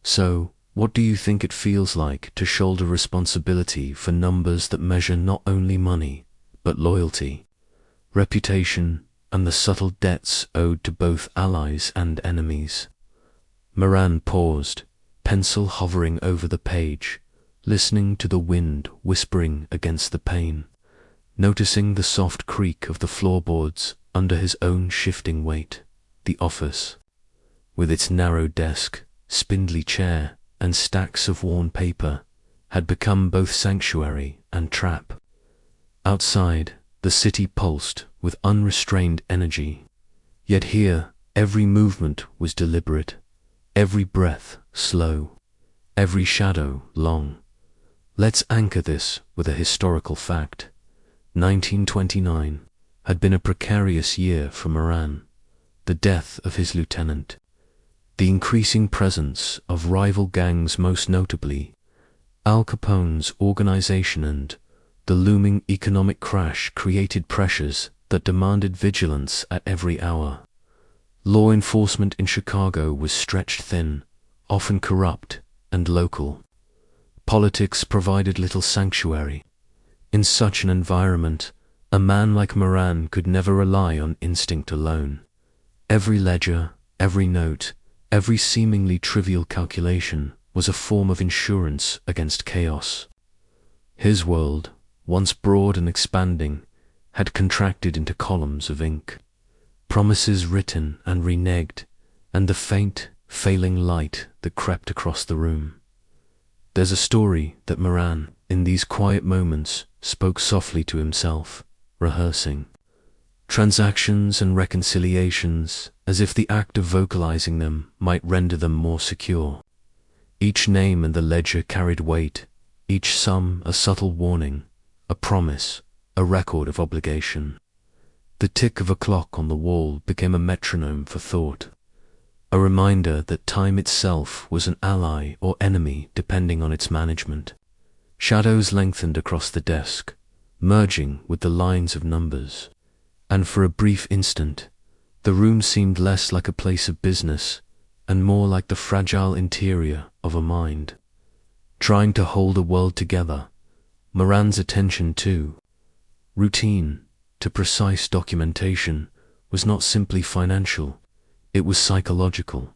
So, what do you think it feels like to shoulder responsibility for numbers that measure not only money, but loyalty, reputation, and the subtle debts owed to both allies and enemies? Moran paused, pencil hovering over the page, listening to the wind whispering against the pane, noticing the soft creak of the floorboards under his own shifting weight. The office, with its narrow desk, spindly chair, and stacks of worn paper, had become both sanctuary and trap. Outside, the city pulsed with unrestrained energy. Yet here, every movement was deliberate, every breath slow, every shadow long. Let's anchor this with a historical fact. 1929 had been a precarious year for Moran. The death of his lieutenant, the increasing presence of rival gangs, most notably Al Capone's organization, and the looming economic crash created pressures that demanded vigilance at every hour. Law enforcement in Chicago was stretched thin, often corrupt and local. Politics provided little sanctuary. In such an environment, a man like Moran could never rely on instinct alone. Every ledger, every note, every seemingly trivial calculation was a form of insurance against chaos. His world, once broad and expanding, had contracted into columns of ink, promises written and reneged, and the faint, failing light that crept across the room. There's a story that Moran, in these quiet moments, spoke softly to himself, rehearsing transactions and reconciliations, as if the act of vocalizing them might render them more secure. Each name in the ledger carried weight, each sum a subtle warning, a promise, a record of obligation. The tick of a clock on the wall became a metronome for thought, a reminder that time itself was an ally or enemy depending on its management. Shadows lengthened across the desk, merging with the lines of numbers, and for a brief instant, the room seemed less like a place of business and more like the fragile interior of a mind. Trying to hold a world together, Moran's attention to routine, to precise documentation, was not simply financial, it was psychological.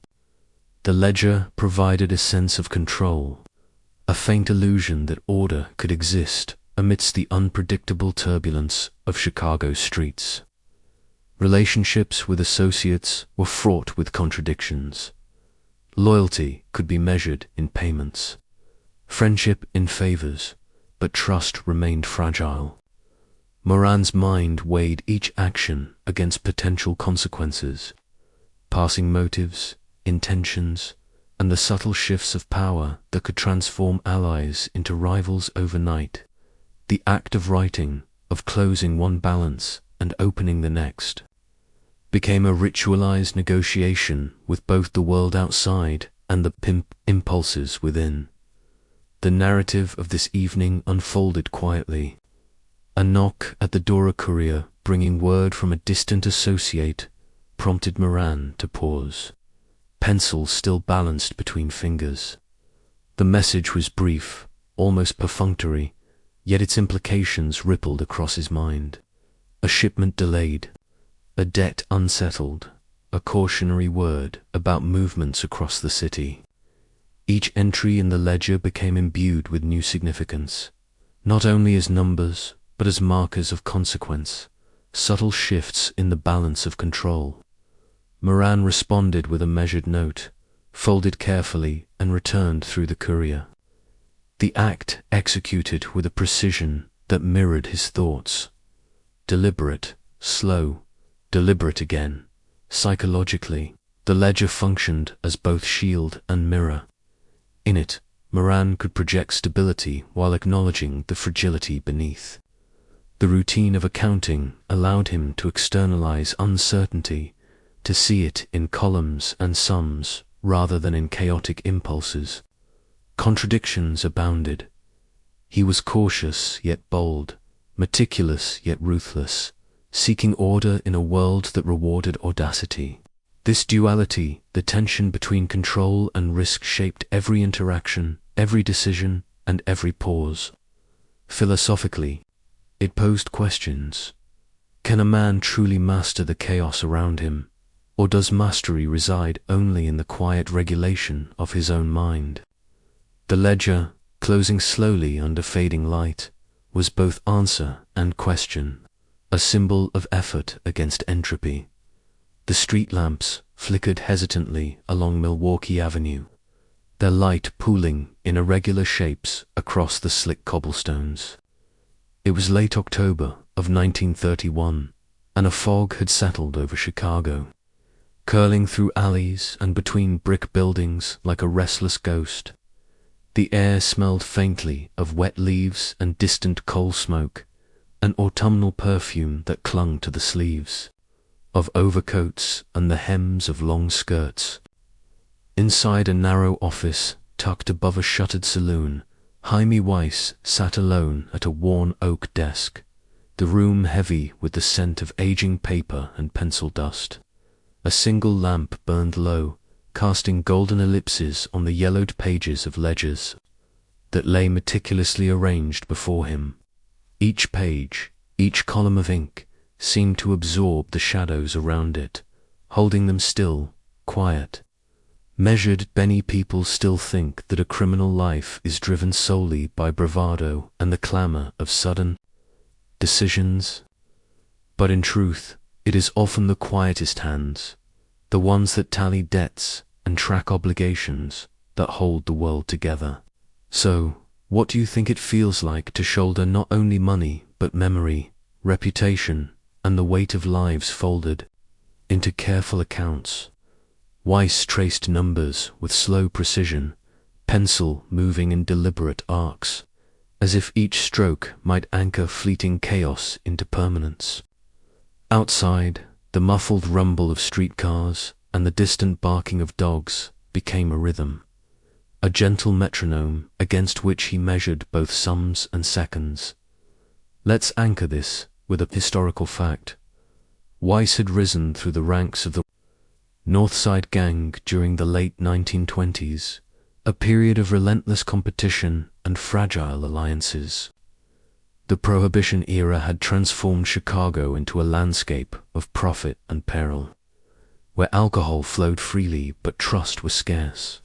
The ledger provided a sense of control, a faint illusion that order could exist amidst the unpredictable turbulence of Chicago's streets. Relationships with associates were fraught with contradictions. Loyalty could be measured in payments, friendship in favors, but trust remained fragile. Moran's mind weighed each action against potential consequences, passing motives, intentions, and the subtle shifts of power that could transform allies into rivals overnight. The act of writing, of closing one balance and opening the next, became a ritualized negotiation with both the world outside and the impulses within. The narrative of this evening unfolded quietly. A knock at the door, a courier bringing word from a distant associate, prompted Moran to pause, pencil still balanced between fingers. The message was brief, almost perfunctory, yet its implications rippled across his mind. A shipment delayed, a debt unsettled, a cautionary word about movements across the city. Each entry in the ledger became imbued with new significance, not only as numbers, but as markers of consequence, subtle shifts in the balance of control. Moran responded with a measured note, folded carefully and returned through the courier. The act executed with a precision that mirrored his thoughts. Deliberate, slow, deliberate again. Psychologically, the ledger functioned as both shield and mirror. In it, Moran could project stability while acknowledging the fragility beneath. The routine of accounting allowed him to externalize uncertainty, to see it in columns and sums rather than in chaotic impulses. Contradictions abounded. He was cautious yet bold, meticulous yet ruthless, seeking order in a world that rewarded audacity. This duality, the tension between control and risk, shaped every interaction, every decision, and every pause. Philosophically, it posed questions. Can a man truly master the chaos around him, or does mastery reside only in the quiet regulation of his own mind? The ledger, closing slowly under fading light, was both answer and question, a symbol of effort against entropy. The street lamps flickered hesitantly along Milwaukee Avenue, their light pooling in irregular shapes across the slick cobblestones. It was late October of 1931, and a fog had settled over Chicago, curling through alleys and between brick buildings like a restless ghost. The air smelled faintly of wet leaves and distant coal smoke, an autumnal perfume that clung to the sleeves of overcoats and the hems of long skirts. Inside a narrow office, tucked above a shuttered saloon, Jaime Weiss sat alone at a worn oak desk, the room heavy with the scent of aging paper and pencil dust. A single lamp burned low, casting golden ellipses on the yellowed pages of ledgers that lay meticulously arranged before him. Each page, each column of ink, seemed to absorb the shadows around it, holding them still, quiet. Measured, many people still think that a criminal life is driven solely by bravado and the clamor of sudden decisions. But in truth, it is often the quietest hands, the ones that tally debts and track obligations, that hold the world together. So, what do you think it feels like to shoulder not only money, but memory, reputation, and the weight of lives folded into careful accounts? Weiss traced numbers with slow precision, pencil moving in deliberate arcs, as if each stroke might anchor fleeting chaos into permanence. Outside, the muffled rumble of streetcars and the distant barking of dogs became a rhythm, a gentle metronome against which he measured both sums and seconds. Let's anchor this with a historical fact. Weiss had risen through the ranks of the North Side Gang during the late 1920s, a period of relentless competition and fragile alliances. The Prohibition era had transformed Chicago into a landscape of profit and peril, where alcohol flowed freely but trust was scarce.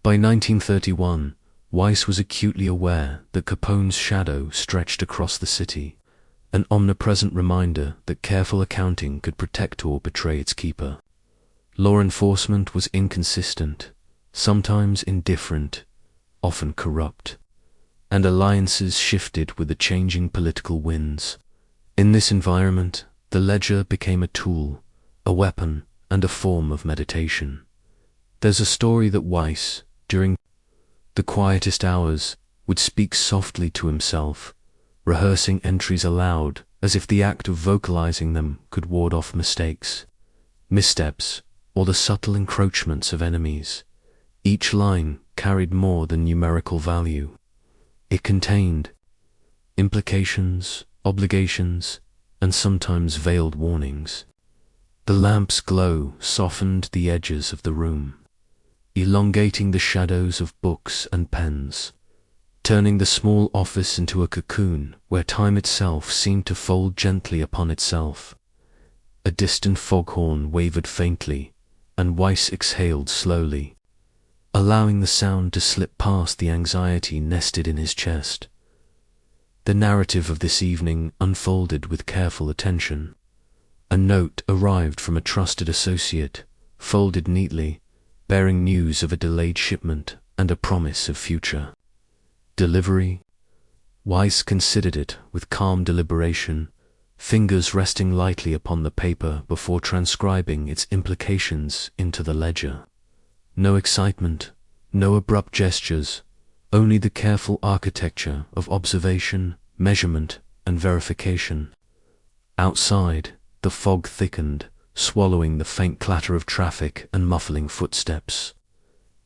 By 1931, Weiss was acutely aware that Capone's shadow stretched across the city, an omnipresent reminder that careful accounting could protect or betray its keeper. Law enforcement was inconsistent, sometimes indifferent, often corrupt, and alliances shifted with the changing political winds. In this environment, the ledger became a tool, a weapon, and a form of meditation. There's a story that Weiss, during the quietest hours, would speak softly to himself, rehearsing entries aloud as if the act of vocalizing them could ward off mistakes, missteps, or the subtle encroachments of enemies. Each line carried more than numerical value. It contained implications, obligations, and sometimes veiled warnings. The lamp's glow softened the edges of the room, elongating the shadows of books and pens, turning the small office into a cocoon where time itself seemed to fold gently upon itself. A distant foghorn wavered faintly, and Weiss exhaled slowly, allowing the sound to slip past the anxiety nested in his chest. The narrative of this evening unfolded with careful attention. A note arrived from a trusted associate, folded neatly, bearing news of a delayed shipment and a promise of future delivery. Weiss considered it with calm deliberation, fingers resting lightly upon the paper before transcribing its implications into the ledger. No excitement, no abrupt gestures, only the careful architecture of observation, measurement, and verification. Outside, the fog thickened, swallowing the faint clatter of traffic and muffling footsteps.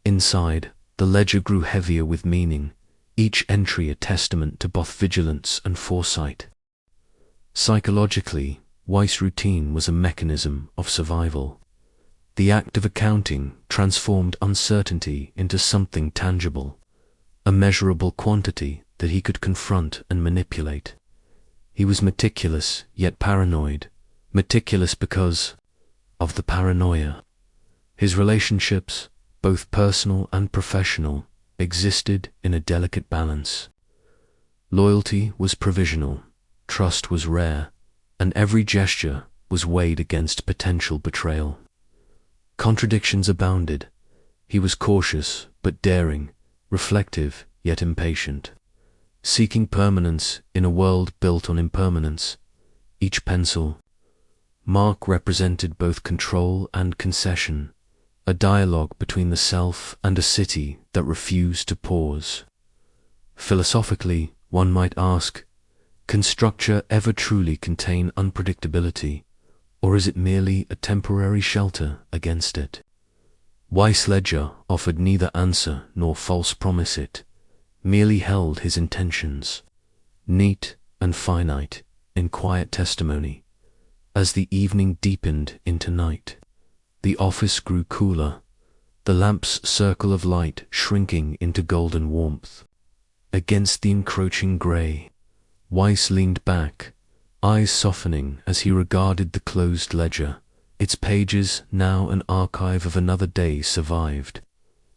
Inside, the ledger grew heavier with meaning, each entry a testament to both vigilance and foresight. Psychologically, Weiss' routine was a mechanism of survival. The act of accounting transformed uncertainty into something tangible, a measurable quantity that he could confront and manipulate. He was meticulous, yet paranoid. Meticulous because of the paranoia. His relationships, both personal and professional, existed in a delicate balance. Loyalty was provisional, trust was rare, and every gesture was weighed against potential betrayal. Contradictions abounded. He was cautious but daring, reflective yet impatient, seeking permanence in a world built on impermanence. Each pencil mark represented both control and concession, a dialogue between the self and a city that refused to pause. Philosophically, one might ask, can structure ever truly contain unpredictability, or is it merely a temporary shelter against it? Weiss' ledger offered neither answer nor false promise. It merely held his intentions, neat and finite, in quiet testimony. As the evening deepened into night, the office grew cooler, the lamp's circle of light shrinking into golden warmth. Against the encroaching grey, Weiss leaned back, eyes softening as he regarded the closed ledger. Its pages, now an archive of another day, survived.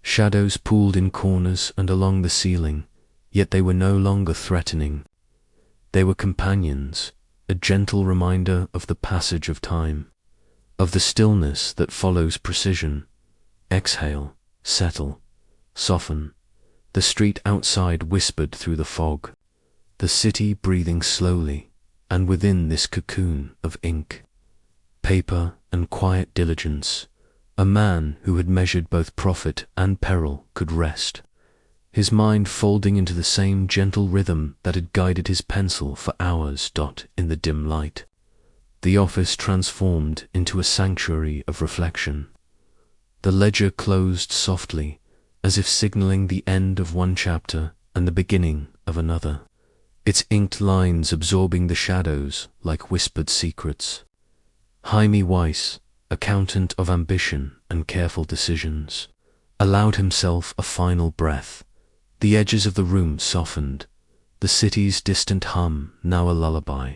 Shadows pooled in corners and along the ceiling, yet they were no longer threatening. They were companions, a gentle reminder of the passage of time, of the stillness that follows precision. Exhale, settle, soften. The street outside whispered through the fog, the city breathing slowly, and within this cocoon of ink, paper, and quiet diligence, a man who had measured both profit and peril could rest, his mind folding into the same gentle rhythm that had guided his pencil for hours. In the dim light, the office transformed into a sanctuary of reflection. The ledger closed softly, as if signaling the end of one chapter and the beginning of another, its inked lines absorbing the shadows like whispered secrets. Jaime Weiss, accountant of ambition and careful decisions, allowed himself a final breath. The edges of the room softened, the city's distant hum now a lullaby.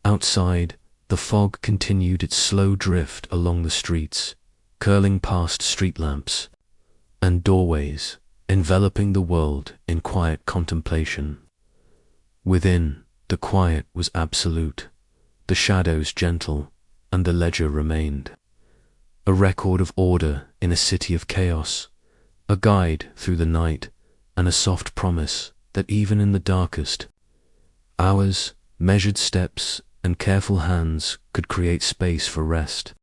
Outside, the fog continued its slow drift along the streets, curling past street lamps and doorways, enveloping the world in quiet contemplation. Within, the quiet was absolute, the shadows gentle, and the ledger remained. A record of order in a city of chaos, a guide through the night, and a soft promise that even in the darkest hours, measured steps and careful hands could create space for rest.